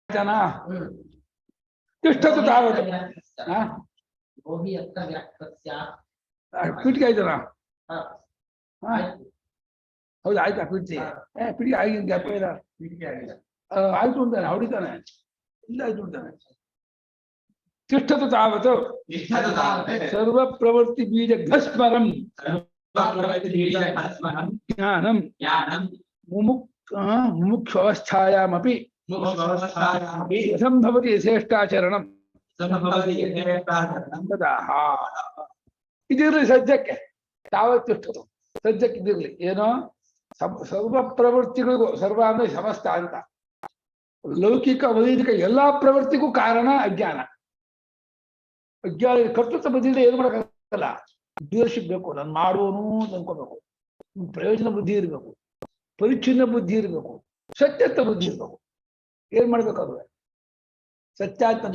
ಜನ ತಿಷ್ಟತು ತಾವತ್ತು ಪೀಠಿಗೆ ಆಯ್ತಲ್ಲ ಹೌದು ಆಯ್ತಾ ಪೀಠಿ ಪೀಠಿಗೆ ಆಗಿನ ಗ್ಯಾಪ್ ಇಲ್ಲ ಆಯ್ತು ಅಂತಾನೆ ಹೊಡಿತಾನೆ ಇಲ್ಲ ಆಯ್ತು ಅಂತಾನೆ ತಿಷ್ಟತು ತಾವತ್ತು ಸರ್ವ ಪ್ರವೃತ್ತಿ ಬೀಜ ಘಸ್ಮರಂ ಜ್ಞಾನಂ ಮುಮುಕ್ಷವಸ್ಥಾಯಾಮಪಿ ಸಂಭವತಿ ಯಥೇಷ್ಟಾಚರಣಂ ಇದಿರ್ಲಿ ಸದ್ಯಕ್ಕೆ ತಾವತ್ತಿಷ್ಟದು ಸದ್ಯಕ್ಕೆ ಇದಿರ್ಲಿ ಏನೋ ಸರ್ವ ಪ್ರವೃತ್ತಿಗಳಿಗೂ ಸರ್ವ ಅಂದ್ರೆ ಸಮಸ್ತ ಅಂತ ಲೌಕಿಕ ವೈದಿಕ ಎಲ್ಲಾ ಪ್ರವೃತ್ತಿಗೂ ಕಾರಣ ಅಜ್ಞಾನ. ಅಜ್ಞಾನ ಕರ್ತೃತ್ವ ಬುದ್ಧಿಯಿಂದ ಏನು ಮಾಡೋಕ್ಕಾಗಲ್ಲ. ಲೀಡರ್ಶಿಪ್ ಬೇಕು, ನಾನು ಮಾಡುವನು ಅನ್ಕೋಬೇಕು, ಪ್ರಯೋಜನ ಬುದ್ಧಿ ಇರಬೇಕು, ಪರಿಚ್ಛಿನ್ನ ಬುದ್ಧಿ ಇರಬೇಕು, ಸತ್ಯತ್ವ ಬುದ್ಧಿ ಇರಬೇಕು. ಏನ್ ಮಾಡ್ಬೇಕಾದ್ರೆ ಸತ್ಯ ಅಂತ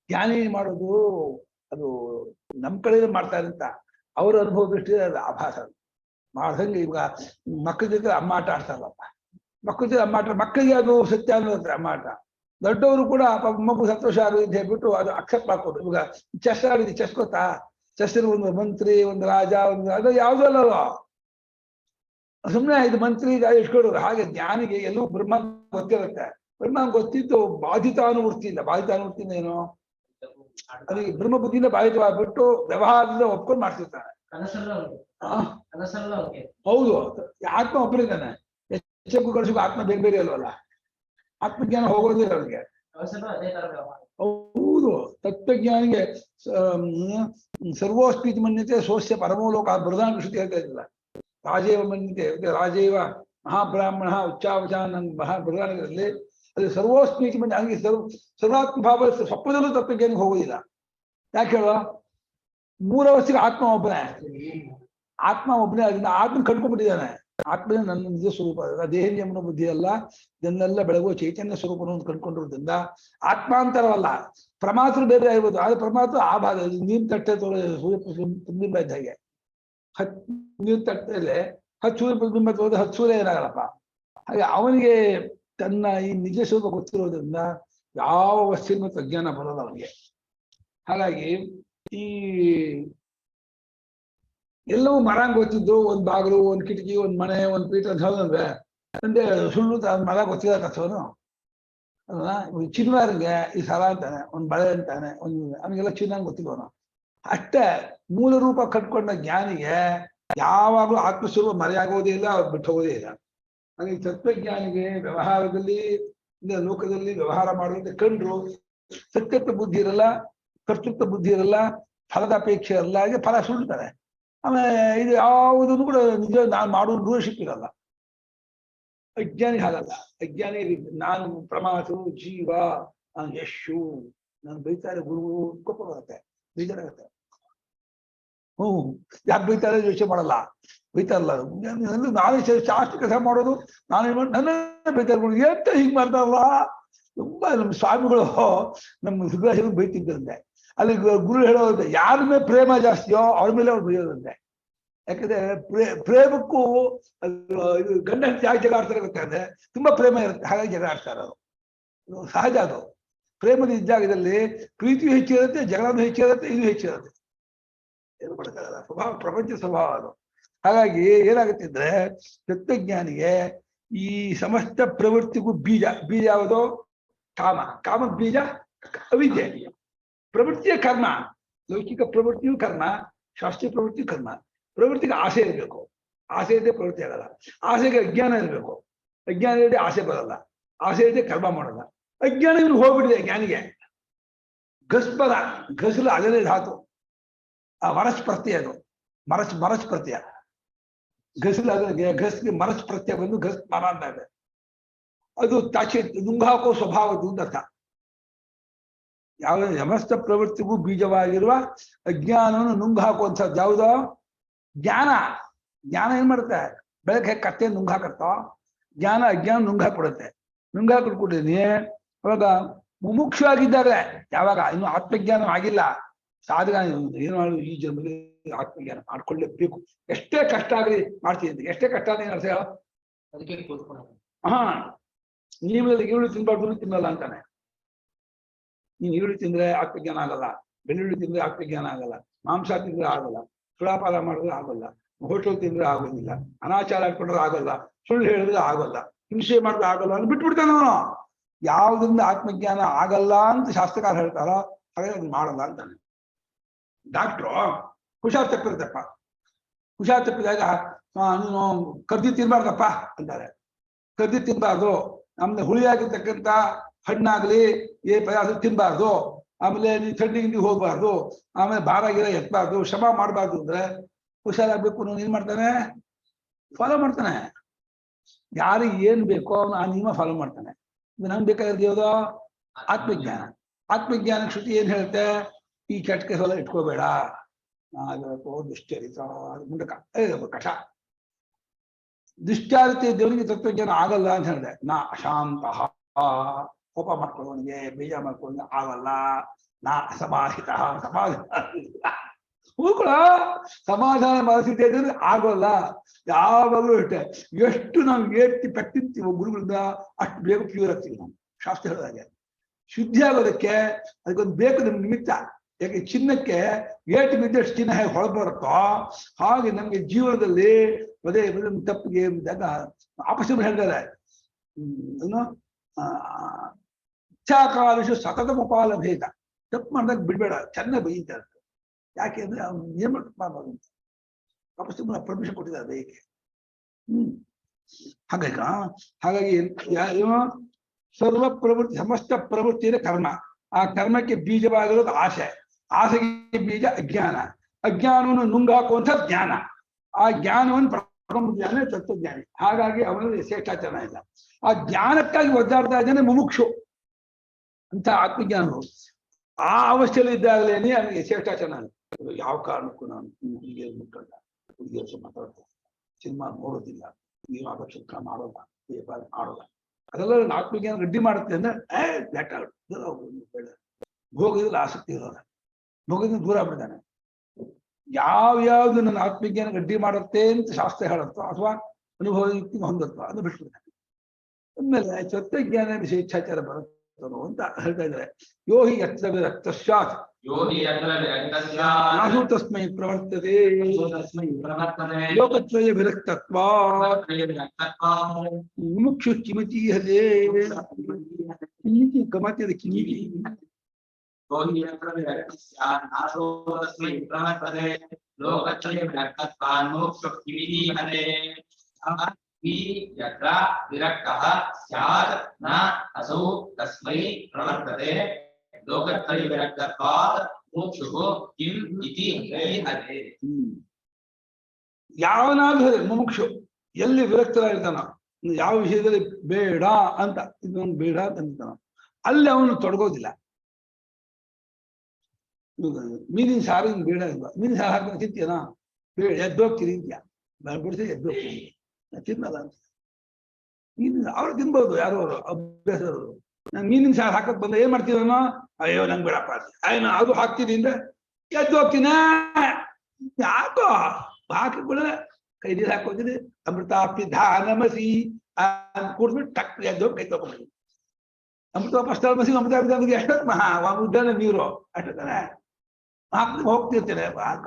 ಜ್ಞಾನಿ ಮಾಡೋದು ಅದು ನಮ್ ಕಡೆ ಮಾಡ್ತಾರೆ ಅಂತ ಅವ್ರ ಅನುಭವ ದೃಷ್ಟಿಗೆ ಅದು ಆಭಾಸ. ಮಾಡ್ದಂಗೆ ಈಗ ಮಕ್ಕಳ ಜೊತೆ ಅಮ್ಮ ಆಟ ಆಡ್ತಾರಲ್ಲಪ್ಪ, ಮಕ್ಕಳ ಜೊತೆ ಅಮ್ಮ ಆಟ, ಮಕ್ಕಳಿಗೆ ಅದು ಸತ್ಯ ಅನ್ನೋದ್ರೆ ಅಮ್ಮ ಆಟ. ದೊಡ್ಡವರು ಕೂಡ ಮಗು ಸಂತೋಷ ಆಗೋದು ಅಂತ ಹೇಳ್ಬಿಟ್ಟು ಅದು ಅಕ್ಸೆಪ್ಟ್ ಮಾಡ್ಕೊಡು. ಇವಾಗ ಚೆಸ್ ಆಡಿದ್ವಿ, ಚೆಸ್ ಗೊತ್ತಾ? ಚೆಸ್ಸಿನ ಒಂದು ಮಂತ್ರಿ, ಒಂದು ರಾಜ, ಒಂದು ಅದು ಯಾವುದೂ ಅಲ್ಲಲ್ವ, ಸುಮ್ಮನೆ ಇದು ಮಂತ್ರಿ ಇಟ್ಕೊಡೋದು. ಹಾಗೆ ಜ್ಞಾನಿಗೆ ಎಲ್ಲವೂ ಬ್ರಹ್ಮ ಗೊತ್ತಿರುತ್ತೆ. ಬ್ರಹ್ಮ ಗೊತ್ತಿದ್ದು ಬಾಧಿತಾನುವೃತ್ತಿಯಿಂದ. ಬಾಧಿತಾನುವೃತ್ತಿಯಿಂದ ಏನು? ಅದಕ್ಕೆ ಬ್ರಹ್ಮ ಬುದ್ಧಿಯಿಂದ ಬಾಧಿತವಾಗ್ಬಿಟ್ಟು ವ್ಯವಹಾರದಿಂದ ಒಪ್ಕೊಂಡು ಮಾಡ್ತಿರ್ತಾನೆ. ಹೌದು, ಆತ್ಮ ಒಬ್ಬರಿದ್ದಾನೆ. ಹೆಚ್ಚಕ್ಕೂ ಕಳಿಸಕ್ಕೂ ಆತ್ಮ ಬೇರೆ ಬೇರೆ ಅಲ್ವಲ್ಲ, ಆತ್ಮಜ್ಞಾನ ಹೋಗೋದಿಲ್ಲ ಅವ್ರಿಗೆ. ಹೌದು, ತತ್ವಜ್ಞಾನಿಗೆ ಸರ್ವೋಸ್ಪೀತಿ ಮನ್ಯತೆ ಸೋಸ್ಯ ಪರಮೋಲೋಕ ಬೃಹದಾನ ಶ್ರುತಿ ಹೇಳ್ತಾ ಇದ್ದಿಲ್ಲ. ರಾಜೇವ ಮನ್ಯತೆ, ರಾಜೇವ ಮಹಾಬ್ರಾಹ್ಮಣ ಉಚ್ಚಾವಚಾನ ಬೃಹದಾನಗಳಲ್ಲಿ ಅದು ಸರ್ವೋಸ್ಪೀತಿ ಮನ್ಯ. ಹಂಗೆ ಸರ್ವಾತ್ಮ ಭಾವ ಸ್ವಪ್ನದಲ್ಲೂ ತತ್ವಜ್ಞಾನಿಗೆ ಹೋಗೋದಿಲ್ಲ. ಯಾಕೆ ಹೇಳುವ? ಮೂರವಸ್ಥೆಗೆ ಆತ್ಮ ಒಬ್ಬನೇ, ಆತ್ಮ ಒಬ್ಬನೇ. ಅದನ್ನ ಆತ್ಮ ಕಂಡ್ಕೊಂಡ್ಬಿಟ್ಟಿದ್ದಾನೆ. ಆತ್ಮನೇ ನನ್ನ ನಿಜ ಸ್ವರೂಪ, ದೇಹ ನಿಯಮನ ಬುದ್ಧಿ ಅಲ್ಲ, ಇದನ್ನೆಲ್ಲ ಬೆಳಗುವ ಚೈತನ್ಯ ಸ್ವರೂಪವನ್ನು ಕಂಡುಕೊಂಡಿರೋದ್ರಿಂದ ಆತ್ಮಾಂತರವಲ್ಲ. ಪ್ರಮಾತ್ರ ಬೇರೆ ಆಗಿರ್ಬೋದು, ಆದ್ರೆ ಪ್ರಮಾತ್ರ ಆ ಭಾಗ ನೀರು ತಟ್ಟೆ ಸೂರ್ಯ ಪ್ರತಿಬಿಂಬ ಇದ್ದ ಹಾಗೆ. ನೀರು ತಟ್ಟೆಯಲ್ಲಿ 10 ಸೂರ್ಯ ಪ್ರತಿಬಿಂಬ ತೋರಿದ್ರೆ 10 ಸೂರ್ಯ ಏನಾಗಲ್ಲಪ್ಪ. ಹಾಗೆ ಅವನಿಗೆ ತನ್ನ ಈ ನಿಜ ಸ್ವರೂಪ ಗೊತ್ತಿರೋದ್ರಿಂದ ಯಾವ ವಸ್ತುವಿನ ಅಜ್ಞಾನ ಬರೋಲ್ಲ ಅವನಿಗೆ. ಹಾಗಾಗಿ ಈ ಎಲ್ಲವೂ ಮರ ಗೊತ್ತಿದ್ದು, ಒಂದ್ ಬಾಗಿಲು, ಒಂದ್ ಕಿಟಕಿ, ಒಂದ್ ಮನೆ, ಒಂದ್ ಪೀಠ ಅಂತ ಹೇಳಿದ್ರೆ ಅಂದ್ರೆ ಸುಳ್ಳು ಮರ ಗೊತ್ತಿಲ್ಲ ಕಥವನು ಅಲ್ಲ. ಚಿನ್ನವಾರಿಗೆ ಈ ಸರ ಅಂತಾನೆ, ಒಂದ್ ಬಳೆ ಅಂತಾನೆ, ಅವನಿಗೆಲ್ಲ ಚಿನ್ನ ಗೊತ್ತಿಲ್ವನು. ಅಷ್ಟೇ ಮೂಲ ರೂಪ ಕಟ್ಕೊಂಡ ಜ್ಞಾನಿಗೆ ಯಾವಾಗಲೂ ಆತ್ಮಸ್ವರೂಪ ಮರೆಯಾಗೋದೇ ಇಲ್ಲ, ಅವ್ರು ಬಿಟ್ಟು ಹೋಗೋದೇ ಇಲ್ಲ. ಹಾಗೆ ತತ್ವಜ್ಞಾನಿಗೆ ವ್ಯವಹಾರದಲ್ಲಿ ಲೋಕದಲ್ಲಿ ವ್ಯವಹಾರ ಮಾಡುವಂತೆ ಕಂಡ್ರು ಸತ್ಯತ್ವ ಬುದ್ಧಿ ಇರಲ್ಲ, ಕರ್ತೃತ್ವ ಬುದ್ಧಿ ಇರಲ್ಲ, ಫಲದ ಅಪೇಕ್ಷೆ ಇರಲ್ಲ. ಹಾಗೆ ಫಲ ಸುಳ್ತಾರೆ. ಆಮೇಲೆ ಇದು ಯಾವುದನ್ನು ಕೂಡ ನಿಜ ನಾನು ಮಾಡುವ ಲೀಡರ್ಶಿಪ್ ಇರಲ್ಲ. ಅಜ್ಞಾನಿ ಹಾಗಲ್ಲ. ಅಜ್ಞಾನಿ ನಾನು ಪ್ರಮಾತು ಜೀವ, ನಾನು ಯಶು, ನಾನು ಬೈತಾರೆ ಗುರು, ಕೋಪ ಬರುತ್ತೆ, ಬೇಜಾರಾಗತ್ತೆ. ಯಾಕೆ ಬೈತಾರೆ ಯೋಚನೆ ಮಾಡಲ್ಲ, ಬೈತಾರಲ್ಲ. ನಾನೇ ಶಾಸ್ತ್ರ ಕೆಲಸ ಮಾಡೋದು, ನಾನೇ ನನ್ನ ಬೈತಾರೆ, ಎಂತ ಹಿಂಗ್ ಮಾಡ್ತಾರಲ್ಲ. ತುಂಬಾ ನಮ್ಮ ಸ್ವಾಮಿಗಳು ನಮ್ಮ ಸುಗ್ರಾಚಾರ್ಯ ಬೈತಿದ್ದಂತೆ. ಅಲ್ಲಿ ಗುರು ಹೇಳೋದಂತೆ, ಯಾರ ಮೇಲೆ ಪ್ರೇಮ ಜಾಸ್ತಿಯೋ ಅವ್ರ ಮೇಲೆ ಅವ್ರು ಬೈಯೋದಂತೆ. ಯಾಕಂದ್ರೆ ಪ್ರೇಮಕ್ಕೂ ಇದು ಗಂಡ ಯಾಕೆ ಜಗಳ ಆಡ್ತಾರೆ ಗೊತ್ತಾದ್ರೆ ತುಂಬಾ ಪ್ರೇಮ ಇರುತ್ತೆ, ಹಾಗಾಗಿ ಜಗಳ ಆಡ್ತಾರೆ. ಅದು ಸಹಜ. ಅದು ಪ್ರೇಮದ ಜಾಗದಲ್ಲಿ ಪ್ರೀತಿಯು ಹೆಚ್ಚಿರುತ್ತೆ, ಜಗಳನೂ ಹೆಚ್ಚಿರುತ್ತೆ, ಇದು ಹೆಚ್ಚಿರುತ್ತೆ. ಏನು ಮಾಡೋಕ್ಕಾಗಲ್ಲ, ಸ್ವಭಾವ, ಪ್ರಪಂಚ ಸ್ವಭಾವ ಅದು. ಹಾಗಾಗಿ ಏನಾಗುತ್ತೆ ಅಂದ್ರೆ ತತ್ವಜ್ಞಾನಿಗೆ ಈ ಸಮಸ್ತ ಪ್ರವೃತ್ತಿಗೂ ಬೀಜ ಯಾವುದು? ಕಾಮ. ಕಾಮದ ಬೀಜ ಅವಿದ್ಯೆ. ಪ್ರವೃತ್ತಿಯ ಕರ್ಮ. ಲೌಕಿಕ ಪ್ರವೃತ್ತಿಯು ಕರ್ಮ, ಶಾಸ್ತ್ರೀಯ ಪ್ರವೃತ್ತಿಯು ಕರ್ಮ. ಪ್ರವೃತ್ತಿಗೆ ಆಸೆ ಇರಬೇಕು, ಆಸೆ ಇದೆ ಪ್ರವೃತ್ತಿ ಆಗಲ್ಲ. ಆಸೆಗೆ ಅಜ್ಞಾನ ಇರಬೇಕು, ಅಜ್ಞಾನ ಇರದೆ ಆಸೆ ಬರಲ್ಲ, ಆಸೆ ಇದೆ ಕರ್ಮ ಮಾಡಲ್ಲ. ಅಜ್ಞಾನ ಇವ್ರು ಹೋಗ್ಬಿಟ್ಟಿದೆ ಜ್ಞಾನಿಗೆ. ಘಸ್ಪದ, ಘಸಲು ಅಗಲೇ ಧಾತು, ಆ ಮರಸ್ ಪ್ರತ್ಯಯ ಅದು. ಮರಸ್ ಪ್ರತ್ಯಯ. ಘಸಲು ಅಗಲ, ಘಸ್ಗೆ ಮರಸ್ ಪ್ರತ್ಯಯ ಬಂದು ಘಸ್ ಮರ ಅಂತ ಇದೆ. ಅದು ತಾಚೆ ನುಂಗಾಕೋ ಸ್ವಭಾವದ್ದು ಅರ್ಥ. ಯಾವ ಸಮಸ್ತ ಪ್ರವೃತ್ತಿಗೂ ಬೀಜವಾಗಿರುವ ಅಜ್ಞಾನವನ್ನು ನುಂಗು ಹಾಕುವಂಥದ್ದು ಯಾವುದೋ ಜ್ಞಾನ. ಜ್ಞಾನ ಏನ್ ಮಾಡುತ್ತೆ? ಬೆಳಗ್ಗೆ ಕತ್ತೆ ನುಂಗು ಹಾಕತ್ತೋ, ಜ್ಞಾನ ಅಜ್ಞಾನ ನುಂಗು ಹಾಕ್ಬಿಡುತ್ತೆ. ನುಂಗು ಹಾಕಿಡ್ಕೊಟ್ಟಿನಿ. ಅವಾಗ ಮುಮುಕ್ಷವಾಗಿದ್ದಾರೆ, ಯಾವಾಗ ಇನ್ನು ಆತ್ಮಜ್ಞಾನ ಆಗಿಲ್ಲ, ಸಾಧಕ ಏನು ಮಾಡು, ಈ ಜನ್ಮದಲ್ಲಿ ಆತ್ಮಜ್ಞಾನ ಮಾಡ್ಕೊಳ್ಳೇಬೇಕು. ಎಷ್ಟೇ ಕಷ್ಟ ಆಗಲಿ ಮಾಡ್ತೀನಿ. ಎಷ್ಟೇ ಕಷ್ಟ ಅಂದ್ರೆ ಏನು ಅರ್ಥ ಹೇಳೋ? ಅದಕ್ಕೆ ಹಾ, ನಿಯಮದಲ್ಲಿ ಈರುಳ್ಳಿ ತಿನ್ಬಾರ್ದು ತಿನ್ನಲ್ಲ ಅಂತಾನೆ. ನೀನ್ ಈರುಳ್ಳಿ ತಿಂದ್ರೆ ಆತ್ಮಜ್ಞಾನ ಆಗಲ್ಲ, ಬೆಳ್ಳುಳ್ಳಿ ತಿಂದ್ರೆ ಆತ್ಮಜ್ಞಾನ ಆಗಲ್ಲ, ಮಾಂಸ ತಿಂದ್ರೆ ಆಗಲ್ಲ, ಸುಳಾಪಾಲ ಮಾಡಿದ್ರೆ ಆಗಲ್ಲ, ಹೋಟೆಲ್ ತಿಂದ್ರೆ ಆಗೋದಿಲ್ಲ, ಅನಾಚಾರ ಹಾಕೊಂಡ್ರೆ ಆಗಲ್ಲ, ಸುಳ್ಳು ಹೇಳಿದ್ರೆ ಆಗಲ್ಲ, ಹಿಂಸೆ ಮಾಡಿದ್ರೆ ಆಗಲ್ಲ ಅಂತ ಬಿಟ್ಬಿಡ್ತಾನೆ ಅವನು. ಯಾವ್ದ್ರಿಂದ ಆತ್ಮಜ್ಞಾನ ಆಗಲ್ಲ ಅಂತ ಶಾಸ್ತ್ರಕಾರ ಹೇಳ್ತಾರೋ ಹಾಗಾಗಿ ಅದನ್ನ ಮಾಡಲ್ಲ ಅಂತಾನೆ. ಡಾಕ್ಟ್ರು ಹುಷಾರ್ ತಪ್ಪಿರ್ತಪ್ಪ, ಹುಷಾರ್ ತಪ್ಪಿದಾಗ ನೀನು ಕರ್ದಿ ತಿನ್ಬಾರ್ದಪ್ಪ ಅಂತಾರೆ. ಕರ್ದಿ ತಿನ್ಬಾರ್ದು, ನಮ್ದು ಹುಳಿಯಾಗಿರ್ತಕ್ಕಂಥ ಹಣ್ಣಾಗ್ಲಿ ಏ ಪದಾರ್ಥ ತಿನ್ಬಾರ್ದು, ಆಮೇಲೆ ನೀವು ಥಂಡಿಗಿಂಡಿ ಹೋಗ್ಬಾರ್ದು, ಆಮೇಲೆ ಭಾರ ಗಿರ ಎತ್ತಬಾರ್ದು, ಶ್ರಮ ಮಾಡಬಾರ್ದು ಅಂದ್ರೆ ಹುಷಾರಾಗ್ಬೇಕು. ನೀನು ಏನ್ ಮಾಡ್ತಾನೆ? ಫಾಲೋ ಮಾಡ್ತಾನೆ. ಯಾರಿಗೆ ಏನ್ ಬೇಕೋ ಅವನು ಆ ನಿಯಮ ಫಾಲೋ ಮಾಡ್ತಾನೆ. ಇದು ನಮ್ಗೆ ಬೇಕಾಗಿರೋದು ಯಾವುದು? ಆತ್ಮಜ್ಞಾನ. ಆತ್ಮಜ್ಞಾನ ಶ್ರುತಿ ಏನ್ ಹೇಳುತ್ತೆ? ಈ ಕೆಟ್ಟ ಕೆಲಸ ಇಟ್ಕೋಬೇಡ, ದುಶ್ಚರಿತ ಮುಂಡಕ ಕಷ ದುಶ್ಚಾರಿತೆ ದೇವನಿಗೆ ತತ್ವಜ್ಞಾನ ಆಗಲ್ಲ ಅಂತ ಹೇಳಿದೆ. ನಾ ಅಶಾಂತ, ಕೋಪ ಮಾಡ್ಕೊಳ್ಳೋನಿಗೆ ಬೇಜ ಮಾಡ್ಕೊಳ್ಳೋನಿಗೆ ಆಗಲ್ಲ. ನಾ ಅಸಮಾಹಿತ, ಉಳ್ಕೊಳ ಸಮಾಧಾನ ಮನಸ್ಥಿತಿ ಇದ್ರೆ ಆಗೋಲ್ಲ. ಯಾವಾಗಲೂ ಇಟ್ಟೆ ಎಷ್ಟು ನಾವು ಏರ್ತಿ ಪೆಟ್ಟಿರ್ತೀವೋ ಗುರುಗಳಿಂದ ಅಷ್ಟು ಬೇಗ ಪ್ಯೂರ್ ಆಗ್ತೀವಿ. ನಾವು ಶಾಸ್ತ್ರ ಹೇಳಿದಾಗೆ ಶುದ್ಧಿ ಆಗೋದಕ್ಕೆ ಅದಕ್ಕೊಂದು ಬೇಕು ನಮ್ಗೆ ನಿಮಿತ್ತ. ಯಾಕೆ ಚಿನ್ನಕ್ಕೆ ಏಟು ಬಿದ್ದಷ್ಟು ಚಿನ್ನ ಹೇಗೆ ಹೊಳಬ ಬರುತ್ತೋ ಹಾಗೆ ನಮ್ಗೆ ಜೀವನದಲ್ಲಿ ಅದೇ ತಪ್ಪಿಗೆ ಇದ್ದಾಗ ಆಪಸ್ಸು ಹೇಳ್ತಾರೆ ಏನು ಇಚ್ಛಾಕಾಲಶು ಸತತ ಮುಪಾಲ ಭೇದ. ತಪ್ಪು ಮಾಡಿದಾಗ ಬಿಡ್ಬೇಡ, ಚೆನ್ನಾಗಿ ಬೈತಾರೆ. ಯಾಕೆ ಅಂದ್ರೆ ಅವ್ನು ಏನ್ ಮಾಡ್ಬಾರ್ದು ಅಂತ ವಾಪಸ್ ಪರ್ಮಿಷನ್ ಕೊಟ್ಟಿದ್ದಾರೆ ಬೇಯಕ್ಕೆ. ಹಾಗಾಗಿ ಸರ್ವ ಪ್ರವೃತ್ತಿ ಸಮಸ್ತ ಪ್ರವೃತ್ತಿಯ ಕರ್ಮ. ಆ ಕರ್ಮಕ್ಕೆ ಬೀಜವಾಗಿರೋದು ಆಸೆ, ಆಸೆಗೆ ಬೀಜ ಅಜ್ಞಾನ, ಅಜ್ಞಾನವನ್ನು ನುಂಗಾಕುವಂಥ ಜ್ಞಾನ, ಆ ಜ್ಞಾನವನ್ನು ಪ್ರಥಮ ಜ್ಞಾನ ತತ್ವಜ್ಞಾನಿ. ಹಾಗಾಗಿ ಅವನಲ್ಲಿ ಶ್ರೇಷ್ಠಾಚರಣ ಇಲ್ಲ. ಆ ಜ್ಞಾನಕ್ಕಾಗಿ ಒದ್ದಾಡ್ತಾ ಇದ್ದಾನೆ ಮುಮುಕ್ಷು ಅಂತ ಆತ್ಮಜ್ಞಾನವು. ಆ ಅವಸ್ಥೆಯಲ್ಲಿ ಇದ್ದಾಗಲೇನೆ ಅವನಿಗೆ ಶ್ರೇಷ್ಠಾಚರಣ. ಯಾವ ಕಾರಣಕ್ಕೂ ನಾನು ಹುಡುಗಿಯರು ಮುಟ್ಟಲ್ಲ, ಹುಡುಗಿಯರು ಮಾತಾಡ್ತಾರೆ, ಸಿನಿಮಾ ನೋಡೋದಿಲ್ಲ, ಏನು ಆಕರ್ಷಕ ಮಾಡೋಲ್ಲ, ವ್ಯಾಪಾರ ಮಾಡೋಲ್ಲ. ಅದೆಲ್ಲ ಆತ್ಮಜ್ಞಾನ ರೆಡ್ಡಿ ಮಾಡುತ್ತೆ ಅಂದ್ರೆ ಬೇಡ. ಭೋಗದಲ್ಲಿ ಆಸಕ್ತಿ ಇರೋಲ್ಲ, ಭೋಗದಿಂದ ದೂರ ಆಗ್ಬಿಡ್ತಾನೆ. ಯಾವ್ಯಾವ್ದು ನನ್ನ ಆತ್ಮಜ್ಞಾನ ಗಡ್ಡಿ ಮಾಡುತ್ತೆ ಅಂತ ಶಾಸ್ತ್ರ ಹೇಳುತ್ತೋ ಅಥವಾ ಅನುಭವ ಹೊಂದತ್ತೋ ಅದು ಬಿಟ್ಬಿಡ್ತಾನೆ. ಅಂದ್ಮೇಲೆ ತತ್ವಜ್ಞಾನ ವಿಷಯ ಇಚ್ಛಾಚಾರ ಬರುತ್ತೋ ಅಂತ ಹೇಳ್ತಾ ಇದ್ದಾರೆ. ಯೋ ಹಿ ಯತ್ರ ವಿರಕ್ತಸ್ಯಾತ್ ನಾಹು ತಸ್ಮೈ ಪ್ರವರ್ತತೆ ಲೋಕತ್ರಯ ವಿರಕ್ತತ್ವಾತ್ ಮುಮುಕ್ಷು ಕಿಮತೀಹತೆ ಕಿಮಿತಿ ಗಮತ್ಯದ ಕಿಮಿತಿ विरक्तः स्यात् न असौ तस्मै प्रवर्तते लोकत्रय विरक्तत्वात् मुमुक्षुः किम् इति ईहते. ಯಾವನಾದ್ರೂ ಮುಮುಕ್ಷು ಎಲ್ಲಿ ವಿರಕ್ತರಾಗಿರ್ತಾನ, ಯಾವ ವಿಷಯದಲ್ಲಿ ಬೇಡ ಅಂತ ಇದೊಂದು ಬೇಡ ಅಂತ ಅಂತಾನ, ಅಲ್ಲಿ ಅವನು ತೊಡಗೋದಿಲ್ಲ. ಮೀನಿನ ಸಾರು ಬೇಡ ಇಲ್ವಾ? ಮೀನಿನ ಸಾರು ಹಾಕೊಂಡು ತಿಂತೀಯನಾ? ಬೇಡ, ಎದ್ದೋಗ್ತೀರಿ ಅಂತ್ಯ, ಬಿಡಿಸಿ ಎದ್ದೋಗ್ತೀನಿ, ತಿನ್ನಲ್ಲ ಅಂತ. ಮೀನಿನ ಅವ್ರು ತಿನ್ಬೋದು, ಯಾರು ಅವರು ಅಭ್ಯಾಸದವರು. ನಾನು ಮೀನಿನ ಸಾರು ಹಾಕಕ್ ಬಂದ ಏನ್ ಮಾಡ್ತೀನೋ, ಅಯ್ಯೋ ನಂಗೆ ಬೇಡಪ್ಪ ಅಯ್ಯೋ ಅದು ಹಾಕ್ತೀನಿ ಅಂದ್ರೆ ಎದ್ದು ಹೋಗ್ತೀನ. ಯಾಕೋ ಹಾಕಿ ಕೂಡ ಕೈ ನೀರು ಹಾಕೋತೀನಿ, ಅಮೃತಾಪಿ ಧಾನಮಸಿ ಕೂಡ್ಬಿಟ್ಟು ಟಕ್ ಎದ್ದು ಕೈ ತಗೊಂಡ್ಬಿಡಿ. ಅಮೃತ ಮಸಿ ಅಮೃತ ಎಷ್ಟೊತ್ತು ಮಹಾ ಉದ್ದಾನೆ ನೀರು ಅಷ್ಟೇ ಹಾಕಿ ಹೋಗ್ತಿರ್ತೇನೆ. ಹಾಕ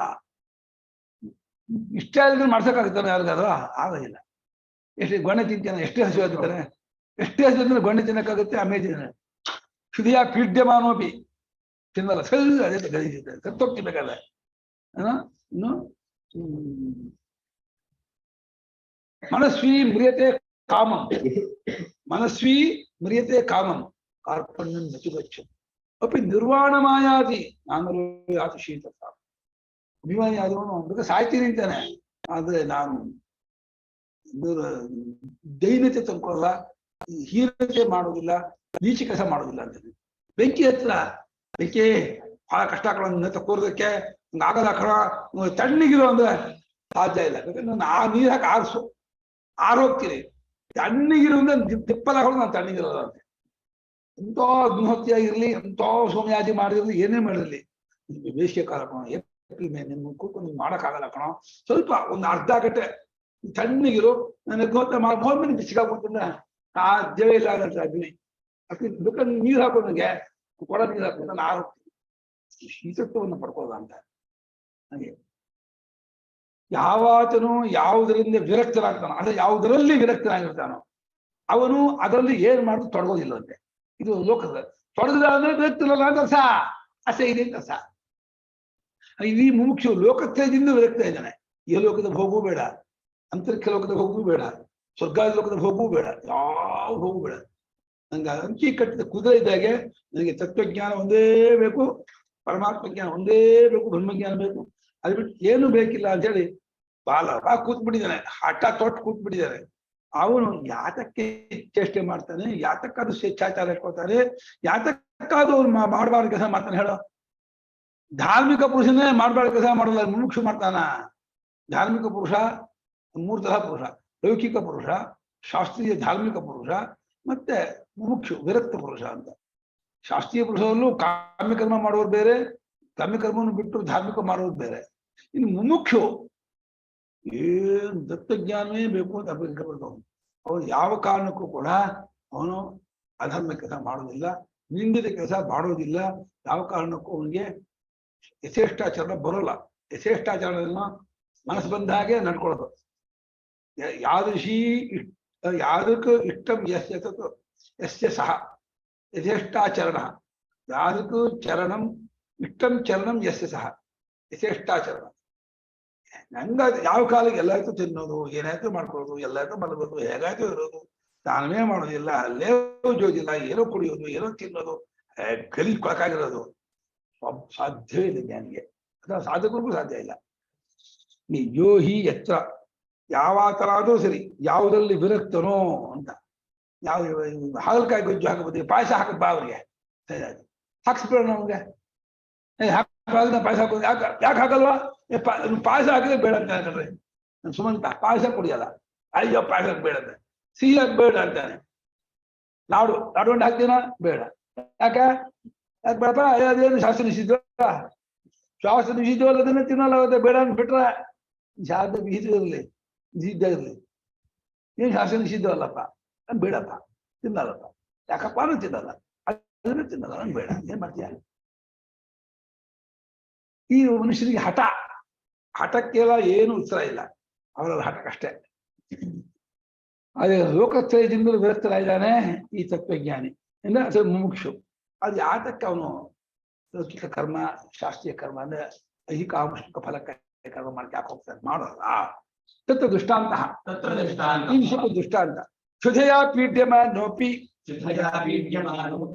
ಇಷ್ಟ ಮಾಡ್ಸಕ್ಕಾಗುತ್ತಾನೆ ಯಾರಿಗಾದ್ರು? ಆಗೋದಿಲ್ಲ. ಎಷ್ಟು ಗೊಣ್ಣೆ ತಿಂತಾನೆ, ಎಷ್ಟೇ ಹಸು ಆಗ್ತಾನೆ, ಎಷ್ಟೇ ಹಸು ಅಂದ್ರೆ ಗೊಣ್ಣೆ ತಿನ್ನಕ್ಕಾಗುತ್ತೆ. ಆಮೇಲೆ ಹೃದಯ ಪೀಡ್ಯಮಾನೋಪಿ ತಿನ್ನಲ್ಲ, ಸರಿ ಅದೇ ಗಲೀಜಿರ್ತಾರೆ, ಸತ್ತೋಗ್ತಿರ್ಬೇಕಾದ್ರೆ. ಇನ್ನು ಮನಸ್ವಿ ಮ್ರಿಯತೆ ಕಾಮಂ, ಮನಸ್ವಿ ಮ್ರಿಯತೆ ಕಾಮಂ ಕಾರ್ಪಣ್ಯಂ ನಚುಗಚ್ಚ ಅಪಿ ನಿರ್ವಾಣ ಮಾಯಾತಿ ನಾನು ಯಾತಿ ಶೀತ. ಅಭಿಮಾನಿ ಆದವನು ಬೇಕಾದ್ರೆ ಸಾಯ್ತೀನಿ ಅಂತಾನೆ, ಆದ್ರೆ ನಾನು ದೈನ್ಯತೆ ತಂದ್ಕೊಳ್ಳಲ್ಲ, ಹೀನತೆ ಮಾಡೋದಿಲ್ಲ, ನೀಚ ಕೆಲಸ ಮಾಡೋದಿಲ್ಲ ಅಂತಾನೆ. ಬೆಂಕಿ ಹತ್ರ ಬೆಂಕಿ ಬಹಳ ಕಷ್ಟ ಹಾಕೊಳ್ಳೋ ತಕ್ಕೋದಕ್ಕೆ ಆಗಲ್ಲ ಕಣ, ತಣ್ಣಗಿರೋ ಅಂದ್ರೆ ಸಾಧ್ಯ ಇಲ್ಲ. ಯಾಕಂದ್ರೆ ನಾನು ಆ ನೀರು ಹಾಕಿ ಆರೋಗ್ತೀನಿ. ತಣ್ಣಗಿರೋ ಅಂದ್ರೆ ತಿಪ್ಪಲ ಹಾಕೊಂಡು ನಾನು ತಣ್ಣಗಿರೋದು ಅಂತೆ. ಎಂತೋ ಅಗ್ನಿಹೋತ್ರಿ ಆಗಿರ್ಲಿ, ಎಂತೋ ಸೋಮಯಾಜಿ ಮಾಡಿರ್ಲಿ, ಏನೇ ಮಾಡಿರ್ಲಿ, ನಿಮ್ಗೆ ಬೇಸಿಗೆ ಕಾಲ ಕಣೋ, ಏಪ್ರಿಲ್ ಮೇ ನಿಮ್ಗೆ ಕೂತ್ಕೊಂಡು ನಿಮ್ಗೆ ಮಾಡೋಕ್ಕಾಗಲ್ಲ ಕಣೋ, ಸ್ವಲ್ಪ ಒಂದು ಅರ್ಧ ಗಂಟೆ ತಣ್ಣಗಿರು. ನಾನು ಅಗ್ನಿಹೋತ್ರ ಮಾಡಿ ಬಿಸಿಗಾಗ್ಬಿಡ್ತಂದ್ರೆ ಸಾಧ್ಯವೇ ಇಲ್ಲ ಅಂತ ಅಗ್ನಿ. ಅಗ್ನಿ ಬೇಕಾದ್ರೆ ನೀರು ಹಾಕೋ ನನಗೆ, ಕೊಡ ನೀರು ಹಾಕೋ, ನಾನು ಆರು ಶೀತತ್ವವನ್ನು ಪಡ್ಕೋದ ಅಂತ. ಹಾಗೆ ಯಾವಾತನು ಯಾವುದರಿಂದ ವಿರಕ್ತನಾಗ್ತಾನೋ, ಅದೇ ಯಾವುದರಲ್ಲಿ ವಿರಕ್ತನಾಗಿರ್ತಾನೋ ಅವನು ಅದರಲ್ಲಿ ಏನ್ ಮಾಡಿದ್ರು ತೊಡಗೋದಿಲ್ಲಂತೆ. ಇದು ಲೋಕದ ತೊಡಗಿದ ಅಂದ್ರೆ ವಿರಕ್ತನಲ್ಲ ಅಂತ ಅರ್ಥ, ಅಸೆ ಇದೆ ಅಂತ ಅರ್ಥ. ಈ ಮುಮುಕ್ಷು ಲೋಕತ್ರಯದಿಂದ ವಿರಕ್ತ ಇದ್ದಾನೆ. ಈ ಲೋಕದ ಭೋಗವೂ ಬೇಡ, ಅಂತರಿಕ್ಷ ಲೋಕದ ಭೋಗವೂ ಬೇಡ, ಸ್ವರ್ಗಾದ ಲೋಕದ ಭೋಗವೂ ಬೇಡ, ಯಾವ ಭೋಗವೂ ಬೇಡ. ನಂಗೆ ಅಂಕಿ ಕಟ್ಟಿದ ಕುದುರೆ ಇದ್ದಾಗೆ ನನಗೆ ತತ್ವಜ್ಞಾನ ಒಂದೇ ಬೇಕು, ಪರಮಾತ್ಮ ಜ್ಞಾನ ಒಂದೇ ಬೇಕು, ಬ್ರಹ್ಮಜ್ಞಾನ ಬೇಕು, ಅದು ಬಿಟ್ಟು ಏನು ಬೇಕಿಲ್ಲ ಅಂತ ಹೇಳಿ ಬಾಲ ಕೂತ್ಬಿಟ್ಟಿದ್ದಾನೆ, ಹಠ ತೊಟ್ಟು ಕೂತ್ಬಿಟ್ಟಿದ್ದಾನೆ. ಅವನು ಯಾತಕ್ಕೆ ಚೇಷ್ಟೆ ಮಾಡ್ತಾನೆ, ಯಾತಕ್ಕಾದ್ರೂ ಸ್ವೇಚ್ಛಾಚಾರ ಇಟ್ಕೊತಾನೆ, ಯಾತಕ್ಕಾದ್ರೂ ಅವ್ನು ಮಾಡಬಾರ್ದು ಕೆಲಸ ಮಾಡ್ತಾನೆ ಹೇಳೋ. ಧಾರ್ಮಿಕ ಪುರುಷನೇ ಮಾಡಬಾರ್ದು ಕೆಲಸ ಮಾಡಲ್ಲ, ಮುಮುಕ್ಷು ಮಾಡ್ತಾನ. ಧಾರ್ಮಿಕ ಪುರುಷ ಮೂರು ತರಹ ಪುರುಷ: ಲೌಕಿಕ ಪುರುಷ, ಶಾಸ್ತ್ರೀಯ ಧಾರ್ಮಿಕ ಪುರುಷ, ಮತ್ತೆ ಮುಮುಕ್ಷು ವಿರಕ್ತ ಪುರುಷ ಅಂತ. ಶಾಸ್ತ್ರೀಯ ಪುರುಷರಲ್ಲೂ ಕಾಮ್ಯಕರ್ಮ ಮಾಡೋರು ಬೇರೆ, ಕಾಮ್ಯಕರ್ಮವನ್ನು ಬಿಟ್ಟು ಧಾರ್ಮಿಕ ಮಾಡೋರು ಬೇರೆ. ಇನ್ನು ಮುಮುಕ್ಷು ಏನು ದತ್ತಜ್ಞಾನವೇ ಬೇಕು ಅಂತ ಅಭಿಪ್ರಾಯ. ಅವನು ಯಾವ ಕಾರಣಕ್ಕೂ ಕೂಡ ಅವನು ಅಧರ್ಮ ಕೆಲಸ ಮಾಡೋದಿಲ್ಲ, ನಿಂದಿತ ಕೆಲಸ ಮಾಡೋದಿಲ್ಲ. ಯಾವ ಕಾರಣಕ್ಕೂ ಅವನಿಗೆ ಯಥೇಷ್ಟಾಚರಣ ಬರೋಲ್ಲ. ಯಥೇಷ್ಟಾಚರಣೆಯನ್ನು ಮನಸ್ಸು ಬಂದ ಹಾಗೆ ನಡ್ಕೊಳ್ಳೋದು. ಯಾದೃಶಿ ಯಾದೃಕ್ ಇಷ್ಟಂ ಯಸ್ಯ ಸಹ ಯಥೇಷ್ಟಾಚರಣ, ಯಾದೃಕ್ ಚರಣಂ ಇಷ್ಟಂ ಚರಣಂ ಯಸ್ಯ ಸಹ ಯಥೇಷ್ಟಾಚರಣ. ನಂಗ ಯಾವ ಕಾಲಕ್ಕೆ ಎಲ್ಲಾಯ್ತು ತಿನ್ನೋದು, ಏನಾಯ್ತು ಮಾಡ್ಕೊಳ್ಳೋದು, ಎಲ್ಲಾಯ್ತು ಮಲಗೋದು, ಹೇಗಾಯ್ತು ಇರೋದು, ತಾನೇ ಮಾಡೋದಿಲ್ಲ, ಅಲ್ಲೇ ಉಜ್ಜೋದಿಲ್ಲ, ಏನೋ ಕುಡಿಯೋದು, ಏನೋ ತಿನ್ನೋದು, ಗಲಿ ಕೊಳಕಾಗಿರೋದು ಸಾಧ್ಯವೇ ಇಲ್ಲ ಜ್ಞಾನಿಗೆ. ಅಥವಾ ಸಾಧಕರಿಗೂ ಸಾಧ್ಯ ಇಲ್ಲ. ನೀ ಯೋಹಿ ಎಚ್ಚರ, ಯಾವ ತರ ಆದ್ರೂ ಸರಿ, ಯಾವುದ್ರಲ್ಲಿ ವಿರಕ್ತನೋ ಅಂತ. ಯಾವ ಹಾಗಲಕಾಯಿ ಗೊಜ್ಜು ಹಾಕಬಹುದು, ಪಾಯಸ ಹಾಕದ್ ಬಾ ಅವ್ರಿಗೆ, ಹಾಕ್ಸ್ಬೇಡ ನಮ್ಗೆ, ಪಾಯಸ ಹಾಕೋದು ಯಾಕೆ ಹಾಕಲ್ವಾ? ಪಾಯಸ ಹಾಕಿದ್ರೆ ಬೇಡ ಅಂತ ಹೇಳ್ರಿ. ನಾನು ಸುಮಂತ ಪಾಯಸ ಕುಡಿಯಲ್ಲ, ಅಯ್ಯೋ ಪಾಯಸ ಬೇಡ ಅಂತ, ಸಿಹಿ ಬೇಡ ಅಂತಾನೆ. ಲಾಡು ಉಂಡೆ ಹಾಕ್ತೀನ ಬೇಡ, ಯಾಕೆ ಬೇಡಪ್ಪ? ಅದೇನು ಶಾಸ್ತ್ರ ನಿಷಿದ್ವ, ಶಾಸ್ತ್ರ ನಿಷಿದ್ವಲ್ಲ, ಅದನ್ನ ತಿನ್ನಲ್ಲ, ಅವತ್ತೆ ಬೇಡ ಅಂತ ಬಿಟ್ರೆ ಶಾಸ್ತ್ರ ನಿಷಿದ್ಧ ಇರಲಿ, ನಿಷಿದ್ಧ ಇರಲಿ, ಏನ್ ಶಾಸ್ತ್ರ ನಿಷಿದ್ಧ ಅಲ್ಲಪ್ಪ, ನನ್ ಬೇಡಪ್ಪ, ತಿನ್ನಲ್ಲಪ್ಪ, ಯಾಕಪ್ಪ ನಾನು ತಿನ್ನಲ್ಲ, ಅದನ್ನ ತಿನ್ನಲ್ಲ, ನನ್ ಬೇಡ, ಏನ್ ಮಾಡ್ತೀಯ? ಈ ಮನುಷ್ಯನಿಗೆ ಹಠಕ್ಕೆಲ್ಲ ಏನು ಉತ್ತರ ಇಲ್ಲ, ಅವರಲ್ಲಿ ಹಠಕ್ಕಷ್ಟೇ. ಅದೇ ಲೋಕತ್ರಯದಿಂದ ವಿರಕ್ತರಾಗಿದ್ದಾನೆ ಈ ತತ್ವಜ್ಞಾನಿ ಅಂದ್ರೆ ಅದು ಮುಮುಕ್ಷು. ಅದು ಯಾತಕ್ಕೆ ಅವನು ಲೌಕಿಕ ಕರ್ಮ, ಶಾಸ್ತ್ರೀಯ ಕರ್ಮ ಅಂದ್ರೆ ಐಹಿಕ ಆಮುಷ್ಟಿಕ ಫಲಕ್ಕೆ ಕರ್ಮ ಮಾಡಕ್ಕೆ ಯಾಕೆ ಹೋಗ್ತಾನೆ? ಮಾಡೋಲ್ಲ. ತತ್ವ ದೃಷ್ಟಾಂತ, ದೃಷ್ಟಾಂತ ಕ್ಷುಧೆಯ ಪೀಡ್ಯಮಾನೋಪಿ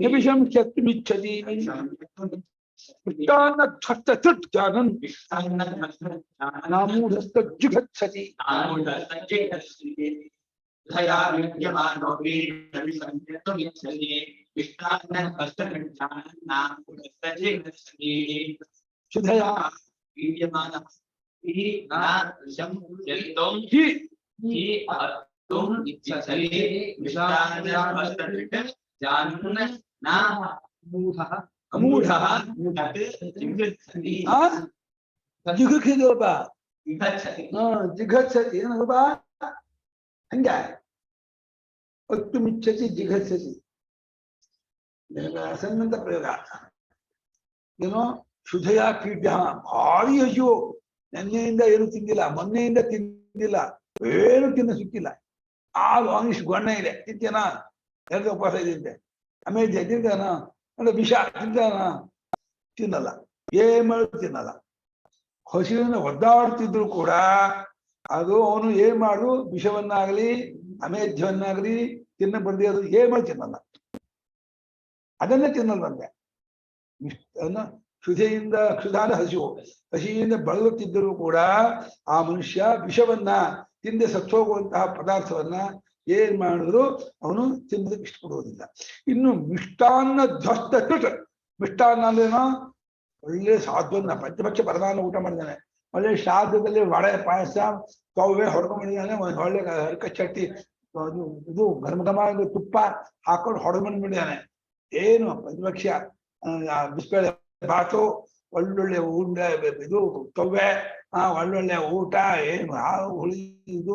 ನಿಮಿಷಂ ಕ್ಷತ್ಮಿಚ್ಛತಿ ಜಿಘತ್ಸತಿ. ಜಿಘತ್ಸತಿ ಏನಪ್ಪ ಹಂಗ ಒತ್ತು ಮಿಚ್ಚತಿ ಜಿಘತ್ಸತಿ ಸಂಬಂಧ ಪ್ರಯೋಗ ಏನೋ ಶುದ್ಧಯ ಪೀಡ್ಯ ಭಾರಿ ಹಸಿವು, ನೆನ್ನೆಯಿಂದ ಏನು ತಿಂದಿಲ್ಲ, ಮೊನ್ನೆಯಿಂದ ತಿಂದಿಲ್ಲ, ಏನು ತಿನ್ನ ಸಿಕ್ಕಿಲ್ಲ, ಆನಿಷ್ಟು ಗೊಣ್ಣೆ ಇದೆ, ತಿಂತೇನ? ಎರಡು ಉಪವಾಸ ಇದೆ, ಆಮೇಲೆ ತಿಂತಾನ ಅಂದ್ರೆ ವಿಷ ತಿಂತಾನ? ತಿನ್ನಲ್ಲ, ಏನ್ ಮಾಡೋದು ತಿನ್ನಲ್ಲ. ಹಸಿವಿನ ಒದ್ದಾಡ್ತಿದ್ರು ಕೂಡ ಅದು ಅವನು ಏನ್ ಮಾಡು, ವಿಷವನ್ನಾಗ್ಲಿ ಅಮೇಧ್ಯವನ್ನಾಗ್ಲಿ ತಿನ್ನ ಬಂದಿ, ಅದು ಏನ್ ಮಾಡಿ ತಿನ್ನಲ್ಲ, ಅದನ್ನೇ ತಿನ್ನಲ್ವಂತೆ. ಕ್ಷುಧೆಯಿಂದ, ಕ್ಷುಧಾನ ಹಸಿವು, ಹಸಿಯಿಂದ ಬಳಲುತ್ತಿದ್ದರೂ ಕೂಡ ಆ ಮನುಷ್ಯ ವಿಷವನ್ನ ತಿಂದೆ ಸತ್ತೋಗುವಂತಹ ಪದಾರ್ಥವನ್ನ ಏನ್ ಮಾಡಿದ್ರು ಅವನು ತಿನ್ನೋದಕ್ಕೆ ಇಷ್ಟಪಡುವುದಿಲ್ಲ. ಇನ್ನು ಮಿಷ್ಟಾನ್ನ ಧ್ವಸ್ತ ತುಟ್, ಮಿಷ್ಟಾನ್ನ ಅಂದ್ರೇನೋ ಒಳ್ಳೆ ಸಾಧ್ವನ್ನ ಪಂಚಭಕ್ಷ ಪರಮಾನ್ನ ಊಟ ಮಾಡಿದ್ದಾನೆ, ಒಳ್ಳೆ ಶ್ರಾದ್ದದಲ್ಲಿ ವಡೆ ಪಾಯಸ ಕೌವೆ ಹೊಡ್ಕೊಂಡ್ಬಿಟ್ಟಿದ್ದಾನೆ, ಒಂದು ಒಳ್ಳೆ ಅರ್ಕ ಚಟ್ಟಿ ಇದು ಘರ್ಮ ಘಮ ತುಪ್ಪ ಹಾಕೊಂಡು ಹೊಡ್ಕೊಂಡ್ಬಿಟ್ಟಿದ್ದಾನೆ. ಏನು ಪಂಚಭಕ್ಷ ಬಿಸ್ಬೇಳೆ ಬಾತು, ಒಳ್ಳೊಳ್ಳೆ ಉಂಡೆ, ಇದು ಕವ್ವೆ, ಒಳ್ಳೊಳ್ಳೆ ಊಟ, ಏನು ಹುಳಿ, ಇದು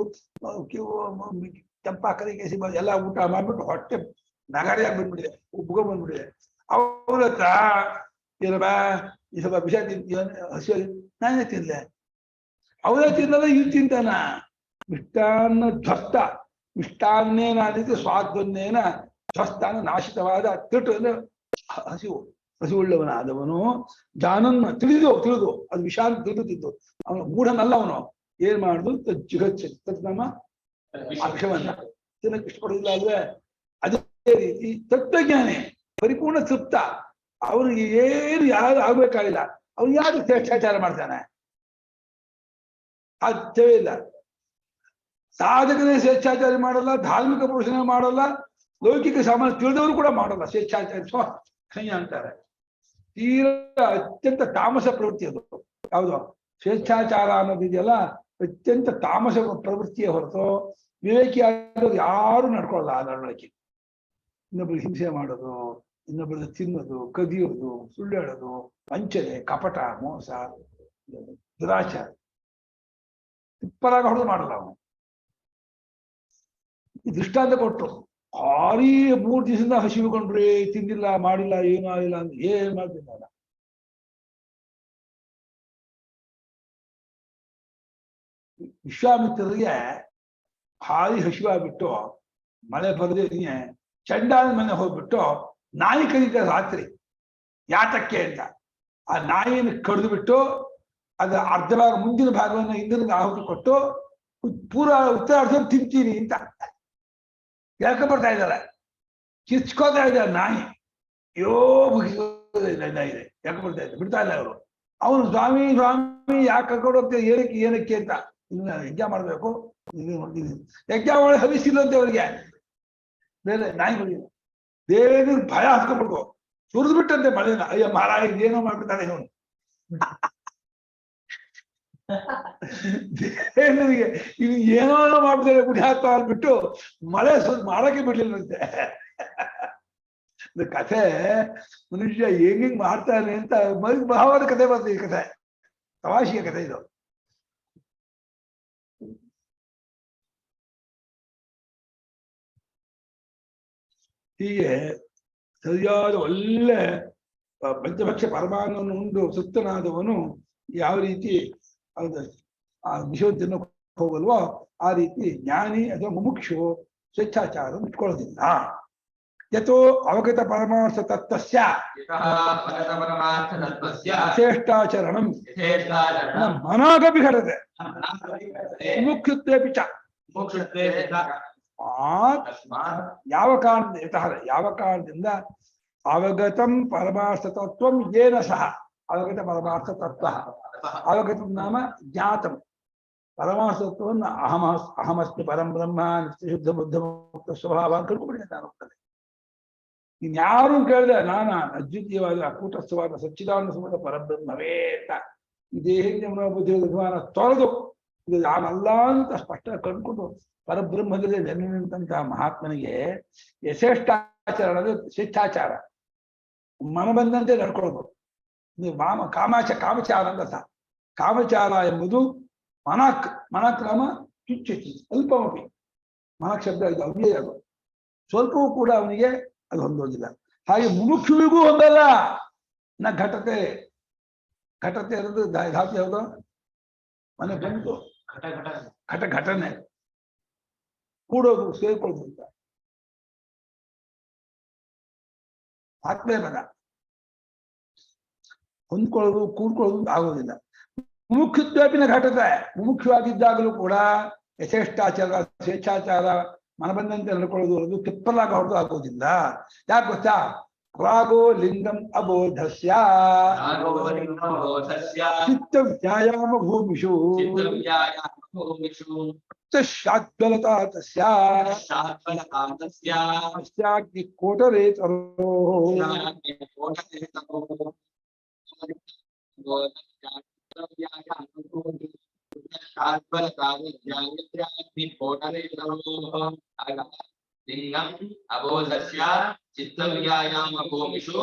ಕೆಂಪಾಕರಿ ಕೇಸಿ ಎಲ್ಲ ಊಟ ಮಾಡ್ಬಿಟ್ಟು ಹೊಟ್ಟೆ ನಗಾರಿಯಾಗಿ ಬಂದ್ಬಿಟ್ಟಿದೆ, ಉಬ್ಗೊ ಬಂದ್ಬಿಟ್ಟಿದೆ. ಅವ್ರ ಹತ್ರ ಏನಪ್ಪ ಈ ಸ್ವಲ್ಪ ವಿಷ ಹಸಿ ನಾನೇ ತಿನ್ಲೆ, ಅವರೇ ತಿನ್ನಲ್ಲ ಇವ್ ತಿಂತಾನ. ಮಿಷ್ಟಾನ್ನ ಧ್ವಸ್ತ, ಮಿಷ್ಟಾನ್ನೇನಾದಿತ್ತು ಸ್ವಾದ್ವನ್ನೇನ ಧ್ವಸ್ತಾನ ನಾಶಿತವಾದ ತಿಟ್ಟು ಅಂದ್ರೆ ಹಸಿವುಳ್ಳವನಾದವನು ಜಾನನ್ನ ತಿಳಿದು ಅದು ವಿಷ ಅಂತ ತಿಳಿದು ಅವನು ಮೂಢನಲ್ಲ. ಅವನು ಏನ್ ಮಾಡುದು ಜಿಗಚ್ಚ ನಮ್ಮ ಆ ವಿಷವನ್ನ ತಿನ್ನಕ್ಕೆ ಇಷ್ಟಪಡೋದಿಲ್ಲ ಅಲ್ವೇ. ಅದೇ ರೀತಿ ತತ್ವಜ್ಞಾನಿ ಪರಿಪೂರ್ಣ ತೃಪ್ತ, ಅವನಿಗೆ ಏನು ಯಾರು ಆಗ್ಬೇಕಾಗಿಲ್ಲ. ಅವನು ಯಾರು ಶ್ರೇಷ್ಠಾಚಾರ ಮಾಡ್ತಾನೆ? ಸಾಧ್ಯವೇ ಇಲ್ಲ. ಸಾಧಕನೇ ಸ್ವೇಚ್ಛಾಚಾರ ಮಾಡಲ್ಲ, ಧಾರ್ಮಿಕ ಪುರುಷನೇ ಮಾಡಲ್ಲ, ಲೌಕಿಕ ಸಾಮಾನ್ಯ ತಿಳಿದವರು ಕೂಡ ಮಾಡಲ್ಲ ಸ್ವೇಚ್ಛಾಚಾರ. ಸ್ವಸಂಯ ಅಂತಾರೆ. ತೀರಾ ಅತ್ಯಂತ ತಾಮಸ ಪ್ರವೃತ್ತಿ ಅದು. ಯಾವುದು ಸ್ವೇಚ್ಛಾಚಾರ ಅನ್ನೋದಿದೆಯಲ್ಲ, ಅತ್ಯಂತ ತಾಮಸ ಪ್ರವೃತ್ತಿಯೇ ಹೊರತು ವಿವೇಕಿಯಾದವ್ರು ಯಾರು ನಡ್ಕೊಳ್ಳಲ್ಲ ಆ ನಡವಳಿಕೆ. ಇನ್ನೊಬ್ರಿಗೆ ಹಿಂಸೆ ಮಾಡೋದು, ಇನ್ನೊಬ್ಬರದ್ದು ತಿನ್ನೋದು, ಕದಿಯೋದು, ಸುಳ್ಳು ಹೇಳೋದು, ವಂಚನೆ, ಕಪಟ, ಮೋಸ, ದುರಾಚಾರ ತಿಪ್ಪರಾಗ ಹೊಡೆದು ಮಾಡಲ್ಲ ಅವನು. ಈ ದೃಷ್ಟಾಂತ ಕೊಟ್ಟು ಭಾರಿ 3 ದಿವಸದಿಂದ ಹಸಿವುಕೊಂಡ್ರಿ, ತಿಂದಿಲ್ಲ, ಮಾಡಿಲ್ಲ, ಏನೂ ಆಗಿಲ್ಲ ಅಂತ ಏನ್ ಮಾಡ್ತಿಲ್ಲ. ವಿಶ್ವಾಮಿತ್ರರಿಗೆ ಭಾರಿ ಹಸಿವಾಗ್ಬಿಟ್ಟು ಮಳೆ ಬರದೆ ಚಂಡಾಲ ಮನೆ ಹೋಗ್ಬಿಟ್ಟು ನಾಯಿ ಕರೀತಾರೆ ರಾತ್ರಿ ಯಾತಕ್ಕೆ ಅಂತ. ಆ ನಾಯಿಯನ್ನು ಕಡಿದು ಬಿಟ್ಟು ಅದ ಅರ್ಧ ಭಾಗ ಮುಂದಿನ ಭಾಗವನ್ನು ಹಿಂದಿನ ಆಹುತಿ ಕೊಟ್ಟು ಪೂರ ಉತ್ತರಾರ್ಧ ತಿಂತೀನಿ ಅಂತ ಯಾಕೆ ಬರ್ತಾ ಇದ್ದಾರೆ, ಕಿಚ್ಕೋತಾ ಇದ್ದಾರೆ ನಾಯಿ. ಅಯ್ಯೋ ಇದೆ ಯಾಕೆ ಬರ್ತಾ ಇದ್ದಾರೆ, ಬಿಡ್ತಾ ಇಲ್ಲ ಅವರು. ಅವನು ಸ್ವಾಮಿ ಸ್ವಾಮಿ ಯಾಕೆ ಕರ್ಕೊಂಡು ಹೋಗ್ತೇವೆ, ಏನಕ್ಕೆ ಅಂತ. ಇನ್ನು ಯಜ್ಞ ಮಾಡ್ಬೇಕು, ಯಜ್ಞ ಒಳಗೆ ಹವಿಸಿಲ್ಲಂತೆ ಅವರಿಗೆ. ಬೇರೆ ನಾಯಿಗಳಿಗೆ ದೇವರಿಗೆ ಭಯ ಹಾಸ್ಕೊಂಡ್ಬಿಡ್ಕೋ, ಸುರಿದು ಬಿಟ್ಟಂತೆ ಮಳೆನ. ಅಯ್ಯ ಮಹಾರಾಜ ಏನೋ ಮಾಡ್ಬಿಡ್ತಾನೆ ಇವನು. ದೇವರಿಗೆ ಇವ್ ಏನೋ ಮಾಡ್ಬಿಡ್ತಾರೆ, ಗುಡಿ ಹಾಕ್ತಾ ಅಂದ್ಬಿಟ್ಟು ಮಳೆ ಮಾಡಕ್ಕೆ ಬಿಡ್ಲಿಲ್ಲಂತೆ. ಕಥೆ ಮನುಷ್ಯ ಹೆಂಗ್ ಮಾಡ್ತಾನೆ ಅಂತ ಭಾವದ ಕಥೆ ಬರ್ತದೆ. ಈ ಕಥೆ ತಮಾಷೆಯ ಕಥೆ ಇದು. ಹೀಗೆ ಸರಿಯಾದ ಒಳ್ಳೆ ಪಂಚಭಕ್ಷ ಪರಮಾನವನ್ನು ಉಂಡು ಸುತ್ತನಾದವನು ಯಾವ ರೀತಿ ಆ ವಿಷಯವನ್ನು ಹೋಗಲ್ವೋ ಆ ರೀತಿ ಜ್ಞಾನಿ ಅಥವಾ ಮುಮುಕ್ಷು ಸ್ವೇಚ್ಛಾಚಾರ ಇಟ್ಕೊಳ್ಳೋದಿಲ್ಲ. ಯಥೋ ಅವಗತ ಪರಮಾರ್ಥ ತತ್ವಸ್ಯ ಯಥೇಷ್ಟಾಚರಣಂ ಮನಾಗಪಿ ಘಟತೆ ಮುಮುಕ್ಷುತ್ವೇ ಪಿಚ. ಯಾವ ಕಾರಣದಿಂದ ಅವಗತಂ ಪರಮಾರ್ಥ ತತ್ವಂ ಯೇನ ಸಹ ಅವಗತ ಪರಮಾರ್ಥ ತತ್ವ. ಅವಗತಂ ನಾಮ ಜ್ಞಾತಂ. ಪರಮಾರ್ಥ ತತ್ವವನ್ನು ಅಹಮಸ್ಮಿ ಪರಂ ಬ್ರಹ್ಮ ಶುದ್ಧ ಬುದ್ಧ ಮುಕ್ತ ಸ್ವಭಾವ ಅಂತ ಕಳ್ಕೊಂಡ್ಬಿಟ್ಟಿದೆ ನಾನು ಹೋಗ್ತದೆ. ಇನ್ಯಾರು ಕೇಳಿದೆ ನಾನು ಅದ್ವಿತೀಯವಾದ ಅಕೂಟಸ್ಥವಾದ ಸಚ್ಚಿದಾನಂದ ಸಮೂಹ ಪರಬ್ರಹ್ಮವೇ ಅಂತ ಈ ದೇಹ ಬುದ್ಧಿ ಅಭಿಮಾನ ತೊರೆದು ಇದು ನಾನಲ್ಲ ಅಂತ ಸ್ಪಷ್ಟ ಕಂಡುಕೊಂಡು ಪರಬ್ರಹ್ಮದಲ್ಲಿ ನೆಲೆ ನಿಂತಹ ಮಹಾತ್ಮನಿಗೆ ಯಥೇಷ್ಟಾಚರಣದ ಸ್ವೇಚ್ಛಾಚಾರ, ಮನ ಬಂದಂತೆ ನಡ್ಕೊಳ್ಳೋದು. ನೀವು ಕಾಮಚಾರ ಅಂತ. ಕಾಮಚಾರ ಎಂಬುದು ಮನಕ್ ನಾಮ ಚುಚ್ಚಿ ಅಲ್ಪಮಪಿ. ಮನಕ್ ಶಬ್ದ ಇದು ಅವ್ಯಯ, ಅದು ಸ್ವಲ್ಪವೂ ಕೂಡ ಅವನಿಗೆ ಅದು ಹೊಂದೋದಿಲ್ಲ. ಹಾಗೆ ಮುಮುಕ್ಷುವಿಗೂ ಹೊಂದಲ್ಲ. ಘಟತೆ ಅನ್ನೋದು ಧಾತು ಯಾವುದು? ಮನೆ ಬಂತು ಘಟನೆ ಕೂಡೋದು, ಸೇರ್ಕೊಳ್ಳೋದು ಅಂತ ಆತ್ಮೇ ಪದ. ಹೊಂದ್ಕೊಳ್ಳೋದು ಕೂಡ್ಕೊಳ್ಳೋದು ಆಗೋದಿಲ್ಲ. ಮುಮುಕ್ಷುತ್ವೇಪಿನ ಘಟತೆ. ಮುಮುಕ್ಷವಾಗಿದ್ದಾಗಲೂ ಕೂಡ ಯಥೇಷ್ಟಾಚಾರ ಸ್ವೇಚ್ಛಾಚಾರ ಮನ ಬಂದಂತೆ ನಡ್ಕೊಳ್ಳೋದು ಅನ್ನೋದು ತಿಪ್ಪಲಾಗ ಹೊರದು ಆಗೋದಿಲ್ಲ. ಯಾಕೆ ಗೊತ್ತಾ? ರಾಗೋ ಲಿಂಗಂ ಅಬೋಧಸ್ಯ ಚಿತ್ತ ವ್ಯಾಯಾಮ ಭೂಮಿಷು ಶಾದ್ಬಲತಾ ತಸ್ಯಾಗ್ನಿ ಕೋಟರೇತರೋ ಲಿಂಗಂ ಅಬೋಧಸ್ಯ ಚಿತ್ತ ವ್ಯಾಯಾಮ ಭೂಮಿಷು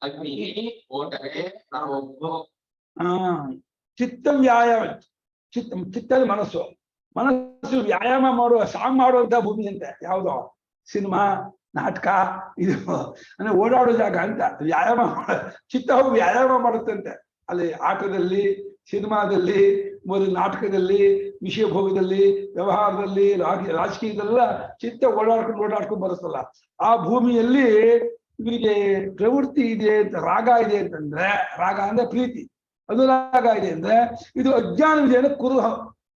ಅಗ್ನಿ ಕೋಟರೆ ಚಿತ್ತ ವ್ಯಾಯಾಮ. ಚಿತ್ತದ ಮನಸ್ಸು. ಮನಸ್ಸು ವ್ಯಾಯಾಮ ಮಾಡುವ ಸಾಂಗ್ ಮಾಡುವಂತ ಭೂಮಿ ಅಂತೆ. ಯಾವುದೋ ಸಿನಿಮಾ, ನಾಟಕ, ಇದು ಅಂದ್ರೆ ಓಡಾಡೋ ಜಾಗ ಅಂತ. ವ್ಯಾಯಾಮ ಚಿತ್ತ ಹೋಗಿ ವ್ಯಾಯಾಮ ಮಾಡುತ್ತಂತೆ ಅಲ್ಲಿ. ಆಟದಲ್ಲಿ, ಸಿನಿಮಾದಲ್ಲಿ, ಮೊದಲು ನಾಟಕದಲ್ಲಿ, ವಿಷಯ ಭೋಗದಲ್ಲಿ, ವ್ಯವಹಾರದಲ್ಲಿ, ರಾಜಕೀಯದಲ್ಲ ಚಿತ್ತ ಓಡಾಡ್ಕೊಂಡು ಬರುತ್ತಲ್ಲ. ಆ ಭೂಮಿಯಲ್ಲಿ ಇವರಿಗೆ ಪ್ರವೃತ್ತಿ ಇದೆ ಅಂತ, ರಾಗ ಇದೆ ಅಂತಂದ್ರೆ, ರಾಗ ಅಂದ್ರೆ ಪ್ರೀತಿ, ಅನುರಾಗ ಇದೆ ಅಂದ್ರೆ ಇದು ಅಜ್ಞಾನವಿದೆ ಅಂದ್ರೆ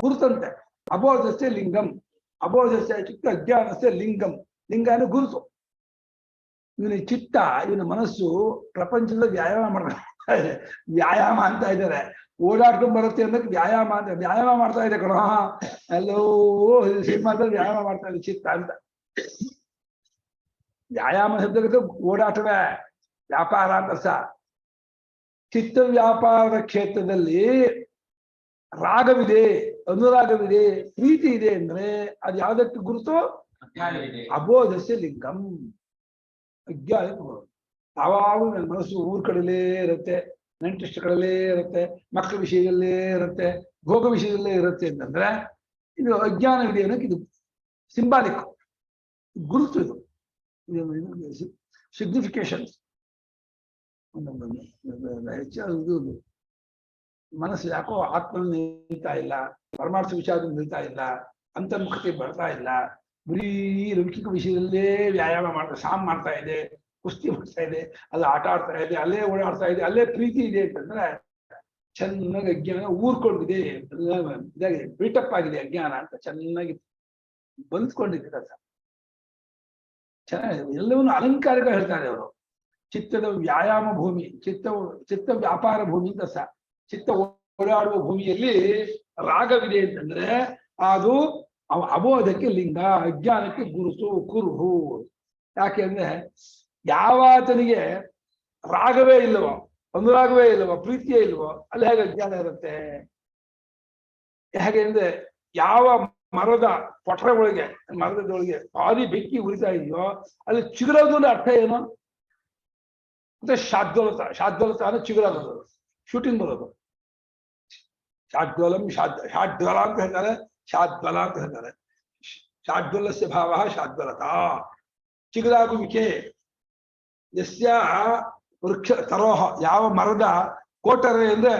ಗುರುತಂತೆ. ಅಬೋಧಸ್ಯ ಲಿಂಗಂ, ಅಬೋಧಸ್ಯ ಚಿತ್ತ ಅಜ್ಞಾನಸ್ಯ ಲಿಂಗಂ. ಲಿಂಗ ಅಂದ್ರೆ ಗುರುತು. ಇವನ ಚಿತ್ತ, ಇವನ ಮನಸ್ಸು ಪ್ರಪಂಚದ ವ್ಯಾಯಾಮ ಮಾಡ್ತಾ ಇದೆ. ವ್ಯಾಯಾಮ ಅಂತ ಇದ್ದಾರೆ. ಓಡಾಡ್ಕೊಂಡ್ ಬರುತ್ತೆ ಅಂದ್ರೆ ವ್ಯಾಯಾಮ ಅಂತ, ವ್ಯಾಯಾಮ ಮಾಡ್ತಾ ಇದೆ ಕಣ. ಎಲ್ಲೋ ಸಿನಿಮಾದಲ್ಲಿ ವ್ಯಾಯಾಮ ಮಾಡ್ತಾ ಇದೆ ಚಿತ್ತ ಅಂತ. ವ್ಯಾಯಾಮ ಶಬ್ದಕ್ಕೆ ಓಡಾಟವೇ, ವ್ಯಾಪಾರ ಅಂತ ಅರ್ಥ. ಚಿತ್ತ ವ್ಯಾಪಾರದ ಕ್ಷೇತ್ರದಲ್ಲಿ ರಾಗವಿದೆ, ಅನುರಾಗವಿದೆ, ಪ್ರೀತಿ ಇದೆ ಅಂದ್ರೆ ಅದು ಯಾವ್ದಕ್ಕೆ ಗುರುತು? ಅಬೋಧಸ್ಯ ಲಿಂಗಂ, ಅಜ್ಞಾನಕ್ಕೆ ಗುರುತು. ಯಾವಾಗಲೂ ನನ್ನ ಮನಸ್ಸು ಊರ್ ಕಡೆಯಲ್ಲೇ ಇರುತ್ತೆ, ನೆಂಟಿಷ್ಟಗಳಲ್ಲೇ ಇರುತ್ತೆ, ಮಕ್ಕಳ ವಿಷಯದಲ್ಲೇ ಇರುತ್ತೆ, ಭೋಗ ವಿಷಯದಲ್ಲೇ ಇರುತ್ತೆ ಅಂತಂದ್ರೆ ಇದು ಅಜ್ಞಾನವಿದೆ ಅನ್ನೋಕೆ ಇದು ಸಿಂಬಾಲಿಕ್, ಗುರುತು. ಇದು ಸಿಗ್ನಿಫಿಕೇಶನ್. ಹೆಚ್ಚು ಮನಸ್ಸು ಯಾಕೋ ಆತ್ಮ ನಿಲ್ತಾ ಇಲ್ಲ, ಪರಮಾರ್ಥ ವಿಚಾರದಲ್ಲಿ ನಿಲ್ತಾ ಇಲ್ಲ, ಅಂತರ್ಮುಖತೆ ಬರ್ತಾ ಇಲ್ಲ, ಬರೀ ಲೌಕಿಕ ವಿಷಯದಲ್ಲೇ ವ್ಯಾಯಾಮ ಸಾಮ್ ಮಾಡ್ತಾ ಇದೆ, ಕುಸ್ತಿ ಮಾಡ್ತಾ ಇದೆ, ಅಲ್ಲಿ ಆಟ ಆಡ್ತಾ ಇದೆ, ಅಲ್ಲೇ ಓಡಾಡ್ತಾ ಇದೆ, ಅಲ್ಲೇ ಪ್ರೀತಿ ಇದೆ ಅಂತಂದ್ರೆ ಚೆನ್ನಾಗಿ ಅಜ್ಞಾನ ಊರ್ಕೊಂಡಿದೆ, ಇದಾಗಿದೆ, ಬಿಲ್ಟಪ್ ಆಗಿದೆ ಅಜ್ಞಾನ ಅಂತ ಚೆನ್ನಾಗಿ ಬಂದ್ಕೊಂಡಿದೆ ಅಂತ. ಚೆನ್ನಾಗಿ ಎಲ್ಲವನ್ನೂ ಅಲಂಕಾರಿಕ ಹೇಳ್ತಾರೆ ಅವರು. ಚಿತ್ತದ ವ್ಯಾಯಾಮ ಭೂಮಿ, ಚಿತ್ತ ವ್ಯಾಪಾರ ಭೂಮಿ ಅಂತ ಸ. ಚಿತ್ತ ಓಡಾಡುವ ಭೂಮಿಯಲ್ಲಿ ರಾಗವಿದೆ ಅಂತಂದ್ರೆ ಅದು ಅಬೋಧಕ್ಕೆ ಲಿಂಗ, ಅಜ್ಞಾನಕ್ಕೆ ಗುರುತು, ಕುರುಹು. ಯಾಕೆಂದ್ರೆ ಯಾವಾತನಿಗೆ ರಾಗವೇ ಇಲ್ಲವೋ, ಅನುರಾಗವೇ ಇಲ್ಲವೋ, ಪ್ರೀತಿಯೇ ಇಲ್ವೋ, ಅಲ್ಲಿ ಹೇಗೆ ಅಜ್ಞಾನ ಇರುತ್ತೆ? ಹೇಗೆ ಅಂದ್ರೆ ಯಾವ ಮರದ ಪೊಟ್ರ ಒಳಗೆ, ಮರದೊಳಗೆ ಭಾರಿ ಬೆಂಕಿ ಉರಿತಾ ಇದೆಯೋ ಅಲ್ಲಿ ಚಿಗುರೋದು ಅಂದ್ರೆ ಅರ್ಥ ಏನು? ಮತ್ತೆ ಶಾದ್ವಲತ, ಶಾದ್ವಲತ ಅಂದ್ರೆ ಚಿಗುರೋದು, ಶೂಟಿಂಗ್ ಬರೋದು. ಶಾದ್ವಲಂ ಶಾದ್ವಲ ಅಂತ ಹೇಳ್ತಾರೆ, ಶಾದ್ವಲ ಅಂತ ಹೇಳ್ತಾರೆ. ಶಾದ್ವಲಸ್ಯ ಭಾವ ಶಾದ್ವಲತ, ಚಿಗುರಾಗುವಿಕೆ. ಯಸ್ಯ ವೃಕ್ಷ ತರೋಹ, ಯಾವ ಮರದ ಕೋಟರೆ ಅಂದ್ರೆ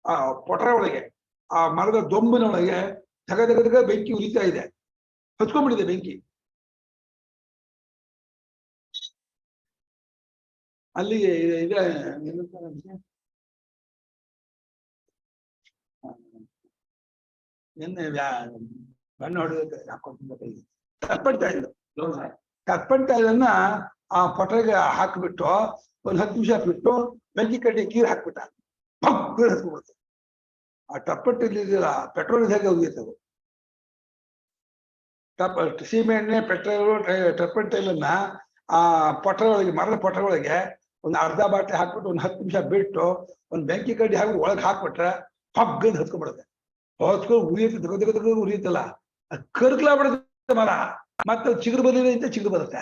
ಆ ಪೊಟರೆ ಒಳಗೆ, ಆ ಮರದ ದೊಂಬಿನೊಳಗೆ ಧಗ ಬೆಂಕಿ ಉರಿತಾ ಇದೆ, ಹಚ್ಕೊಂಡ್ಬಿಟ್ಟಿದೆ ಬೆಂಕಿ. ಅಲ್ಲಿಗೆ ಇದೆ. ನಿನ್ನೆ ಬಣ್ಣ ಹೊಡೆದ ಕರ್ಪಡ್ತಾ ಇದ್ದು, ಕರ್ಪಡ್ತಾ ಇದನ್ನ ಆ ಪೊಟರೆಗೆ ಹಾಕ್ಬಿಟ್ಟು ಒಂದು 10 ನಿಮಿಷ ಬಿಟ್ಟು ಬೆಂಕಿ ಕಡ್ಡಿ ಕೀರು ಹಾಕ್ಬಿಟ್ಟ, ಹತ್ಕೊಬಿಡುತ್ತೆ. ಆ ಟಪ್ಪಟ್ಟಿಲ್ಲ ಪೆಟ್ರೋಲ್ ಹೇಗೆ ಉಗಿಯುತ್ತೆ. ಸೀಮೆ ಎಣ್ಣೆ, ಪೆಟ್ರೋಲ್, ಟಪ್ಪಟ್ಟೆಲನ್ನ ಆ ಪೊಟರೆ ಒಳಗೆ, ಮರದ ಪೊಟರೆ ಒಳಗೆ ಒಂದು ಅರ್ಧ ಬಾಟ್ಲಿ ಹಾಕ್ಬಿಟ್ಟು ಒಂದು 10 ನಿಮಿಷ ಬಿಟ್ಟು ಒಂದು ಬೆಂಕಿ ಕಡ್ಡಿ ಹಾಕ್ಬಿಟ್ಟು ಒಳಗೆ ಹಾಕ್ಬಿಟ್ರೆ ಪಗ್ಗಂದು ಹತ್ಕೊಂಡ್ಬಿಡುತ್ತೆ. ಹೊತ್ಕೊಂಡು ಉರಿಯುತ್ತೆ, ದಗ ಉರಿಯುತ್ತಲ್ಲ, ಅದು ಕರ್ಕಲಾಗ್ಬಿಡುತ್ತೆ ಮರ. ಮತ್ತೆ ಚಿಗುರು ಬರಲಿಲ್ಲ ಅಂತ ಚಿಗುರು ಬರುತ್ತೆ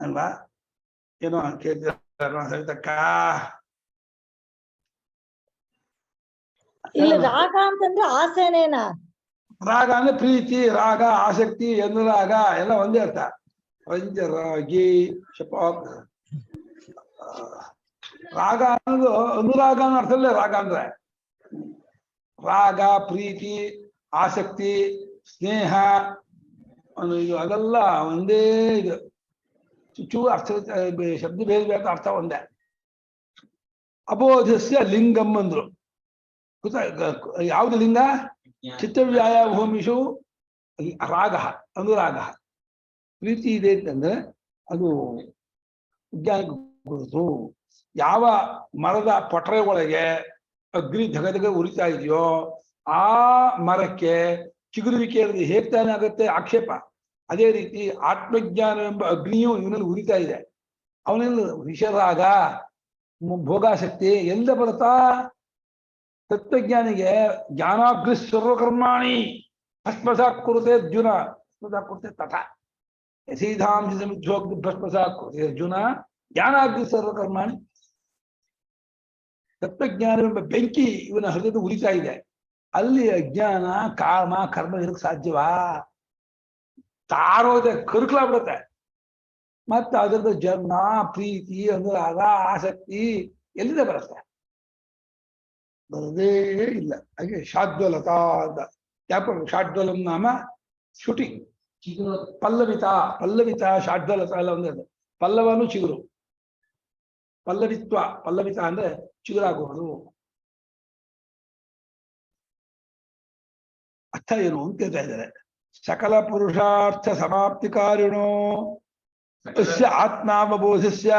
ಅಲ್ವಾ? ಏನೋ ಕೇಳ್ತಕ್ಕ. ಇಲ್ಲ ರಾಗ ಅಂತಂದ್ರೆ ಆಸೆನೇನಾ? ರಾಗ ಅಂದ್ರೆ ಪ್ರೀತಿ, ರಾಗ, ಆಸಕ್ತಿ, ಅನುರಾಗ ಎಲ್ಲ ಒಂದೇ ಅರ್ಥ. ಪಂಚರಾಗಿ ರಾಗ ಅನ್ನೋದು ಅನುರಾಗ ಅನ್ನೋ ಅರ್ಥದಲ್ಲೇ ರಾಗ ಅಂದ್ರೆ. ರಾಗ, ಪ್ರೀತಿ, ಆಸಕ್ತಿ, ಸ್ನೇಹ, ಇದು ಅದೆಲ್ಲ ಒಂದೇ. ಇದು ಚೂಚು ಅರ್ಥ, ಶಬ್ದ ಬೇರೆ ಅರ್ಥ ಒಂದೇ. ಅಬೋಧಸ್ಯ ಲಿಂಗಂ ಅಂದ್ರು. ಯಾವ್ದು ಲಿಂಗ? ಚಿತ್ತವ್ಯಾಯ ಭೂಮಿಷು ರಾಗ, ಅನುರಾಗ. ಪ್ರೀತಿ ಇದೆ ಅಂತಂದ್ರೆ ಅದು ವಿಜ್ಞಾನಕ್ಕೆ ಗುರುತು. ಯಾವ ಮರದ ಪೊಟರೆ ಒಳಗೆ ಅಗ್ನಿ ಧಗ ಉರಿತಾ ಇದೆಯೋ ಆ ಮರಕ್ಕೆ ಚಿಗುರುವಿಕೆ ಹೇಗೆ ತಾನೇ ಆಗುತ್ತೆ? ಆಕ್ಷೇಪ. ಅದೇ ರೀತಿ ಆತ್ಮಜ್ಞಾನ ಎಂಬ ಅಗ್ನಿಯು ಇವನಲ್ಲಿ ಉರಿತಾ ಇದೆ. ಅವನಲ್ಲಿ ವಿಷರಾಗ, ಭೋಗಾಸಕ್ತಿ ಎಲ್ಲ ಬರುತ್ತಾ? ತತ್ವಜ್ಞಾನಿಗೆ ಜ್ಞಾನಾಗ್ನಿ ಸರ್ವಕರ್ಮಾಣಿ ಭಸ್ಮಸಾತ್ ಕುರುತೆ ಅರ್ಜುನ, ಭಸ್ಮಸಾತ್ ಕುರುತೆ ತಥಾ ಯಥೀಧಾಂಸಿ ಸಮಿಧ್ಯೋಗ್ನಿ ಭಸ್ಮಸಾತ್ ಕುರುತೆ ಅರ್ಜುನ ಜ್ಞಾನಾಗ್ನಿ ಸರ್ವಕರ್ಮಾಣಿ. ತತ್ವಜ್ಞಾನವೆಂಬ ಬೆಂಕಿ ಇವನ ಹೃದಯದ ಉರಿತಾ ಇದೆ. ಅಲ್ಲಿ ಅಜ್ಞಾನ ಕಾಮ ಕರ್ಮ ಇರಕ್ ಸಾಧ್ಯವಾ? ತಾರೋದೆ ಕರ್ಕಲಾಗ್ಬಿಡುತ್ತೆ. ಮತ್ತೆ ಅದರದ ಜನ್ಮ ಪ್ರೀತಿ ಅನುರಾಗ ಆಸಕ್ತಿ ಎಲ್ಲಿಂದ ಬರುತ್ತೆ? ಬರದೇ ಇಲ್ಲ. ಹಾಗೆ ಶಾದ್ವಲತಾ ಅಂತ ಯಾಕೆ ಶಾಡ್ವಲಂ ನಾಮ ಶೂಟಿಂಗ್. ಪಲ್ಲವಿತ ಪಲ್ಲವಿತ ಶಾಡ್ವಲತ ಎಲ್ಲ ಒಂದೇ. ಪಲ್ಲವನು ಚಿಗುರು, ಪಲ್ಲವಿತ್ವ ಪಲ್ಲವಿತ ಅಂದ್ರೆ ಚಿಗುರಾಗುವುದು. ಅರ್ಥ ಏನು ಅಂತ ಕೇಳ್ತಾ ಇದ್ದಾರೆ. ಸಕಲ ಪುರುಷಾರ್ಥ ಸಮಾಪ್ತಿಕಾರಿಣೋ ಯಸ್ಯ ಆತ್ಮಾವಬೋಧಸ್ಯ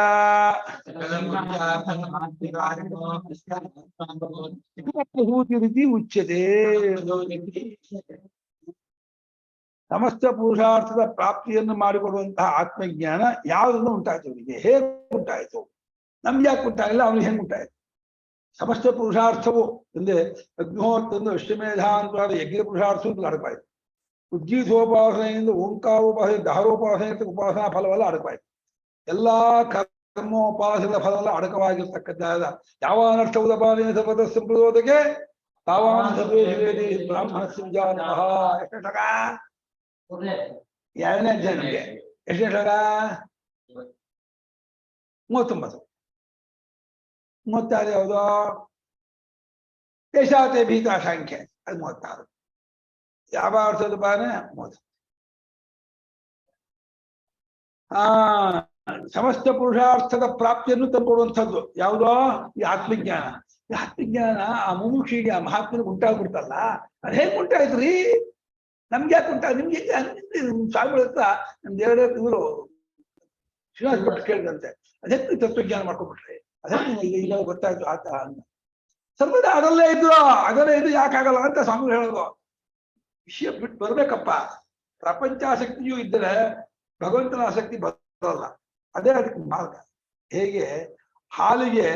ರೀತಿ ಉಚ್ಯತೆ. ಸಮಸ್ತ ಪುರುಷಾರ್ಥದ ಪ್ರಾಪ್ತಿಯನ್ನು ಮಾಡಿಕೊಡುವಂತಹ ಆತ್ಮಜ್ಞಾನ ಯಾವುದನ್ನು ಉಂಟಾಯ್ತು ಅವನಿಗೆ? ಹೇಗೆ ಉಂಟಾಯ್ತು? ನಮ್ಗೆ ಯಾಕೆ ಉಂಟಾಗಿಲ್ಲ? ಅವನಿಗೆ ಹೆಂಗೆ ಉಂಟಾಯ್ತು? ಸಮಸ್ತ ಪುರುಷಾರ್ಥವು ಅಂದ್ರೆ ಅಗ್ನಿಹೋತ್ರದಿಂದ ಅಷ್ಟಮೇಧ ಅಂತವಾದ ಯಜ್ಞ ಪುರುಷಾರ್ಥ ಅಡಕಾಯ್ತು. ಉದ್ಗೀತೋಪಾಸನೆಯಿಂದ ಓಂಕಾರೋಪಾಸನೆ ದಹರೋಪಾಸನೆ ಉಪಾಸನಾ ಫಲವೆಲ್ಲ ಅಡಕಾಯ್ತು. ಎಲ್ಲಾ ಕರ್ಮೋಪಾಸನದ ಫಲವೆಲ್ಲ ಅಡಕವಾಗಿರ್ತಕ್ಕದ್ದಾದ ಯಾವ ಅನರ್ಥವುದಪಾಲನೆ ಸಪದ ಸಂಪ್ರದೋದಕ್ಕೆ ತಾವಾನ ಸರ್ವೇಶ್ವರಿ ಬ್ರಾಹ್ಮಣ ಸಿಂಜಾನಃ. ಎಷ್ಟು ಠಗ? ಎರಡನೇ ಅಧ್ಯಾಯ. ಎಷ್ಟನೇ ಠಗ? 39. 36 ಯಾವುದು? ಯಶಾತೆ ಭೀತಾಶಂಖ್ಯೆ, ಅದು 36. ಯಾವ ಅರ್ಥದ ಪಾಲನೆ? 30. ಸಮಸ್ತ ಪುರುಷಾರ್ಥದ ಪ್ರಾಪ್ತಿಯನ್ನು ತಂದುಕೊಡುವಂಥದ್ದು ಯಾವುದೋ? ಈ ಆತ್ಮಜ್ಞಾನ. ಈ ಆತ್ಮಜ್ಞಾನ ಆ ಮುಮುಕ್ಷಿಗೆ ಆ ಮಹಾತ್ಮನಿಗೆ ಉಂಟಾಗ್ಬಿಡ್ತಲ್ಲ, ಅದು ಹೇಗೆ ಉಂಟಾಯ್ತ್ರಿ? ನಮ್ಗೆ ಯಾಕೆ ಉಂಟಾ? ನಿಮ್ಗೆ ಸ್ವಾಮಿಗಳ ಹತ್ರ ನಮ್ ದೇವರೇ ಇವರು ಶ್ರೀನಿವಾಸ ಭಟ್ ಕೇಳಿದಂತೆ ಅದಕ್ಕೆ ತತ್ವಜ್ಞಾನ ಮಾಡ್ಕೊಂಡ್ಬಿಟ್ರೆ ಅದಕ್ಕೆ ಈಗ ಗೊತ್ತಾಯ್ತು ಆತ ಅಂತ. ಸರ್ವದಾ ಅದಲ್ಲೇ ಇದ್ರು, ಅದಲ್ಲೇ ಇದ್ದು ಯಾಕಾಗಲ್ಲ ಅಂತ ಸ್ವಾಮಿಗಳು ಹೇಳೋದು. ವಿಷಯ ಬಿಟ್ಟು ಬರ್ಬೇಕಪ್ಪ. ಪ್ರಪಂಚಾಸಕ್ತಿಯೂ ಇದ್ದರೆ ಭಗವಂತನ ಆಸಕ್ತಿ ಬರೋಲ್ಲ. ಅದೇ ಅದಕ್ಕೆ ಮಾರ್ಗ. ಹೇಗೆ ಹಾಲಿಗೆ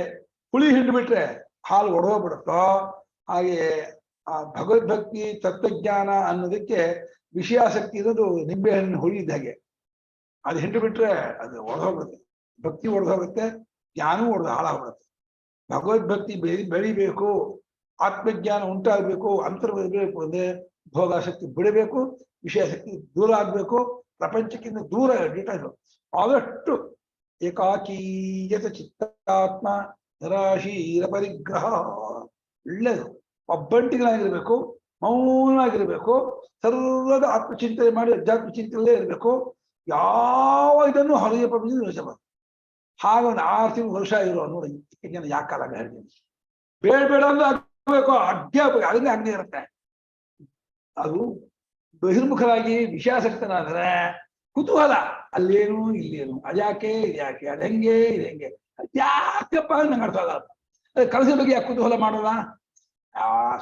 ಹುಳಿ ಹಿಂಡ್ಬಿಟ್ರೆ ಹಾಲು ಒಡೆದೋಗ್ಬಿಡುತ್ತೋ, ಹಾಗೆ ಆ ಭಗವದ್ಭಕ್ತಿ ತತ್ವಜ್ಞಾನ ಅನ್ನೋದಕ್ಕೆ ವಿಷಯಾಸಕ್ತಿ ಇರೋದು ನಿಂಬೆಹಣ್ಣು ಹುಳಿ ಇದ್ದಾಗೆ. ಅದು ಹಿಂಡು ಬಿಟ್ರೆ ಅದು ಒಡೆದೋಗುತ್ತೆ, ಭಕ್ತಿ ಒಡೆದೋಗುತ್ತೆ, ಜ್ಞಾನವೂ ಹಾಳಾಗ್ಬಿಡುತ್ತೆ. ಭಗವದ್ಭಕ್ತಿ ಬೆಳಿಬೇಕು, ಆತ್ಮಜ್ಞಾನ ಉಂಟಾಗಬೇಕು, ಅಂತರ್ಬೇಕು ಅಂದ್ರೆ ಭೋಗಾಸಕ್ತಿ ಬಿಡಬೇಕು, ವಿಷಯಾಸಕ್ತಿ ದೂರ ಆಗ್ಬೇಕು, ಪ್ರಪಂಚಕ್ಕಿಂತ ದೂರ ಇರಬೇಕು. ಆದಷ್ಟು ಏಕಾಕೀಯತ ಚಿತ್ತಾತ್ಮ ನಿರಾಶೀರ ಪರಿಗ್ರಹ. ಒಳ್ಳೆಯದು. ಒಬ್ಬಂಟಿಗಳಾಗಿರ್ಬೇಕು, ಮೌನವಾಗಿರ್ಬೇಕು, ಸರ್ವದ ಆತ್ಮಚಿಂತನೆ ಮಾಡಿ ಅಧ್ಯಾತ್ಮ ಚಿಂತನೆಯಲ್ಲೇ ಇರಬೇಕು. ಯಾವ ಇದನ್ನು ಹೃದಯ ಪ್ರಪಂಚ ಯೋಚಿಸಬಾರ್ದು. ಹಾಗೆ ಒಂದು 6 ತಿಂಗಳು ವರ್ಷ ಇರೋ ನೋಡಿ ಜನ ಯಾಕಾಲ ಹೇಳ್ತೀನಿ. ಬೇಡ ಬೇಡ ಅಂದ್ರೆ ಆಗ್ಬೇಕು, ಅಧ್ಯಾಪಕ ಅದನ್ನೇ ಆಗದೆ ಇರುತ್ತೆ. ಅದು ಬಹಿರ್ಮುಖರಾಗಿ ವಿಷಯಾಸಕ್ತನಾದ್ರೆ ಕುತೂಹಲ, ಅಲ್ಲೇನು ಇಲ್ಲೇನು, ಅದ್ಯಾಕೆ ಇದ್ಯಾಕೆ, ಅದಂಗೆ ಇದಂಗೆ, ಅದ್ಯಾಕಪ್ಪ ನಂಗೆ ಅರ್ಥ ಆಗಲ್ಲ. ಅದೇ ಕನಸಿನ ಬಗ್ಗೆ ಯಾಕೆ ಕುತೂಹಲ ಮಾಡೋಲ್ಲ?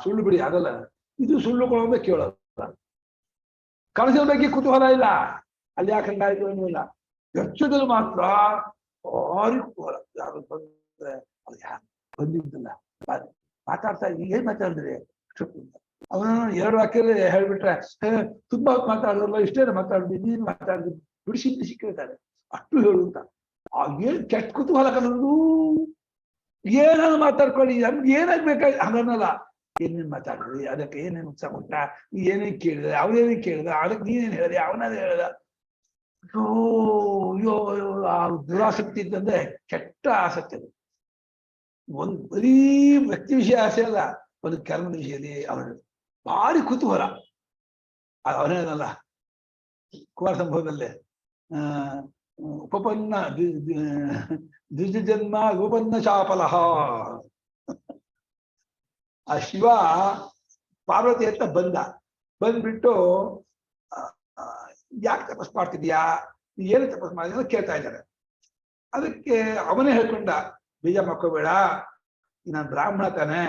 ಸುಳ್ಳು ಬಿಡಿ, ಅದಲ್ಲ. ಇದು ಸುಳ್ಳುಗಳೊಂದು ಕೇಳೋಲ್ಲ. ಕನಸಿನ ಬಗ್ಗೆ ಕುತೂಹಲ ಇಲ್ಲ, ಅಲ್ಲಿ ಯಾಕೆ ಹಂಗಾಯ್ತು ಏನೂ ಇಲ್ಲ. ಹೆಚ್ಚದಲ್ಲಿ ಮಾತ್ರ ಭಾರಿ ಕುತೂಹಲ. ಯಾರು ಬಂದ್ರೆ ಅದು ಯಾರು ಬಂದಿದ್ದಲ್ಲ ಮಾತಾಡ್ತಾ ಏನ್ ಮಾತಾಡಿದ್ರಿ ಅವನು 2 ವಾಕ್ಯದಲ್ಲಿ ಹೇಳ್ಬಿಟ್ರೆ ತುಂಬಾ ಮಾತಾಡಿದ್ರಲ್ಲ, ಇಷ್ಟೇನ ಮಾತಾಡಿದ್ವಿ, ನೀನ್ ಮಾತಾಡಿದ್ವಿ, ಬಿಡಿಸಿ ಬಿಡಿಸಿ ಕೇಳ್ತಾರೆ. ಅಷ್ಟು ಹೇಳು ಅಂತ. ಏನ್ ಕೆಟ್ಟ ಕುತೂಹಲ ಕನ್ನೋದು. ಏನಾದ್ರು ಮಾತಾಡ್ಕೊಳ್ಳಿ, ನಮ್ಗೆ ಏನಾಗ್ಬೇಕಾಗಿ ಹಂಗನ್ನಲ್ಲ. ಏನೇನ್ ಮಾತಾಡಿದ್ರಿ, ಅದಕ್ಕೆ ಏನೇನು ಉತ್ಸಾಹ ಕೊಟ್ಟ, ನೀ ಏನೇನ್ ಕೇಳಿದೆ, ಅವನೇನೇನ್ ಕೇಳಿದ, ಅದಕ್ಕೆ ನೀನೇನ್ ಹೇಳಿದೆ, ಅವನಾದೇ ಹೇಳ್ದ. ಅಯ್ಯೋ ಆ ದುರಾಸಕ್ತಿ ಇದ್ದಂದ್ರೆ ಕೆಟ್ಟ ಆಸಕ್ತಿ. ಅದು ಒಂದು ಬರೀ ವ್ಯಕ್ತಿ ವಿಷಯ ಆಸೆ ಅಲ್ಲ, ಒಂದು ಕರ್ಮದ ವಿಷಯದಲ್ಲಿ ಅವನು ಭಾರಿ ಕುತೂಹಲ. ಅವನೇನಲ್ಲ ಕುಮಾರ ಸಂಭವದಲ್ಲೇ ಉಪಪನ್ನ ದ್ವಿಜನ್ಮ ಉಪಪನ್ನ ಶಾಪಲಹ. ಆ ಶಿವ ಪಾರ್ವತಿ ಅಂತ ಬಂದ್ಬಿಟ್ಟು ಯಾಕೆ ತಪಸ್ ಮಾಡ್ತಿದ್ಯಾ, ನೀ ಏನು ತಪಸ್ ಮಾಡಿದ ಕೇಳ್ತಾ ಇದ್ದಾರೆ. ಅದಕ್ಕೆ ಅವನೇ ಹೇಳ್ಕೊಂಡ, ಬೀಜ ಮಕ್ಕೋಬೇಡ, ನಾನು ಬ್ರಾಹ್ಮಣ ತಾನೆ,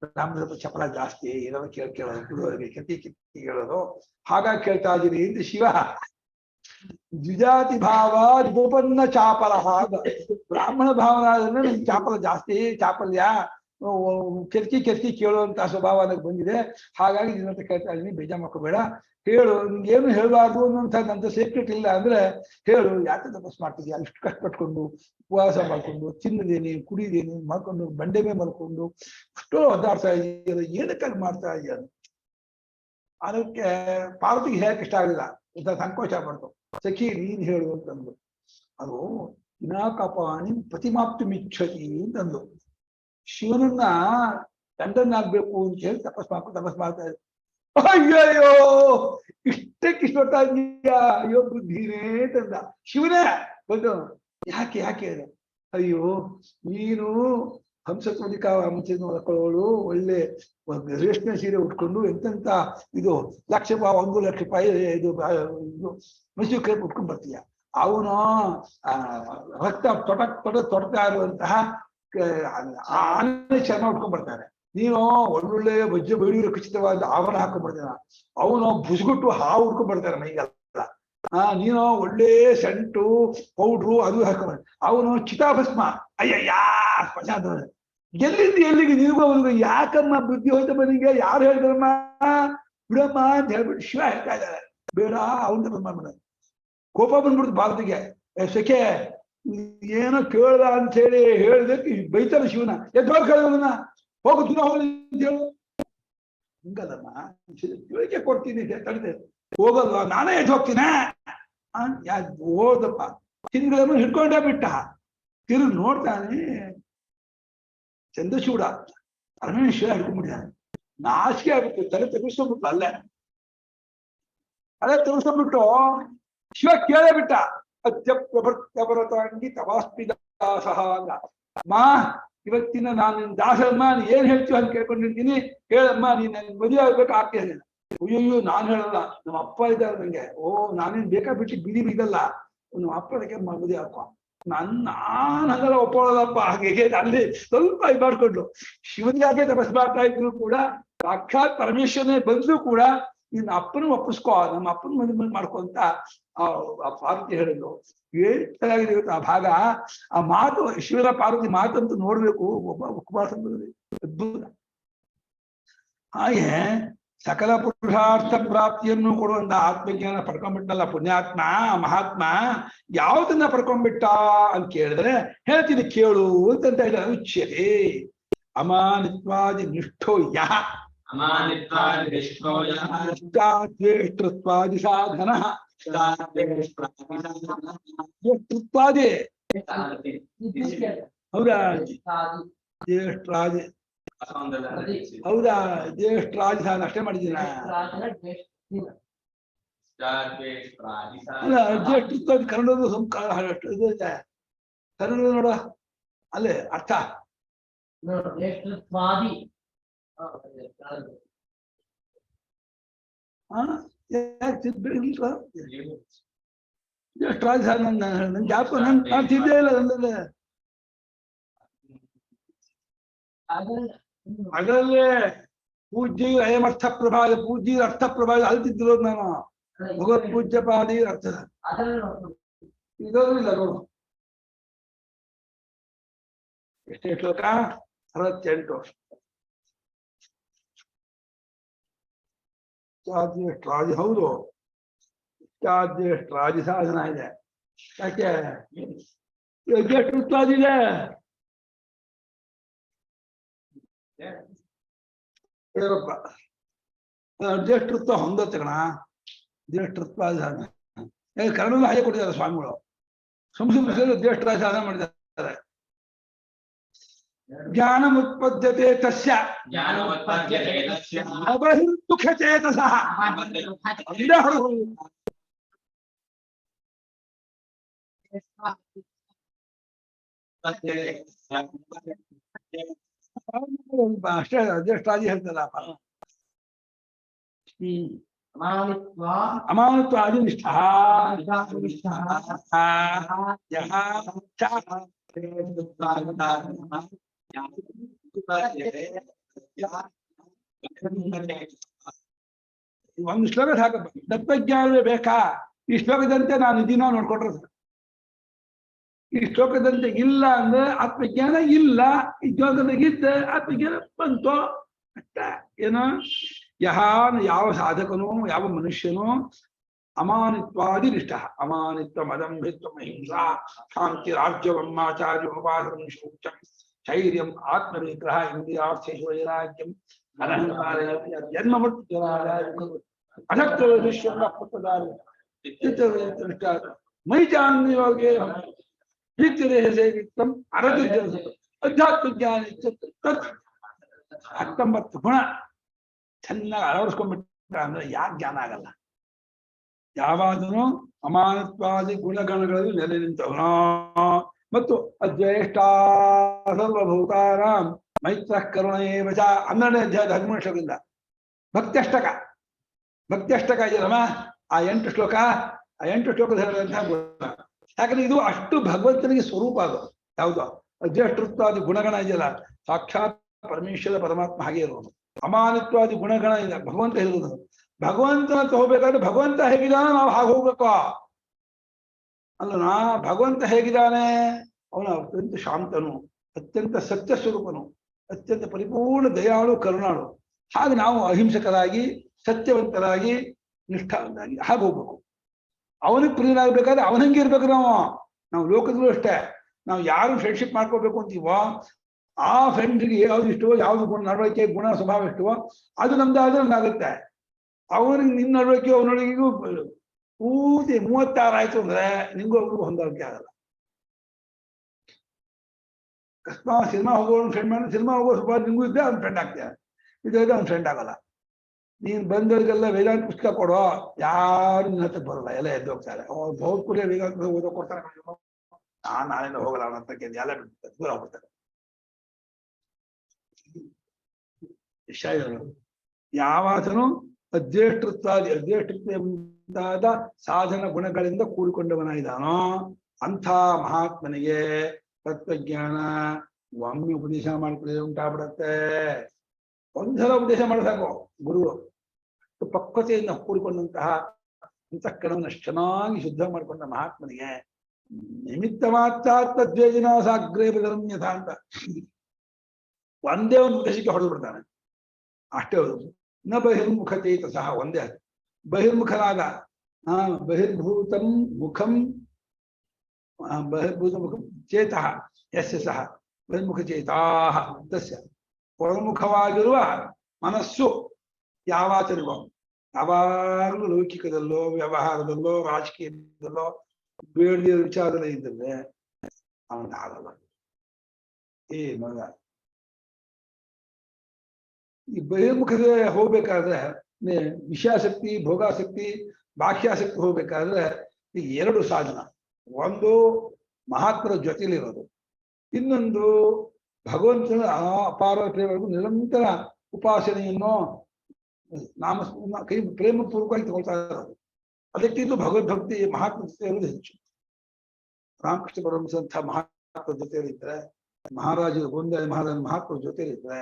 ಬ್ರಾಹ್ಮಣ ಸ್ವಲ್ಪ ಚಪಲ ಜಾಸ್ತಿ, ಏನಾದ್ರು ಕೇಳೋದು, ಕುಡಿಯೋರಿಗೆ ಕಿತ್ತಿ ಹೇಳೋದು, ಹಾಗಾಗಿ ಕೇಳ್ತಾ ಇದ್ದೀನಿ ಅಂತ ಶಿವ. ದ್ವಿಜಾತಿ ಭಾವ ಉಪಪನ್ನ ಚಾಪಲ. ಬ್ರಾಹ್ಮಣ ಭಾವನ ನನ್ಗೆ ಚಾಪಲ ಜಾಸ್ತಿ, ಚಾಪಲ್ಯ ಕೆರ್ಕಿ ಕೇಳುವಂತಹ ಸ್ವಭಾವ ನನಗೆ ಬಂದಿದೆ, ಹಾಗಾಗಿ ನಿನ್ನಂತ ಕೇಳ್ತಾ ಇದ್ದೀನಿ, ಬೀಜ ಮಕ್ಕೋಬೇಡ, ಹೇಳು, ನಿಂಗೇನು ಹೇಳಬಾರ್ದು ಅನ್ನೋಂಥದ್ದಂತ ಸೀಕ್ರೆಟ್ ಇಲ್ಲ ಅಂದ್ರೆ ಹೇಳು, ಯಾಕೆ ತಪಸ್ ಮಾಡ್ತಿದ್ಯಾ? ಇಷ್ಟು ಕಷ್ಟಪಟ್ಕೊಂಡು ಉಪವಾಸ ಮಾಡ್ಕೊಂಡು ತಿನ್ನದೇನೆ ಕುಡಿದೇನೆ ಮಾಡ್ಕೊಂಡು ಬಂಡೆ ಮೇಲೆ ಮಲ್ಕೊಂಡು ಅಷ್ಟೋ ಒದ್ದಾಡ್ತಾ ಇದೆಯಲ್ಲ, ಏನಕ್ಕಾಗಿ ಮಾಡ್ತಾ ಇದೆಯಾ? ಅದಕ್ಕೆ ಪಾರ್ವತಿಗೆ ಹೇಳಕ್ ಇಷ್ಟ ಆಗಲಿಲ್ಲ, ಇಂಥ ಸಂಕೋಚ ಮಾಡ್ತು. ಸಖಿ ನೀನ್ ಹೇಳು ಅಂತಂದು. ಅದು ವಿನಾಕಪಾಣಿ ಪ್ರತಿಮಾಪ್ತಿ ಮಿಚ್ಛತಿ ಅಂತಂದು. ಶಿವನನ್ನ ದಂಡನಾಗ್ಬೇಕು ಅಂತ ಹೇಳಿ ತಪಸ್ ಮಾಡ್ತಾ ಇದ್ದ. ಅಯ್ಯಯ್ಯೋ, ಇಷ್ಟಕ್ಕೆ ಇಷ್ಟೊತ್ತಾ ಇದೀಯಾ? ಅಯ್ಯೋ ಬುದ್ಧಿನೇ ತಂದ. ಶಿವನೇ ಬಂದು ಯಾಕೆ ಅದು? ಅಯ್ಯೋ ನೀನು ಹಂಸತ್ವನಿಕ ಹಂಸನ ಹೊಡ್ಕೊಳ್ಳೋಳು, ಒಳ್ಳೆ ರೇಷ್ಮೆ ಸೀರೆ ಉಟ್ಕೊಂಡು ಎಂತೆಂತ ಇದು 1,00,000 ರೂಪಾಯಿ ಇದು ಮೈಸೂರು ಕೈ ಉಟ್ಕೊಂಡ್ ಬರ್ತೀಯ. ಅವನು ರಕ್ತ ತೊಡತಾ ಇರುವಂತಹ ಆನೆ ಚರ್ಮ ಉಟ್ಕೊಂಡ್ ಬರ್ತಾನೆ. ನೀನು ಒಳ್ಳೊಳ್ಳೆ ವಜ್ರ ಬೈಡೂರು ಖಚಿತವಾದ ಆವರಣ ಹಾಕೊಂಡ್ಬರ್ತಾನ. ಅವನು ಬುಸ್ಗುಟ್ಟು ಹಾವು ಉಟ್ಕೊಂಡ್ ಬರ್ತಾನೆ ಮೈಗೆಲ್ಲ. ನೀನು ಒಳ್ಳೆ ಸೆಂಟು ಪೌಡ್ರು ಅದು ಹಾಕೊಂಡ್. ಅವನು ಚಿತಾಭಸ್ಮ. ಅಯ್ಯಯ್ಯಾ ಪ್ರಶಾಂತ, ಎಲ್ಲಿಗೆ ನಿನಗೂ ಅವನಿಗೆ ಯಾಕಮ್ಮ ಬುದ್ಧಿ ಹೋಯ್ತ ಮನೆಗೆ? ಯಾರು ಹೇಳಿದ್ರಮ್ಮ? ಬಿಡಮ್ಮ ಅಂತ ಹೇಳ್ಬಿಟ್ಟು ಶಿವ ಹೇಳ್ತಾ ಇದ್ದಾರೆ. ಬೇಡ ಅವನ ತಪಸ್ ಮಾಡ್ಬಿಡ. ಕೋಪ ಬಂದ್ಬಿಡ್ತು ಭಾರತಿಗೆ. ಸಖೆ ಏನೋ ಕೇಳ್ದ ಅಂತ ಹೇಳಿ ಹೇಳಿದಕ್ಕೆ ಬೈತಾನೆ ಶಿವನ. ಎದ್ದೋರ್ ಕೇಳೋದನ್ನ ಹೋಗು ದಿನ ಹೋಗಲಿ ಅಂತ ಹೇಳು. ಹಿಂಗಲ್ಲಮ್ಮ, ತಿಳುವಳಿಕೆ ಕೊಡ್ತೀನಿ ತಡೆದೆ. ಹೋಗಲ್ವಾ? ನಾನೇ ಎದ್ದು ಹೋಗ್ತೀನ? ಹೋದಪ್ಪ, ತಿಂಗಳನ್ನು ಹಿಡ್ಕೊಂಡೇ ಬಿಟ್ಟ. ತಿರುಗಿ ನೋಡ್ತಾನೆ, ಚಂದ್ರಚೂಡ ಪರಮೇಶ್ವರ ಹಿಡ್ಕೊಂಡ್ಬಿಟ್ಟಿದ್ದಾನೆ. ನಾಚಿಕೆ ಆಗ್ಬಿಟ್ಟು ತಲೆ ತೆಗೆಸ್ಕೊಂಡ್ಬಿಟ್ಟು ಅಲ್ಲೇ ತೆಗೆಸ್ಕೊಂಡ್ಬಿಟ್ಟು ಶಿವ ಕೇಳೇ ಬಿಟ್ಟ. ಅತ್ಯಪ್ರಭೃತಂಗಿ ತಪಾಸ್ಪಿದಾಸಹ ಅಂದ. ಅಮ್ಮ, ಇವತ್ತಿನ ನಾನು ನಿನ್ ದಾಸರಮ್ಮ, ನೀ ಏನ್ ಹೇಳ್ತೀವ ಅಂತ ಕೇಳ್ಕೊಂಡಿರ್ತೀನಿ, ಹೇಳಮ್ಮ, ನೀನ್ ನನ್ ಮದುವೆ ಆಗ್ಬೇಕು ಆಗ್ತೇನೆ. ಅಯ್ಯಯ್ಯೋ ನಾನು ಹೇಳಲ್ಲ, ನಮ್ಮ ಅಪ್ಪ ಇದ್ದಾರೆ ನಂಗೆ. ಓ ನಾನೇನ್ ಬೇಕಾ ಬಿಟ್ಟು ಬಿಡಿ ಬಿಡಲ್ಲ, ನಮ್ಮ ಅಪ್ಪನಿಗೆ ಮದುವೆ ಹಾಕೋ. ನಾನು ಹಂಗೆಲ್ಲ ಒಪ್ಕೊಳ್ಳೋದಪ್ಪ. ಹಾಗೆ ಅಲ್ಲಿ ಸ್ವಲ್ಪ ಇದು ಮಾಡ್ಕೊಂಡು ಶಿವನಿಗಾಗೆ ತಪಸ್ ಮಾಡ್ತಾ ಇದ್ರು ಕೂಡ ಸಾಕ್ಷಾತ್ ಪರಮೇಶ್ವರನೇ ಬಂದ್ರು ಕೂಡ ನಿನ್ನ ಅಪ್ಪನ ಒಪ್ಪಿಸ್ಕೋ, ನಮ್ಮ ಅಪ್ಪನ ಮದುವೆ ಮಾಡ್ಕೊ ಅಂತ ಆ ಪಾರ್ವತಿ ಹೇಳಿದ್ರು. ಏನ್ ಚೆನ್ನಾಗಿದೆ ಇವತ್ತು ಆ ಭಾಗ. ಆ ಮಾತು ಶಿವನ ಪಾರ್ವತಿ ಮಾತಂತೂ ನೋಡ್ಬೇಕು. ಒಬ್ಬ ಕುಮಾರ ಅದ್ಭುತ. ಹಾಗೆ ಸಕಲ ಪುರುಷಾರ್ಥ ಪ್ರಾಪ್ತಿಯನ್ನು ಕೊಡುವಂತ ಆತ್ಮಜ್ಞಾನ ಪಡ್ಕೊಂಡ್ಬಿಟ್ಟಲ್ಲ ಪುಣ್ಯಾತ್ಮ ಮಹಾತ್ಮ. ಯಾವ್ದನ್ನ ಪಡ್ಕೊಂಡ್ಬಿಟ್ಟ ಅಂತ ಕೇಳಿದ್ರೆ ಹೇಳ್ತೀನಿ ಕೇಳು ಅಂತ ಹೇಳಿದ. ಉಚ್ಯತೆ ಅಮಾನಿತ್ವಾದಿ ನಿಷ್ಠೋ ಯಃ ದ್ವೇಷ್ಟೃತ್ವಾದಿ ಸಾಧನ. ದ್ವೇಷ್ಟೃತ್ವಾದಿ ಹೌದಾ? ಜ್ಯೇಷ್ಠರಾದಿ ಹೌದಾ? ಜ್ಯೇಷ್ಠರಾದಿ ಸಾಧನ ಅಷ್ಟೇ ಮಾಡಿದ್ದೀನ. ಅಲ್ಲ ಜ್ಯೇಷ್ಠತ್ವಾದಿ ಕನ್ನಡದ ಇದು ಇದೆ, ಕನ್ನಡ ನೋಡ ಅಲ್ಲೇ ಅರ್ಥ. ಜ್ಯೇಷ್ಠರಾದಿ ಸಾಧನ ನನ್ ಜಾಪ ನಾನು ತಿದ್ದೇ ಇಲ್ಲ. ಅದರಲ್ಲೇ ಪೂಜ್ಯ ಅಯಮರ್ಥ ಪ್ರಭಾವ, ಪೂಜ್ಯ ಅರ್ಥ ಪ್ರಭಾವ ಅಲ್ತಿದ್ದಿರೋದು ನಾನು. ಭಗವತ್ ಪೂಜ್ಯ ಪಾದಿ ಅರ್ಥ ಇರೋದು ಇಲ್ಲ ನೋಡು. ಎಷ್ಟೇ ಶ್ಲೋಕ? 68. ಜ್ಯೇಷ್ಠರಾದಿ ಹೌದು, ಜ್ಯೇಷ್ಠರಾದಿ ಸಾಧನ ಇದೆ. ಯಾಕೆ ಜ್ಯೇಷ್ಠತ್ವಾದಿ ಇದೆ. ಏನಪ್ಪ ಜ್ಯೇಷ್ಠತ್ವ ಹೊಂದತ್ತೆ ಕಣ. ಜ್ಯೇಷ್ಠತ್ವ ಕನ್ನಡದಲ್ಲಿ ಹಾಗೆ ಕೊಟ್ಟಿದ್ದಾರೆ ಸ್ವಾಮಿಗಳು. ಸಂಸ್ಕೃತ ಜ್ಯೇಷ್ಠರಾದ ಸಾಧನೆ ಮಾಡಿದ್ದಾರೆ. ಜ್ಞಾನ ಉತ್ಪದ್ಯತೆ ತಸ್ಯ ಅಬಹಿರ್ದುಃಖಚೇತಸಃ. ಅಷ್ಟೇ ಜ್ಯೇಷ್ಠರಾದಿ ಹೇಳ್ತಾರಪ್ಪ. ಅಮಾನಿತ್ವ ಆದಿನಿಷ್ಠ ಒಂದು ಶ್ಲೋಕ ಸಾಕಪ್ಪ. ತತ್ವಜ್ಞಾನವೇ ಬೇಕಾ? ಈ ಶ್ಲೋಕದಂತೆ ನಾನು ದಿನ ನೋಡ್ಕೊಂಡ್ರೆ ಈ ಶ್ಲೋಕದಂತೆ ಇಲ್ಲ ಅಂದ್ರೆ ಆತ್ಮಜ್ಞಾನ ಇಲ್ಲ. ಈ ಶ್ಲೋಕದಾಗಿದ್ದ ಆತ್ಮಜ್ಞಾನ ಬಂತು ಅಷ್ಟ. ಏನೋ ಯಾವ ಸಾಧಕನೋ ಯಾವ ಮನುಷ್ಯನೋ ಅಮಾನಿತ್ವಾದಿ ನಿಷ್ಠ ಅಮಾನಿತ್ವ ಮದಂಭಿತ್ವ ಅಹಿಂಸಾ ಶಾಂತಿ ರಾಜ್ಯವಮ್ಮಾಚಾರ್ಯೋಪಾಸನಂ ಶೌಚಂ ಶೈರ್ಯಂ ಆತ್ಮವಿಗ್ರಹ ಇಂದ್ರಿಯಾರ್ಥೇಷು ವೈರಾಗ್ಯಂ ಜನ್ಮ ಮೃತ್ಯು ಅನಕ್ತ ವಿಶ್ವ ಪುತ್ರದಾರಿ ಮೈಚಾನ್ಯೋಗೆ ನಿತ್ಯದೇಹ ಸೇವಿತ್ವಂ ಅರಜ ಅಧ್ಯಾತ್ಮ ಜ್ಞಾನ 19 ಗುಣ ಚೆನ್ನಾಗಿ ಅಳವಡಿಸ್ಕೊಂಡ್ಬಿಟ್ಟ ಅಂದ್ರೆ ಯಾಕೆ ಜ್ಞಾನ ಆಗಲ್ಲ? ಯಾವಾಗಲೂ ಅಮಾನತ್ವಾದಿ ಗುಣಗಣಗಳಲ್ಲಿ ನೆಲೆ ನಿಂತವನ ಮತ್ತು ಅದ್ವೇಷ್ಟ ಸರ್ವಭೂತಾನಾಂ ಮೈತ್ರ ಕರುಣೇವ ಚ 12ನೇ ಅಧ್ಯಾಯದ 13 ಶ್ಲೋಕದಿಂದ ಭಕ್ತ್ಯಷ್ಟಕ ಇದೆಯಲ್ಲಮ್ಮ, ಆ 8 ಶ್ಲೋಕ ಆ 8 ಶ್ಲೋಕದ ಹೇಳಿದಂತಹ ಗುಣ. ಯಾಕಂದ್ರೆ ಇದು ಅಷ್ಟು ಭಗವಂತನಿಗೆ ಸ್ವರೂಪ. ಅದು ಯಾವುದು ಅಧ್ಯಷ್ಟೃತ್ವಾದಿ ಗುಣಗಣ ಇದೆಯಲ್ಲ, ಸಾಕ್ಷಾತ್ ಪರಮೇಶ್ವರ ಪರಮಾತ್ಮ ಹಾಗೆ ಇರೋದು. ಅಮಾನಿತ್ವಾದಿ ಗುಣಗಣ ಇದೆ, ಭಗವಂತ ಇರುವುದು. ಭಗವಂತನ ಹೋಗ್ಬೇಕಾದ್ರೆ ಭಗವಂತ ಹೇಗಿದ್ದಾನೆ ನಾವು ಹಾಗೆ ಹೋಗ್ಬೇಕು ಅಲ್ಲ. ಭಗವಂತ ಹೇಗಿದ್ದಾನೆ? ಅವನು ಅತ್ಯಂತ ಶಾಂತನು, ಅತ್ಯಂತ ಸತ್ಯ ಸ್ವರೂಪನು, ಅತ್ಯಂತ ಪರಿಪೂರ್ಣ ದಯಾಳು ಕರುಣಾಳು. ಹಾಗೆ ನಾವು ಅಹಿಂಸಕರಾಗಿ ಸತ್ಯವಂತರಾಗಿ ನಿಷ್ಠಾವಂತರಾಗಿ ಹಾಗೆ ಹೋಗ್ಬೇಕು. ಅವನಿಗೆ ಪ್ರಿಯನಾಗಬೇಕಾದ್ರೆ ಅವನಂಗೆ ಇರ್ಬೇಕು. ನಾವು ಲೋಕದಲ್ಲೂ ಅಷ್ಟೇ, ನಾವು ಯಾರು ಫ್ರೆಂಡ್ಶಿಪ್ ಮಾಡ್ಕೋಬೇಕು ಅಂತೀವೋ ಆ ಫ್ರೆಂಡ್ಗೆ ಯಾವ್ದು ಇಷ್ಟವೋ, ಯಾವ್ದು ಗುಣ ನಡವಳಿಕೆ ಗುಣ ಸ್ವಭಾವ ಇಷ್ಟವೋ ಅದು ನಮ್ದಾದ್ರೆ ನಮ್ಗಾಗುತ್ತೆ. ಅವನಿಗೆ ನಿನ್ನ ನಡವಳಿಕೆ ಅವನೊಳಗಿಗೂ ಪೂರ್ತಿ 36 ಆಯ್ತು ಅಂದ್ರೆ ನಿಂಗೂ ಅವ್ರಿಗೂ ಹೊಂದಾಣಿಕೆ ಆಗಲ್ಲ. ಅಕಸ್ಮಾತ್ ಸಿನಿಮಾ ಹೋಗೋನು ಫ್ರೆಂಡ್ ಮಾಡಿ ಸಿನಿಮಾ ಹೋಗೋ ಸ್ವಲ್ಪ ನಿಂಗೂ ಇದ್ದೆ ಅವ್ನ ಫ್ರೆಂಡ್ ಆಗ್ತಾರೆ, ಇದ್ದಾಗ ಅವ್ನ ಫ್ರೆಂಡ್ ಆಗಲ್ಲ. ನೀನ್ ಬಂದವ್ರಿಗೆಲ್ಲ ವೇದಾಂತ ಪುಸ್ತಕ ಕೊಡೋ, ಯಾರು ನಿನ್ನ ಹತ್ರ ಬರಲ್ಲ, ಎಲ್ಲ ಎದ್ದು ಹೋಗ್ತಾರೆ. ಅವ್ರು ಬಹುತ್ ಕೂಡ ವೇದಾಂತ ಓದೋ ಕೊಡ್ತಾರೆ, ನಾನೇನು ಹೋಗಲ್ಲ ಅವನ ಹತ್ರಕ್ಕೆ ಎಲ್ಲ ಬಿಡ್ತಾರೆ, ದೂರ ಹೋಗ್ಬಿಡ್ತಾರೆ. ಯಾವಾತನು ಅಧ್ಯೇಷ್ಟೃತ್ವ ಮುಂತಾದ ಸಾಧನ ಗುಣಗಳಿಂದ ಕೂಡಿಕೊಂಡವನಾಗಿದ್ದಾನೋ ಅಂಥ ಮಹಾತ್ಮನಿಗೆ ತತ್ವಜ್ಞಾನ ಒಮ್ಮೆ ಉಪದೇಶ ಮಾಡ್ಕೊಳ್ಳಿ ಉಂಟಾಗ್ಬಿಡತ್ತೆ. ಒಂದ್ಸಲ ಉಪದೇಶ ಮಾಡಬೇಕು ಗುರುಗಳು. ಪಕ್ವತೆಯಿಂದ ಕೂಡಿಕೊಂಡಂತಹ ಅಂತಃಕರಣವನ್ನು ಚೆನ್ನಾಗಿ ಶುದ್ಧ ಮಾಡಿಕೊಂಡ ಮಹಾತ್ಮನಿಗೆ ನಿಮಿತ್ತ ಮಾತ್ರ ತದ್ವೇದಿನ ಸಾಗ್ರೇ ಬದರಮ್ಯಥ ಅಂತ ಒಂದೇ ಒಂದು ಉದ್ದೇಶಕ್ಕೆ ಹೊಡೆದು ಬಿಡ್ತಾನೆ ಅಷ್ಟೇ. ನ ಬಹಿರ್ಮುಖಚೇತ ಸಹ ಒಂದೇ ಬಹಿರ್ಮುಖನಾದ ಬಹಿರ್ಭೂತಂ ಮುಖಂ ಬಹಿರ್ಭೂತ ಮುಖಂ ಚೇತಃ ಯಸ್ಯ ಸಹ ಬಹಿರ್ಮುಖಚೇತಾಃ ತಸ್ಯ ಹೊರಮುಖವಾಗಿರುವ ಮನಸ್ಸು ಯಾವಾತನಿಗೋ ಯಾವಾಗಲೂ ಲೌಕಿಕದಲ್ಲೋ ವ್ಯವಹಾರದಲ್ಲೋ ರಾಜಕೀಯದಲ್ಲೋ ಬೇಡದ ವಿಚಾರದಲ್ಲಿ ಇದ್ದರೆ ಅವನಿಗೆ ಆಗಲ್ಲ. ಮಗ ಈ ಬಹಿರ್ಮುಖತೆ ಹೋಗ್ಬೇಕಾದ್ರೆ ವಿಷಯಾಸಕ್ತಿ ಭೋಗಾಸಕ್ತಿ ಬಾಹ್ಯಾಸಕ್ತಿ ಹೋಗ್ಬೇಕಾದ್ರೆ ಈ 2 ಸಾಧನ. ಒಂದು ಮಹಾತ್ಮರ ಜೊತೆಲಿರೋದು, ಇನ್ನೊಂದು ಭಗವಂತನ ಅಪಾರ ಪ್ರೇಮಗೂ ನಿರಂತರ ಉಪಾಸನೆಯನ್ನು ಕೈ ಪ್ರೇಮಪೂರ್ವಕವಾಗಿ ತಗೊಳ್ತಾ ಇರೋದು. ಅದಕ್ಕಿಂತ ಭಗವದ್ಭಕ್ತಿ ಮಹಾತ್ಮ ಜೊತೆ ಇರೋದು ಹೆಚ್ಚು. ರಾಮಕೃಷ್ಣ ಪರಮಹಂಸಂಥ ಮಹಾತ್ಮ ಜೊತೆಯಲ್ಲಿದ್ರೆ, ಮಹಾರಾಜರು ಗೋಂದಾಯ ಮಹಾರಾಜ ಮಹಾತ್ಮ ಜೊತೆಯಲ್ಲಿದ್ರೆ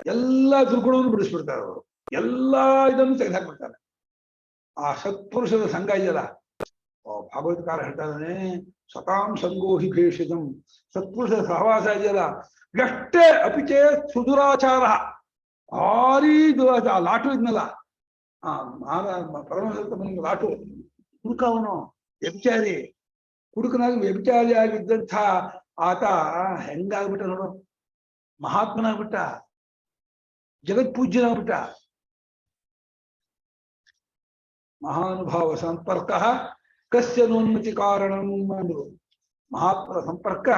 ಎಲ್ಲ ದುರ್ಗುಣವನ್ನು ಬಿಡಿಸ್ಬಿಡ್ತಾರೆ ಅವರು, ಎಲ್ಲಾ ಇದನ್ನು ತೆಗೆದುಹಾಕ್ಬಿಡ್ತಾರೆ. ಆ ಸತ್ಪುರುಷರ ಸಂಘ ಇದೆಯಲ್ಲ, ಭಾಗವತಕಾರ ಹೇಳ್ತಾನೆ ಸತಾಂ ಸಂಗೋಹಿ ಭೇಷಜಂ, ಸತ್ಪುರುಷರ ಸಹವಾಸ ಇದೆಯಲ್ಲ ಎಷ್ಟೇ ಅಪಿಚೇ ಸುದುರಾಚಾರ, ಭಾರೀ ದುರಾಚಾರ. ಲಾಟು ಇದ್ನಲ್ಲ ಪರಮಹಂಸ ಮನೆಗೆ ಲಾಟು ಕುಡುಕ, ಅವನು ವ್ಯಭಿಚಾರಿ, ಕುಡುಕನಾಗಿ ವ್ಯಭಿಚಾರಿ ಆಗಿದ್ದಂಥ ಆತ ಹೆಂಗಾಗ್ಬಿಟ್ಟ ನೋಡು, ಮಹಾತ್ಮನಾಗ್ಬಿಟ್ಟ, ಜಗತ್ಪೂಜ್ಯನಾಗ್ಬಿಟ್ಟ. ಮಹಾನುಭಾವ ಸಂಪರ್ಕ ಕಸ್ಯ ನೋನ್ನತಿ ಕಾರಣಂ ಅಂದ್ರು. ಮಹಾತ್ಮರ ಸಂಪರ್ಕ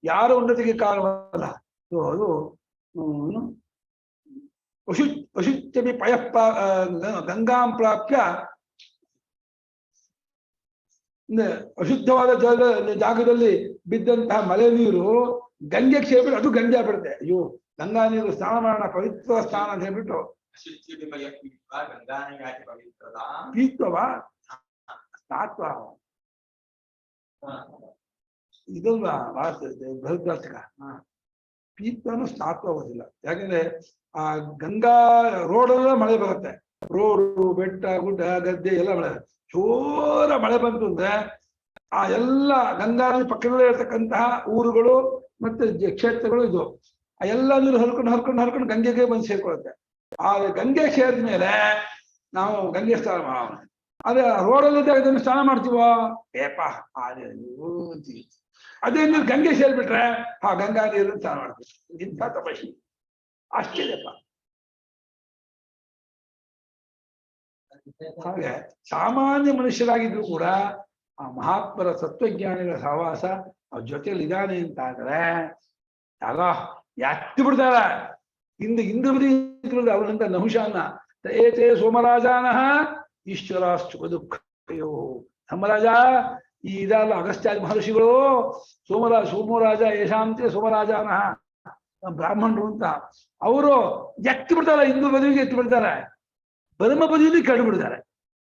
ಯಾರ ಉನ್ನತಿಗೆ ಕಾರಣವಲ್ಲ. ಅದು ಪಶುತ್ಯಮಿ ಪಯಃ ಗಂಗಾಂ ಪ್ರಾಪ್ಯ, ಅಶುದ್ಧವಾದ ಜಾಗದಲ್ಲಿ ಬಿದ್ದಂತಹ ಮಳೆ ನೀರು ಗಂಗೆಗೆ ಸೇರ್ಬಿಟ್ಟು ಅದು ಗಂಗೆ ಆಗ್ಬಿಡುತ್ತೆ. ಅಯ್ಯೋ ಗಂಗಾ ನೀರು ಸ್ನಾನ ಮಾಡೋಣ, ಪವಿತ್ರ ಸ್ನಾನ ಅಂತ ಹೇಳ್ಬಿಟ್ಟು ಪೀತ್ವ ಸ್ನಾತ್ವ ಇದಲ್ವಾ ಬೃಹದಾರ್ಥಕ. ಪೀತ್ವನು ಸ್ನಾತ್ವ ಹೋಗೋದಿಲ್ಲ. ಯಾಕಂದ್ರೆ ಆ ಗಂಗಾ ರೋಡಲ್ಲ ಮಳೆ ಬರುತ್ತೆ, ರೋಡು ಬೆಟ್ಟ ಗುಡ್ಡ ಗದ್ದೆ ಎಲ್ಲ ಮಳೆ, ಜೋರ ಮಳೆ ಬಂತು ಅಂದ್ರೆ ಆ ಎಲ್ಲ ಗಂಗಾ ನದಿ ಪಕ್ಕದಲ್ಲೇ ಇರತಕ್ಕಂತಹ ಊರುಗಳು ಮತ್ತೆ ಕ್ಷೇತ್ರಗಳು ಇದು, ಆ ಎಲ್ಲ ನೀರು ಹರ್ಕೊಂಡು ಗಂಗೆಗೆ ಬಂದು ಸೇರ್ಕೊಳುತ್ತೆ. ಆದ್ರೆ ಗಂಗೆ ಸೇರಿದ್ಮೇಲೆ ನಾವು ಗಂಗೆ ಸ್ನಾನ ಮಾಡೋಣ. ಅದೇ ರೋಡಲ್ಲಿದ್ದಾಗ ಇದನ್ನು ಸ್ನಾನ ಮಾಡ್ತೀವೋ ಏಪ ಅದೇ ನೀರು ಗಂಗೆ ಸೇರ್ಬಿಟ್ರೆ ಗಂಗಾ ನೀರು ಸ್ನಾನ ಮಾಡ್ತೀವಿ. ಇಂಥ ತಪಸ್ಸಿ ಅಷ್ಟಿದೆಪ್ಪ. ಹಾಗೆ ಸಾಮಾನ್ಯ ಮನುಷ್ಯರಾಗಿದ್ರು ಕೂಡ ಆ ಮಹಾತ್ಮರ ತತ್ವಜ್ಞಾನಿಗಳ ಸಹವಾಸ ಅವ್ರ ಜೊತೆಲಿ ಇದ್ದಾನೆ ಅಂತ ಆದ್ರೆ ಯಾಗ ಎತ್ತಿ ಬಿಡ್ತಾರ. ಇಂದ್ರ ಅವನಿಂದ ನಹುಶಾನ ಏತೇ ಸೋಮರಾಜಾನಃ ಈಶ್ವರಾಶ್ಚುಕ ದುಃಖಯೋ. ಧರ್ಮರಾಜ ಈ ಇದಲ್ಲ ಅಗಸ್ತ್ಯಾದಿ ಮಹರ್ಷಿಗಳು ಸೋಮರಾಜ ಯಶಾಂತೆ ಸೋಮರಾಜಾನಃ ಬ್ರಾಹ್ಮಣರು ಅಂತ ಅವರು ಎತ್ತಿ ಬಿಡ್ತಾರೆ. ಇಂದ್ರ ಬದುವಿಗೆ ಎತ್ತಿ ಬಿಡ್ತಾರೆ, ಬ್ರಹ್ಮ ಪದವಿಯಲ್ಲಿ ಕೆಡು ಬಿಡ್ತಾರೆ.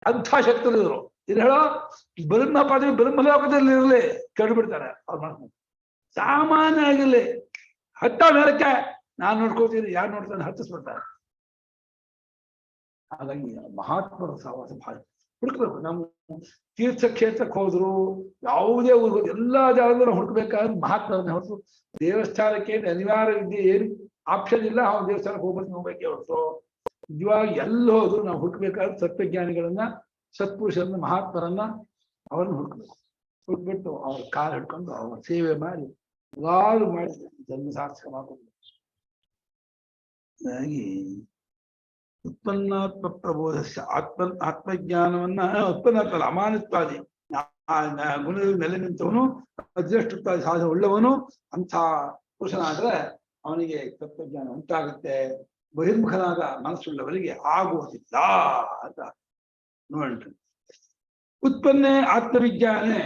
ಅಂಥ ಶಕ್ತರಿದ್ರು. ಇದು ಹೇಳೋ ಬ್ರಹ್ಮ ಪದವಿ ಬ್ರಹ್ಮಲೋಕದಲ್ಲಿ ಇರಲಿ ಕೆಡು ಬಿಡ್ತಾರೆ ಅವ್ರು ಮಾಡ್ಕೊಂಡು. ಸಾಮಾನ್ಯ ಆಗಿರ್ಲಿ ಹತ್ತ ಮೇಲಕ್ಕೆ ನಾನ್ ನೋಡ್ಕೋತೀನಿ, ಯಾರು ನೋಡ್ತಾನೆ ಹತ್ತಿಸ್ಬಿಡ್ತಾರೆ. ಹಾಗಾಗಿ ಮಹಾತ್ಮರ ಸಹವಾಸ ಭಾಳ ಹುಡುಕ್ಬೇಕು. ನಾವು ತೀರ್ಥಕ್ಷೇತ್ರಕ್ಕೆ ಹೋದ್ರು, ಯಾವುದೇ ಊರು ಎಲ್ಲಾ ಜಾಗದಲ್ಲೂ ಹುಡುಕ್ಬೇಕಾದ್ರೆ ಮಹಾತ್ಮರನ್ನ ಹೊರತು ದೇವಸ್ಥಾನಕ್ಕೆ ಅನಿವಾರ್ಯ ವಿದ್ಯೆ ಏನು ಆಪ್ಷನ್ ಇಲ್ಲ. ಅವ್ನು ದೇವಸ್ಥಾನಕ್ಕೆ ಹೋಗ್ಬೇಕೆ ಹೊರತು ನಿಜವಾಗಿ ಎಲ್ಲಿ ಹೋದ್ರು ನಾವು ಹುಡುಕ್ಬೇಕಾದ್ರೆ ತತ್ವಜ್ಞಾನಿಗಳನ್ನ, ಸತ್ಪುರುಷರನ್ನ, ಮಹಾತ್ಮರನ್ನ ಅವರನ್ನು ಹುಡುಕ್ಬೇಕು. ಹುಡುಕ್ಬಿಟ್ಟು ಅವ್ರ ಕಾಲು ಹಿಡ್ಕೊಂಡು ಅವ್ರ ಸೇವೆ ಮಾಡಿ ಎಲ್ಲಾರು ಮಾಡಿ ಜನ್ಮ ಸಾರ್ಥಕ ಮಾಡ್ಕೊಂಡು ಹಾಗಾಗಿ ಉತ್ಪನ್ನಾತ್ಮ ಪ್ರಬೋಧಸ್ಯ ಆತ್ಮಜ್ಞಾನವನ್ನ ಉತ್ಪನ್ನಾತ್ಮ ಅಮಾನಿತ್ವಾದಿ ಗುಣದಲ್ಲಿ ನೆಲೆ ನಿಂತವನು, ಅದ್ರಷ್ಟುತ್ವಾದಿ ಸಾಧನೆ ಉಳ್ಳವನು ಅಂಥ ಪುರುಷನಾದ್ರೆ ಅವನಿಗೆ ತತ್ವಜ್ಞಾನ ಉಂಟಾಗುತ್ತೆ. ಬಹಿರ್ಮುಖನಾದ ಮನಸ್ಸುಳ್ಳವರಿಗೆ ಆಗುವುದಿಲ್ಲ ಅಂತ ನೋಡ್ರಿ. ಉತ್ಪನ್ನೇ ಆತ್ಮವಿಜ್ಞಾನೇ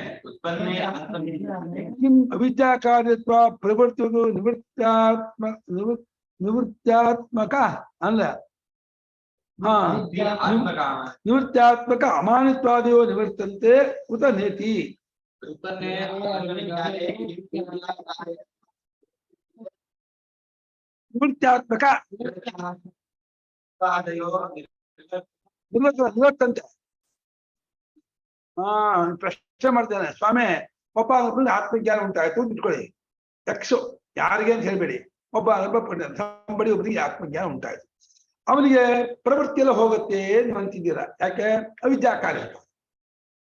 ಕಿಂ ಅವಿದ್ಯಾ ಕಾರ್ಯತ್ವ ಪ್ರವೃತ್ತಿ ನಿವೃತ್ತಾತ್ಮಕ ಅಲ್ಲ ನಿವೃತ್ತಾತ್ಮಕ ಅಮಾನಿತ್ವಾದಿಯೋ ನಿವರ್ತಂತೆ ಉತ ನೇತಿ. ನಿವೃತ್ತಾತ್ಮಕ ನಿವರ್ತಂತೆ. ಪ್ರಶ್ನೆ ಮಾಡ್ತೇನೆ ಸ್ವಾಮಿ, ಒಬ್ಬ ಆತ್ಮಜ್ಞಾನ ಉಂಟಾಯ್ತು ಅಂತ ಇಟ್ಕೊಳ್ಳಿ. ಯಕ್ಷು ಯಾರಿಗೆ ಅಂತ ಹೇಳ್ಬೇಡಿ, ಒಬ್ಬ ಸಂಬಡಿ ಒಬ್ಬರಿಗೆ ಆತ್ಮಜ್ಞಾನ ಉಂಟಾಯ್ತು, ಅವನಿಗೆ ಪ್ರವೃತ್ತಿಯೆಲ್ಲ ಹೋಗುತ್ತೆ ನೀವು ಅಂತಿದ್ದೀರಾ. ಯಾಕೆ? ಅವಿದ್ಯಾ ಕಾರ್ಯ.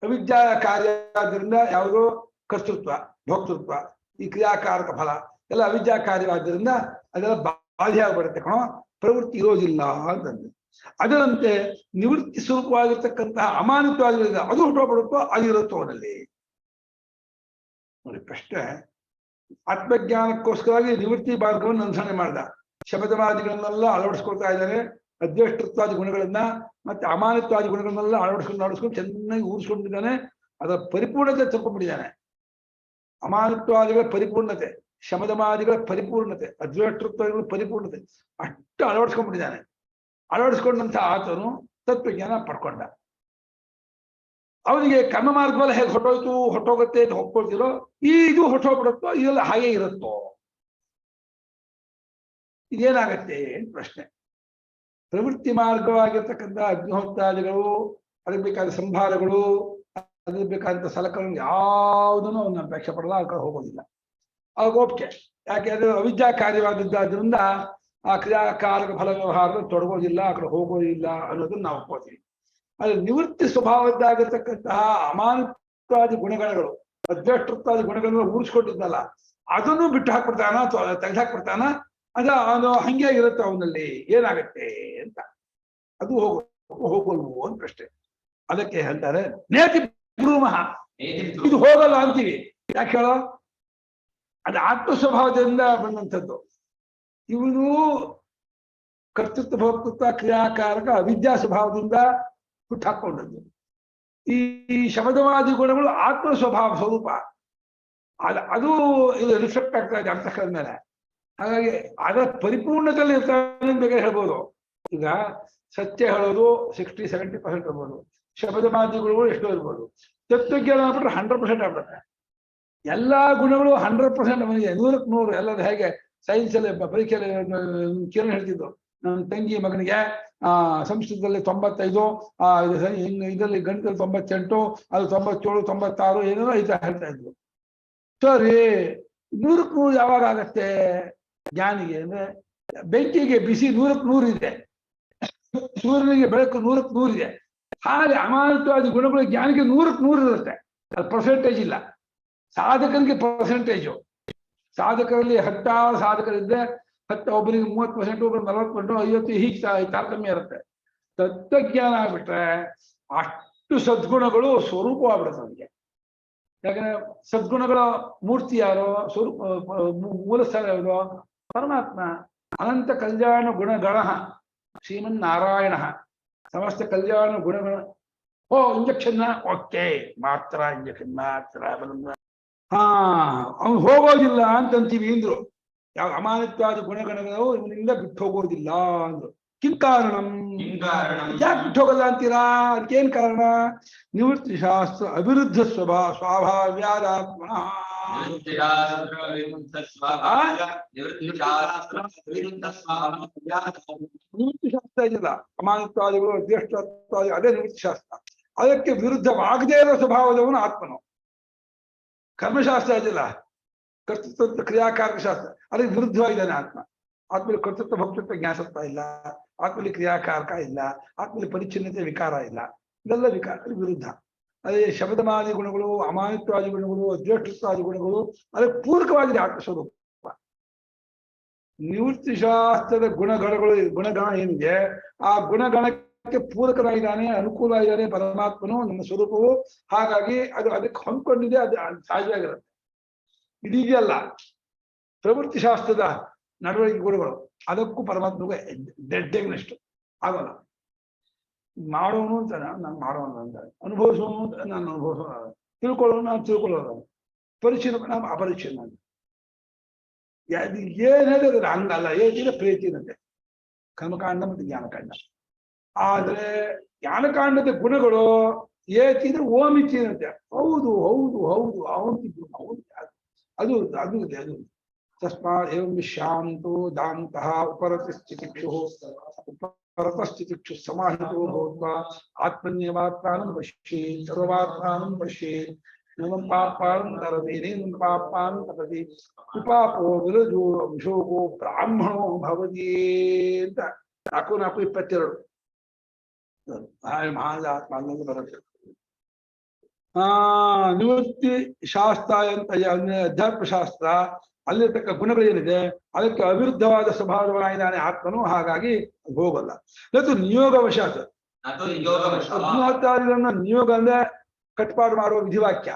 ಅವಿದ್ಯಾ ಕಾರ್ಯ ಆದ್ದರಿಂದ ಯಾವುದೋ ಕರ್ತೃತ್ವ, ಭೋಕ್ತೃತ್ವ, ಈ ಕ್ರಿಯಾಕಾರಕ ಫಲ ಎಲ್ಲ ಅವಿದ್ಯಾ ಕಾರ್ಯವಾದ್ದರಿಂದ ಅದೆಲ್ಲ ಬಾಧ್ಯ ಆಗ್ಬಿಡುತ್ತೆ ಕಣೋ, ಪ್ರವೃತ್ತಿ ಇರೋದಿಲ್ಲ ಅಂತಂದ್ರೆ. ಅದರಂತೆ ನಿವೃತ್ತಿ ಸ್ವರೂಪವಾಗಿರ್ತಕ್ಕಂತಹ ಅಮಾನಿತ್ವವಾಗಿರೋದಿಲ್ಲ, ಅದು ಹೊಟ್ಟೋಗ್ಬಿಡುತ್ತೋ ಅದಿರುತ್ತೋ ಅವನಲ್ಲಿ ನೋಡಿ. ಪ್ರಶ್ನೆ ಆತ್ಮಜ್ಞಾನಕ್ಕೋಸ್ಕರವಾಗಿ ನಿವೃತ್ತಿ ಮಾರ್ಗವನ್ನು ಅನುಸರಣೆ ಮಾಡ್ದ. ಶಬ್ದವಾದಿಗಳನ್ನೆಲ್ಲ ಅಳವಡಿಸ್ಕೊಳ್ತಾ ಇದ್ದಾನೆ. ಅದ್ವೇಷ್ಟತ್ವಾದಿ ಗುಣಗಳನ್ನ ಮತ್ತೆ ಅಮಾನಿತ್ವಾದಿ ಗುಣಗಳನ್ನೆಲ್ಲ ಅಳವಡಿಸ್ಕೊಂಡು ಚೆನ್ನಾಗಿ ಊರಿಸ್ಕೊಂಡಿದ್ದಾನೆ. ಅದರ ಪರಿಪೂರ್ಣತೆ ತಗೊಂಡ್ಬಿಟ್ಟಿದ್ದಾನೆ. ಅಮಾನಿತ್ವಾದಿಗಳ ಪರಿಪೂರ್ಣತೆ, ಶಮದಮಾದಿಗಳ ಪರಿಪೂರ್ಣತೆ, ಅದ್ವೇಷ್ಟತ್ವಾದಿಗಳ ಪರಿಪೂರ್ಣತೆ ಅಷ್ಟು ಅಳವಡಿಸ್ಕೊಂಡ್ಬಿಟ್ಟಿದ್ದಾನೆ. ಅಳವಡಿಸ್ಕೊಂಡಂತ ಆತನು ತತ್ವಜ್ಞಾನ ಪಡ್ಕೊಂಡ. ಅವನಿಗೆ ಕರ್ಮ ಮಾರ್ಗವಲ್ಲ ಹೇಗೆ ಹೊಟ್ಟೋಗುತ್ತೆ ಅಂತ ಹೊಕ್ಕೊಳ್ತಿರೋ, ಇದು ಹೊಟ್ಟೋಗ್ಬಿಡುತ್ತೋ, ಇದೆಲ್ಲ ಹಾಗೆ ಇರುತ್ತೋ, ಇದೇನಾಗತ್ತೆ ಅಂತ ಪ್ರಶ್ನೆ. ಪ್ರವೃತ್ತಿ ಮಾರ್ಗವಾಗಿರ್ತಕ್ಕಂಥ ಅಗ್ನಿಹೋತ್ರಾದಿಗಳು, ಅದಕ್ಕೆ ಬೇಕಾದ ಸಂಭಾರಗಳು, ಅದಕ್ಕೆ ಬೇಕಾದಂಥ ಸಲಕರಣೆ ಯಾವುದನ್ನು ಅವನ್ನ ಅಪೇಕ್ಷೆ ಪಡಲ್ಲ, ಆ ಕಡೆ ಹೋಗೋದಿಲ್ಲ. ಅವಾಗ ಒಪ್ಪಿಗೆ. ಯಾಕೆ? ಅದು ಅವಿದ್ಯಾ ಕಾರ್ಯವಾಗಿದ್ದರಿಂದ ಆ ಕ್ರಿಯಾಕಾರಕ ಫಲ ವ್ಯವಹಾರದಲ್ಲಿ ತೊಡಗೋದಿಲ್ಲ, ಆ ಕಡೆ ಹೋಗೋದಿಲ್ಲ ಅನ್ನೋದನ್ನ ನಾವು ಒಪ್ಕೋತೀವಿ. ಅದು ನಿವೃತ್ತಿ ಸ್ವಭಾವದ್ದಾಗಿರ್ತಕ್ಕಂತಹ ಅಮಾನಿತ್ವಾದಿ ಗುಣಗಳು, ಅದ್ವೇಷ್ಟತ್ವಾದಿ ಗುಣಗಳನ್ನ ಊರಿಸ್ಕೊಂಡಿದ್ದಲ್ಲ, ಅದನ್ನು ಬಿಟ್ಟು ಹಾಕ್ಬಿಡ್ತಾನ, ತೆಗೆದುಹಾಕ್ಬಿಡ್ತಾನ. ಅದು ಹಂಗೆ ಇರುತ್ತೆ ಅವನಲ್ಲಿ, ಏನಾಗತ್ತೆ ಅಂತ. ಅದು ಹೋಗಲ್ವು ಅಂತ ಪ್ರಶ್ನೆ. ಅದಕ್ಕೆ ಹೇಳ್ತಾರೆ ನೇತಿ ಬ್ರೂಮಃ, ಇದು ಹೋಗಲ್ಲ ಅಂತೀವಿ. ಯಾಕೆ ಹೇಳೋ? ಅದು ಆತ್ಮ ಸ್ವಭಾವದಿಂದ ಬಂದಂಥದ್ದು. ಇವನು ಕರ್ತೃತ್ವ ಭೋಕ್ತೃತ್ವ ಕ್ರಿಯಾಕಾರಕ ಅವಿದ್ಯಾ ಸ್ವಭಾವದಿಂದ ಹುಟ್ಟಾಕೊಂಡದ್ದು. ಈ ಶಬ್ದವಾದಿ ಗುಣಗಳು ಆತ್ಮ ಸ್ವಭಾವ ಸ್ವರೂಪ, ಅದು ಇದು ರಿಫ್ಲೆಕ್ಟ್ ಆಗ್ತಾ ಇದೆ ಅಂತಕ್ಕಂಥ ಮೇಲೆ. ಹಾಗಾಗಿ ಅದರ ಪರಿಪೂರ್ಣತೆಯಲ್ಲಿ ಇರ್ತಾನೆ ಬೇಕಾದ್ರೆ ಹೇಳ್ಬೋದು. ಈಗ ಸತ್ಯ ಹೇಳೋದು 60-70% ಇರ್ಬೋದು, ಶಬ್ದವಾದಿಗಳು ಎಷ್ಟೋ ಇರ್ಬೋದು. ತತ್ವಜ್ಞಾನ ಆಗ್ಬಿಟ್ರೆ 100% ಆಗ್ಬಿಡುತ್ತೆ. ಎಲ್ಲಾ ಗುಣಗಳು 100% ಅವನಿಗೆ 100ಕ್ಕೆ 100. ಎಲ್ಲರೂ ಹೇಗೆ ಸೈನ್ಸ್ ಅಲ್ಲಿ ಪರೀಕ್ಷೆಯಲ್ಲಿ ಕಿರಣ್ ಹೇಳ್ತಿದ್ದು, ನನ್ನ ತಂಗಿ ಮಗನಿಗೆ ಸಂಸ್ಕೃತದಲ್ಲಿ 95, ಇದರಲ್ಲಿ ಗಣಿತದಲ್ಲಿ 98, ಅದು 97, 96 ಏನೇನೋ ಈ ತರ ಹೇಳ್ತಾ ಇದ್ರು. ಸರಿ, 100ಕ್ಕೆ 100 ಯಾವಾಗ ಆಗತ್ತೆ ಜ್ಞಾನಿಗೆ? ಅಂದ್ರೆ ಬೆಂಕಿಗೆ ಬಿಸಿ 100ಕ್ಕೆ 100 ಇದೆ, ಸೂರ್ಯನಿಗೆ ಬೆಳಕು 100ಕ್ಕೆ 100 ಇದೆ. ಹಾಗೆ ಅಮಾನಿತ್ವಾದಿ ಗುಣಗಳು ಜ್ಞಾನಿಗೆ 100ಕ್ಕೆ 100 ಇರುತ್ತೆ. ಅದು ಪರ್ಸೆಂಟೇಜ್ ಇಲ್ಲ. ಸಾಧಕನಿಗೆ ಪರ್ಸೆಂಟೇಜು. ಸಾಧಕರಲ್ಲಿ 10 ಸಾಧಕರಿದ್ದರೆ ಒಬ್ಬರಿಗೆ 30%, ಒಬ್ಬರಿಗೆ 40%, 50 ಹೀಗೆ ತಾರತಮ್ಯ ಇರುತ್ತೆ. ತತ್ವಜ್ಞಾನ ಆಗ್ಬಿಟ್ರೆ ಅಷ್ಟು ಸದ್ಗುಣಗಳು ಸ್ವರೂಪವಾಗ್ಬಿಡುತ್ತೆ ಅವನಿಗೆ. ಯಾಕಂದ್ರೆ ಸದ್ಗುಣಗಳ ಮೂರ್ತಿ ಯಾರೋ, ಸ್ವರೂಪ ಮೂಲ ಸ್ಥಳ ಯಾವುದು? ಪರಮಾತ್ಮ. ಅನಂತ ಕಲ್ಯಾಣ ಗುಣಗಣ ಶ್ರೀಮನ್ನಾರಾಯಣ. ಸಮಸ್ತ ಕಲ್ಯಾಣ ಗುಣಗಳ. ಇಂಜೆಕ್ಷನ್ ಓಕೆ, ಮಾತ್ರ ಇಂಜೆಕ್ಷನ್ ಮಾತ್ರ. ಹಾ, ಅವನು ಹೋಗೋದಿಲ್ಲ ಅಂತಂತೀವಿ ಅಂದ್ರು. ಯಾವ ಅಮಾನಿತ್ವಾದಿ ಗುಣಗಣಗಳು ಇವನಿಂದ ಬಿಟ್ಟು ಹೋಗೋದಿಲ್ಲ ಅಂದ್ರು. ಕಿಂಕಾರಣಂ, ಯಾಕೆ ಬಿಟ್ಟು ಹೋಗಲ್ಲ ಅಂತೀರಾ? ಅದಕ್ಕೇನ್ ಕಾರಣ? ನಿವೃತ್ತಿ ಶಾಸ್ತ್ರ ಅವಿರುದ್ಧ ಸ್ವಾಭಾವ್ಯಾದಾತ್ಮ. ನಿವೃತ್ತಿ ಶಾಸ್ತ್ರ ಇದೆಯಲ್ಲ, ಅಮಾನಿತ್ವಾದಿಗಳು ಜ್ಯೇಷ್ಠತ್ವಾದಿ, ಅದೇ ನಿವೃತ್ತಿ ಶಾಸ್ತ್ರ. ಅದಕ್ಕೆ ವಿರುದ್ಧವಾಗದೇ ಇರೋ ಸ್ವಭಾವದವನು ಆತ್ಮನು. ಕರ್ಮಶಾಸ್ತ್ರ ಇದೆಯಲ್ಲ, ಕರ್ತೃತ್ವ ಕ್ರಿಯಾಕಾರಕ ಶಾಸ್ತ್ರ, ಅದಕ್ಕೆ ವಿರುದ್ಧವಾಗಿದ್ದಾನೆ ಆತ್ಮ. ಆತ್ಮಲ್ಲಿ ಕರ್ತೃತ್ವ ಭಕ್ತೃತ್ವ ಜ್ಞಾಸತ್ವ ಇಲ್ಲ, ಆತ್ಮಲ್ಲಿ ಕ್ರಿಯಾಕಾರಕ ಇಲ್ಲ, ಆತ್ಮಲ್ಲಿ ಪರಿಚ್ಛಿನ್ನತೆ ವಿಕಾರ ಇಲ್ಲ. ಇದೆಲ್ಲ ವಿಕಾರ ವಿರುದ್ಧ. ಅದೇ ಶಬ್ದಮಾದಿ ಗುಣಗಳು, ಅಮಾನಿತ್ವಾದಿ ಗುಣಗಳು, ಅದ್ವೇಷ್ಟತ್ವಾದಿ ಗುಣಗಳು ಅದಕ್ಕೆ ಪೂರಕವಾಗಿದೆ ಆತ್ಮಸ್ವರೂಪ. ನಿವೃತ್ತಿ ಶಾಸ್ತ್ರದ ಗುಣಗಣ ಏನಿದೆ, ಆ ಗುಣಗಣಕ್ಕೆ ಪೂರಕರಾಗಿದ್ದಾನೆ, ಅನುಕೂಲವಾಗಿದ್ದಾನೆ ಪರಮಾತ್ಮನು, ನಮ್ಮ ಸ್ವರೂಪವು. ಹಾಗಾಗಿ ಅದಕ್ಕೆ ಹೊಂದ್ಕೊಂಡಿದೆ, ಅದು ಸಹಜವಾಗಿರುತ್ತೆ. ಇದೆಯಲ್ಲ ಪ್ರವೃತ್ತಿ ಶಾಸ್ತ್ರದ ನಡವಳಿಕೆ ಗುಣಗಳು, ಅದಕ್ಕೂ ಪರಮಾತ್ಮಗೂ ಡೆಡ್ಡೆಗ್ನಷ್ಟು ಆಗೋಲ್ಲ. ಮಾಡೋನು ಅಂತ ನಾನು ಮಾಡೋಣ ಅಂತಾರೆ, ಅನುಭವಿಸೋನು ಅಂತ ನಾನು ಅನುಭವಿಸೋಣ, ತಿಳ್ಕೊಳ್ಳೋನು ನಾನು ತಿಳ್ಕೊಳ್ಳೋದು, ಪರಿಚಯ ನಾವು ಅಪರಿಚಯ. ಏನ್ ಹೇಳಿದ್ರೆ ಹಂಗಲ್ಲ. ಏನಿದೆ ಪ್ರೀತಿನಂತೆ ಕರ್ಮಕಾಂಡ ಮತ್ತು ಜ್ಞಾನಕಾಂಡ. ಆದ್ರೆ ಜ್ಞಾನಕಾಂಡದ ಗುಣಗಳು ಏತಿದ್ರೆ ಓಮಿತಿನಂತೆ. ಹೌದು ಹೌದು ಹೌದು ಅವಂತಿದ್ರು ಅದು ಅದು ಇದೆ. ಅದು ತಸ್ಮಾತ್ ಏವಂ ಶಾಂತೋ ದಾಂತಃ ಉಪರತಸ್ಥಿತಿಕ್ಷು ಸಮಾಹಿತೋ ಭೂತ್ವಾ ಆತ್ಮನ್ಯವಾತ್ಮಾನಂ ಪಶ್ಯೇ ಸರ್ವಾತ್ಮಾನಂ ಪಶ್ಯೇ ನಮಂ ಪಾಪಾನಂ ತರತಿ ನೀನಂ ಪಾಪಾನಂ ತರತಿ ವಿಪಾಪೋ ವಿರಜೋ ವಿಶೋಕೋ ಬ್ರಾಹ್ಮಣೋ ಭವತಿ ಅಂತ 4:22 ಮಹಾತ್ಮ ಬರುತ್ತೆ. ನಿವೃತ್ತಿ ಶಾಸ್ತ್ರ ಅಂತ ಅಧ್ಯಾತ್ಮ ಶಾಸ್ತ್ರ, ಅಲ್ಲಿರ್ತಕ್ಕ ಗುಣಗಳೇನಿದೆ ಅದಕ್ಕೆ ಅವಿರುದ್ಧವಾದ ಸ್ವಭಾವವಾಗಿದ್ದಾನೆ ಆತ್ಮನು. ಹಾಗಾಗಿ ಹೋಗಲ್ಲ. ಮತ್ತು ನಿಯೋಗವಶಾತ್, ಅಗ್ನಿಹೋತ್ರಾದಿಗಳನ್ನ ನಿಯೋಗ ಅಂದ್ರೆ ಕಟ್ಪಾಡು ಮಾಡುವ ವಿಧಿವಾಕ್ಯ.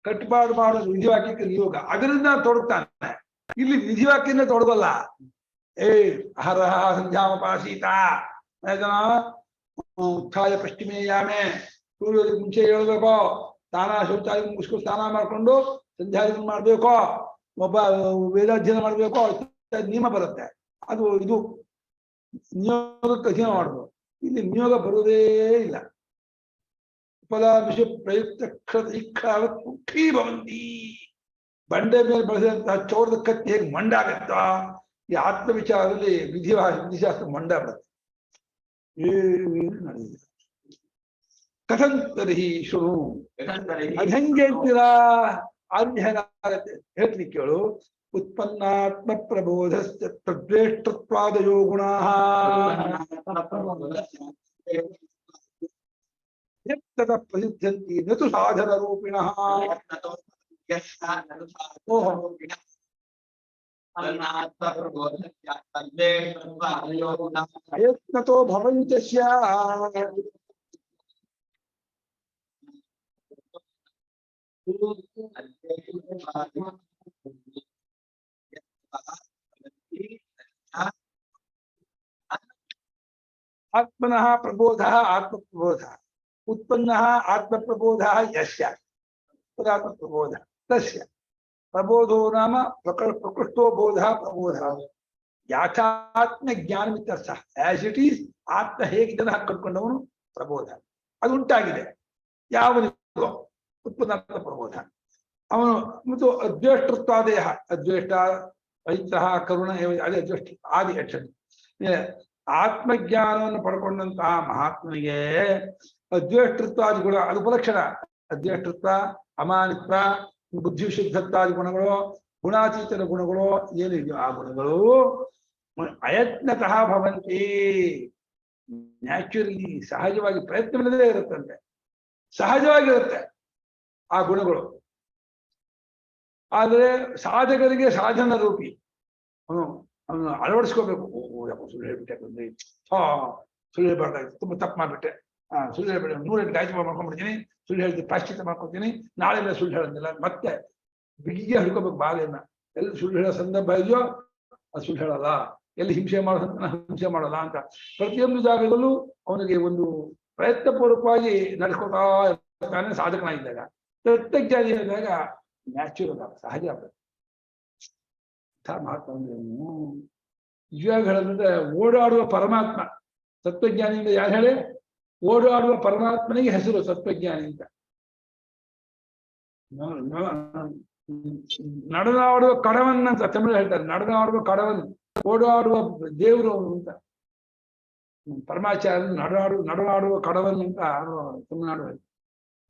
ಕಟ್ಪಾಡು ಮಾಡುವ ವಿಧಿವಾಕ್ಯಕ್ಕೆ ನಿಯೋಗ, ಅದರಿಂದ ತೊಡಗ್ತಾನೆ. ಇಲ್ಲಿ ವಿಧಿವಾಕ್ಯದಿಂದ ತೊಡಗಲ್ಲ. ಹರ ಸಂಧ್ಯಾಮಪಾಸೀತ ಉತ್ಥಾಯ ಪಶ್ಚಿಮೇಯಾಮೆ, ಸೂರ್ಯೋದಯಕ್ಕೆ ಮುಂಚೆ ಹೇಳ್ಬೇಕೋ, ಸ್ನಾನ ಶೌಚಾಲಯ ಮುಗಿಸ್ಕೊಂಡು ಸ್ನಾನ ಮಾಡ್ಕೊಂಡು ಸಂಧ್ಯಾದಿನ ಮಾಡ್ಬೇಕೋ, ಒಬ್ಬ ವೇದಾಧ್ಯಯನ ಮಾಡ್ಬೇಕೋ, ನಿಯಮ ಬರುತ್ತೆ. ಅದು ಇದು ನಿಯೋಗಕ್ಕೆ ಅಧೀನ ಮಾಡ್ಬೋದು. ಇಲ್ಲಿ ನಿಯೋಗ ಬರುವುದೇ ಇಲ್ಲ. ಉಪಲಾಭಿಷ ಪ್ರಯುಕ್ತ ಕ್ಷೀ ಭವಂತಿ. ಬಂಡೆ ಮೇಲೆ ಬಳಸಿದಂತಹ ಚೌರದ ಕತ್ತಿ ಹೇಗೆ ಮಂಡಾಗತ್ತಾ, ಈ ಆತ್ಮ ವಿಚಾರದಲ್ಲಿ ವಿಧಿಶಾಸ್ತ್ರ ಮಂಡ ಬರುತ್ತೆ. ಏನು ನಡೆದಿದೆ. ಕಥಂತರಿ ಶೃಣು, ಅದ್ ಹೆಂಗೆ ಹೇಳ್ತೀರಾ? ಆಗುತ್ತೆ ಹೇಳ್ತೀನಿ ಕೇಳು. ಉತ್ಪನ್ನಾತ್ಮ ಪ್ರಬೋಧ ತದ್ವೇಷ್ಟತ್ವಾದಯೋ ಗುಣಾ ಪ್ರಸಿದ್ಧಂತಿ ನತು ಸಾಧನ ರೂಪಿಣಃ. ಅಯತ್ನತೋ ಭವಂತ್ಯಸ್ಯ ಆತ್ಮನಃ ಪ್ರಬೋಧ ಆತ್ಮಪ್ರಬೋಧ ಉತ್ಪನ್ನ ಆತ್ಮಪ್ರಬೋಧ ಯಸ್ಯ ಆತ್ಮಪ್ರಬೋಧ ತಸ್ಯ ಪ್ರಬೋಧೋ ನಾಮ ಪ್ರಕೃಷ್ಟೋ ಬೋಧ ಪ್ರಬೋಧ ಯಾಥಾತ್ಮ ಜ್ಞಾನಮಿತ್ಯರ್ಥ. ಆಸ್ ಇಟ್ ಈಸ್ ಆತ್ಮ ಹೇಗಿದ್ದನ್ನು ಕಟ್ಕೊಂಡವನು ಪ್ರಬೋಧ. ಅದು ಉಂಟಾಗಿದೆ ಯಾವನಿಗೋ ಉತ್ಪನ್ನ ಪ್ರಬೋಧ. ಅವನು ಮತ್ತು ಅದ್ವೇಷ್ಟತ್ವಾದೇಹ, ಅದ್ವೇಷ್ಟ ಐತ್ರ ಕರುಣ ಅದೇ ಅದ್ವೇಷ್ಟ ಆದಿ ಅಕ್ಷರ. ಆತ್ಮಜ್ಞಾನವನ್ನು ಪಡ್ಕೊಂಡಂತಹ ಮಹಾತ್ಮನಿಗೆ ಅದ್ವೇಷ್ಟತ್ವಾದಿ ಗುಣ ಅದು ಉಪಲಕ್ಷಣ. ಅದ್ವೇಷ್ಟತ್ವ, ಅಮಾನಿತ್ವ, ಬುದ್ಧಿಶುದ್ಧತ್ವಾದಿ ಗುಣಗಳು, ಗುಣಾತೀತರ ಗುಣಗಳು ಏನಿದೆಯೋ ಆ ಗುಣಗಳು ಅಯತ್ನತಃ ಭವಂತಿ. ನ್ಯಾಚುರಲಿ ಸಹಜವಾಗಿ ಪ್ರಯತ್ನವಿಲ್ಲದೆ ಇರುತ್ತಂತೆ, ಸಹಜವಾಗಿರುತ್ತೆ ಆ ಗುಣಗಳು. ಆದ್ರೆ ಸಾಧಕರಿಗೆ ಸಾಧನ ರೂಪಿ ಅವನು ಅಳವಡಿಸ್ಕೋಬೇಕು. ಸುಳ್ಳು ಹೇಳ್ಬಿಟ್ಟೆ ಬಂದ್ರಿ, ಸುಳ್ಳು ಹೇಳ್ಬಾರ್ದಾಯ್ತು, ತುಂಬಾ ತಪ್ಪು ಮಾಡ್ಬಿಟ್ಟೆ, ಸುಳ್ಳು ಹೇಳ್ಬೇಡ, 108 ಗಾಯತ್ರಿ ಮಾಡ್ಕೊಂಡ್ಬಿಡ್ತೀನಿ, ಸುಳ್ಳು ಹೇಳ್ತೀನಿ, ಪ್ರಾಶ್ಚಿತ್ಯ ಮಾಡ್ಕೊತೀನಿ, ನಾಳೆ ಸುಳ್ಳು ಹೇಳೋದಿಲ್ಲ. ಮತ್ತೆ ಬಿಗಿಗೆ ಹಿಡ್ಕೋಬೇಕು ಬಾಲೆಯನ್ನ. ಎಲ್ಲಿ ಸುಳ್ಳು ಹೇಳೋ ಸಂದರ್ಭ ಇದೆಯೋ ಅದು ಸುಳ್ಳು ಹೇಳಲ್ಲ, ಎಲ್ಲಿ ಹಿಂಸೆ ಹಿಂಸೆ ಮಾಡಲ್ಲ ಅಂತ ಪ್ರತಿಯೊಂದು ಜಾಗದಲ್ಲೂ ಅವನಿಗೆ ಒಂದು ಪ್ರಯತ್ನ ಪೂರ್ವಕವಾಗಿ ನಡೆಸ್ಕೊತಾ ಇರ್ತಾನೆ ಸಾಧಕನಾಗಿದ್ದಾಗ. ತತ್ವಜ್ಞಾನಿ ಇದ್ದಾಗ ನ್ಯಾಚುರಲ್ ಸಹಜ ಆಗ್ತದೆ. ಮಹಾತ್ಮ ಅಂದ್ರೇನು ನಿಜವಾಗಿ ಹೇಳೋದಂದ್ರೆ ಓಡಾಡುವ ಪರಮಾತ್ಮ. ತತ್ವಜ್ಞಾನಿಯಿಂದ ಯಾರು ಹೇಳಿ? ಓಡಾಡುವ ಪರಮಾತ್ಮನಿಗೆ ಹೆಸರು ತತ್ವಜ್ಞಾನಿ ಅಂತ. ನಡೆದಾಡುವ ಕಡವನ್ ಅಂತ ತಮಿಳು ಹೇಳ್ತಾರೆ. ನಡೆದಾಡುವ ಕಡವನ್, ಓಡಾಡುವ ದೇವರು ಅಂತ. ಪರಮಾಚಾರ್ಯ ನಡೆದಾಡುವ ಕಡವನ್ ಅಂತ ತಮಿಳುನಾಡು.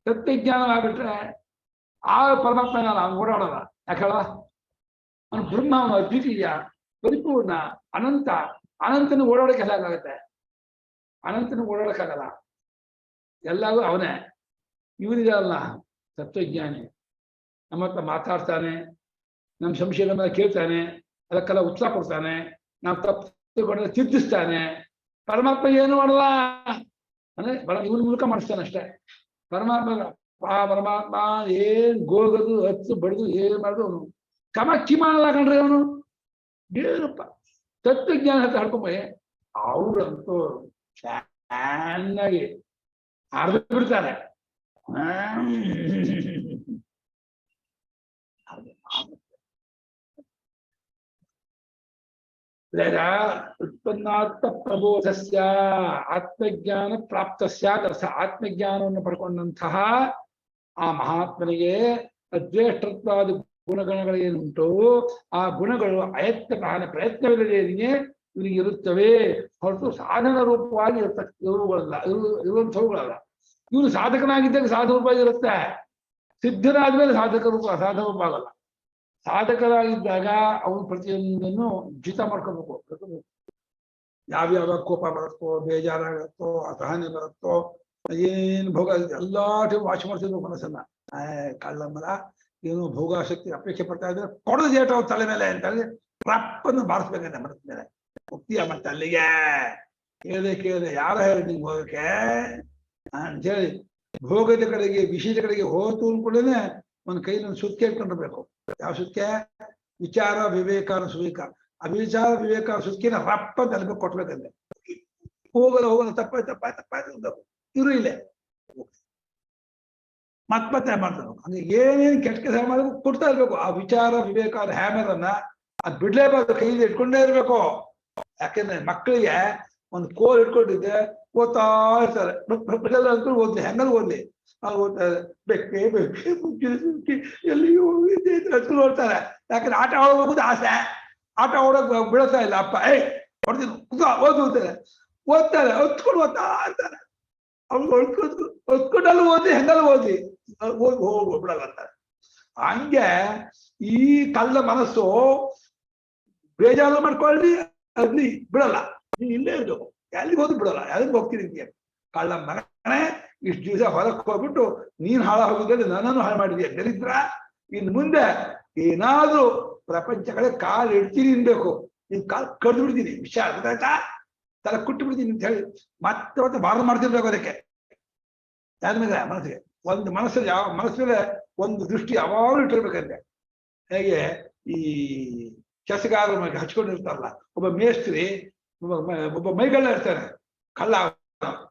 ತತ್ವಜ್ಞಾನ ಆಗ್ಬಿಟ್ರೆ ಆ ಪರಮಾತ್ಮ ನಾನು ಓಡಾಡಲ್ಲ. ಯಾಕೆ ಹೇಳ? ಅವನು ಬ್ರಹ್ಮ, ಅವನು ಅದ್ವಿತೀಯ, ಪರಿಪೂರ್ಣ, ಅನಂತ. ಅನಂತನ ಓಡಾಡಕ್ಕೆ ಹೇಗಾಗತ್ತೆ? ಅನಂತನ ಓಡಾಡಕ್ಕಾಗಲ್ಲ, ಎಲ್ಲವೂ ಅವನೇ. ಇವನಿದಲ್ಲ ತತ್ವಜ್ಞಾನಿ. ನಮ್ಮ ಹತ್ರ ಮಾತಾಡ್ತಾನೆ, ನಮ್ಮ ಸಂಶಯಗಳನ್ನ ಕೇಳ್ತಾನೆ, ಅದಕ್ಕೆಲ್ಲ ಉತ್ಸಾಹ ಕೊಡ್ತಾನೆ, ನಾವು ತಪ್ಪು ತಿದ್ದಿಸ್ತಾನೆ. ಪರಮಾತ್ಮ ಏನು ಮಾಡಲ್ಲ ಅಂದ್ರೆ ಇವನ ಮೂಲಕ ಮಾಡಿಸ್ತಾನೆ ಅಷ್ಟೇ. ಪರಮಾತ್ಮ ಏನ್ ಗೋಗದು ಹತ್ತು ಬಡ್ದು ಏನ್ ಮಾಡುದು ಅವನು ಕಮಕ್ಕಿ ಮಾಡಲ್ಲ ಕಂಡ್ರೆ ಅವನು ಏನಪ್ಪ. ತತ್ವಜ್ಞಾನ ಅಂತ ಹೇಳ್ಕೊಂಬ ಅವ್ರಂತೂ ಚೆನ್ನಾಗಿ ಅರ್ಧ ಬಿಡ್ತಾರೆ. ಉತ್ಪನ್ನಾರ್ಥ ಪ್ರಬೋಧಸ್ಯ ಆತ್ಮಜ್ಞಾನ ಪ್ರಾಪ್ತಸ್ಯ ಅರ್ಥ. ಆತ್ಮಜ್ಞಾನವನ್ನು ಪಡ್ಕೊಂಡಂತಹ ಆ ಮಹಾತ್ಮನಿಗೆ ಅದ್ವೇಷ್ಟತ್ವಾದ ಗುಣಗಣಗಳೇನುಂಟು ಆ ಗುಣಗಳು ಪ್ರಯತ್ನವಿಲ್ಲದೆ ಇವನಿಗೆ ಇರುತ್ತವೆ ಹೊರತು ಸಾಧನ ರೂಪವಾಗಿ ಇರುವಂಥವುಗಳಲ್ಲ. ಇವನು ಸಾಧಕನಾಗಿದ್ದಾಗ ಸಾಧನ ರೂಪವಾಗಿ ಇರುತ್ತೆ, ಸಿದ್ಧನಾದ್ಮೇಲೆ ಸಾಧನ ರೂಪ ಆಗಲ್ಲ. ಸಾಧಕರಾಗಿದ್ದಾಗ ಅವನು ಪ್ರತಿಯೊಂದನ್ನು ಜಿತ ಮಾಡ್ಕೋಬೇಕು. ಯಾವ್ಯಾವ ಕೋಪ ಬರುತ್ತೋ, ಬೇಜಾರಾಗುತ್ತೋ, ಅಸಹನೆ ಬರುತ್ತೋ, ಏನು ಭೋಗ ಎಲ್ಲಾ ಟೈಮ್ ವಾಚ್ ಮಾಡ್ತಿದ್ವು ಮನಸ್ಸನ್ನ. ಕಳ್ಳಮ್ಮಲ ಏನು ಭೋಗಾಸಕ್ತಿ ಅಪೇಕ್ಷೆ ಪಡ್ತಾ ಇದ್ರೆ ಕೊಡೋದು ಏಟೋ ತಲೆ ಮೇಲೆ ಅಂತ ಹೇಳಿ ರಪ್ಪನ್ನು ಬಾರಿಸ್ಬೇಕಂತೆ ಮನಸ್ಸ ಮೇಲೆ. ಮುಕ್ತಿಯ ಮತ್ತೆ ಅಲ್ಲಿಗೆ ಕೇಳಿದೆ ಯಾರ ಹೇಳಿ ನಿಂಗೆ ಹೋಗಕ್ಕೆ ಅಂತೇಳಿ ಭೋಗದ ಕಡೆಗೆ ವಿಷಯದ ಕಡೆಗೆ ಹೋತು ಅಂದ್ಕೊಳ್ಳೇನೆ ಒಂದು ಕೈನಲ್ಲಿ ಸುಕ್ಕೆ ಇಟ್ಕೊಂಡಿರ್ಬೇಕು. ಯಾವ ಸುಕ್ಕೆ? ವಿಚಾರ ವಿವೇಕ ಸುವಿಕ. ಅವಿಚಾರ ವಿವೇಕ ಸುಕ್ಕಿನ ರಪ್ಪ ತಲೆಗೆ ಕೊಟ್ಬೇಕಂತೆ. ಹೋಗಲ್ಲ ತಪ್ಪಾಯ್ತು ಇರು ಇಲ್ಲೇ ಮತ್ತೆ ಮಾಡ್ತಾರೆ. ಅಂದ್ರೆ ಏನೇನು ಕೆಟ್ಟ ಕೆಲಸ ಮಾಡಿದ್ರು ಕೊಡ್ತಾ ಇರ್ಬೇಕು. ಆ ವಿಚಾರ ವಿವೇಕ ಹ್ಯಾಮರ್ ಅನ್ನ ಅದ್ ಬಿಡ್ಲೇಬಾರ್ದು, ಕೈಯಲ್ಲಿ ಇಟ್ಕೊಂಡೇ ಇರ್ಬೇಕು. ಯಾಕೆಂದ್ರೆ ಮಕ್ಕಳಿಗೆ ಒಂದು ಕೋಲ್ ಇಟ್ಕೊಂಡಿದ್ದೆ ಓದ್ತಾ ಇರ್ತಾರೆ. ಅಂದ್ಕೊಂಡು ಓದ್ಲಿ, ಹೆಂಗಲ್ಲಿ ಓದ್ಲಿ ಓದ್ತಾರೆ. ಬೆಕ್ಕೆ ಎಲ್ಲಿಯೂ ಹತ್ಕೊಂಡು ಓಡ್ತಾರೆ. ಯಾಕಂದ್ರೆ ಆಟ ಆಡೋಕೆ ಹೋಗುದು ಆಸೆ, ಆಟ ಆಡೋಕ್ ಬಿಡುತ್ತಾ ಇಲ್ಲ ಅಪ್ಪ. ಹೊಡ್ತೀನಿ ಓದು ಅಂತಾರೆ, ಓದ್ತಾರೆ, ಹೊತ್ಕೊಂಡು ಓದ್ತಾ ಇರ್ತಾರೆ. ಅವ್ರು ಹೊತ್ಕೊಂಡಲ್ಲೂ ಓದಿ ಹೆಂಗಲ್ಲೂ ಓದಿ ಹೋಗ್ಬಿಡಲ್ಲ ಅಂತಾರೆ. ಹಂಗೆ ಈ ಕಳ್ಳ ಮನಸ್ಸು ಬೇಜಾರು ಮಾಡ್ಕೊಳ್ಳಿ ಅಲ್ಲಿ ಬಿಡಲ್ಲ. ನೀನ್ ಇಲ್ಲೇ ಇರ್ಬೇಕು, ಎಲ್ಲಿಗೆ ಹೋದ್ರು ಬಿಡಲ್ಲ. ಎಲ್ಲಿಗೆ ಹೋಗ್ತೀನಿ ಅಂತ ಕಳ್ಳ ಮಗನೇ ಇಷ್ಟು ದಿವಸ ಹೊರಕ್ಕೆ ಹೋಗ್ಬಿಟ್ಟು ನೀನ್ ಹಾಳ ಹೋಗಿದ್ದಲ್ಲಿ ನನ್ನನ್ನು ಹಾಳು ಮಾಡಿದ್ಯಾ ದರಿದ್ರ. ಇನ್ನು ಮುಂದೆ ಏನಾದ್ರೂ ಪ್ರಪಂಚಗಳೇ ಕಾಲು ಇಡ್ತೀನಿ ಅನ್ಬೇಕು, ನೀನ್ ಕಾಲು ಕಡ್ದು ಬಿಡ್ತೀನಿ, ವಿಷಯ ಗೊತ್ತಾಯ್ತಾ, ತಲೆ ಕುಟ್ಟು ಬಿಡ್ತೀನಿ ಅಂತ ಹೇಳಿ ಮತ್ತೆ ಬಾರ್ದು ಮಾಡ್ತಿರ್ಬೇಕು. ಅದಕ್ಕೆ ಯಾರ ಮೇಲೆ? ಮನಸ್ಸಿಗೆ. ಒಂದು ಮನಸ್ಸಲ್ಲಿ ಯಾವ ಮನಸ್ಸಿಗೆ ಒಂದು ದೃಷ್ಟಿ ಯಾವಾಗಲೂ ಇಟ್ಟಿರ್ಬೇಕಂತೆ. ಹೇಗೆ ಈ ಕೆಸಗಾರ ಹಚ್ಕೊಂಡಿರ್ತಾರಲ್ಲ, ಒಬ್ಬ ಮೇಸ್ತ್ರಿ ಒಬ್ಬ ಮೈಗಳ್ಳ ಇರ್ತಾನೆ, ಕಳ್ಳ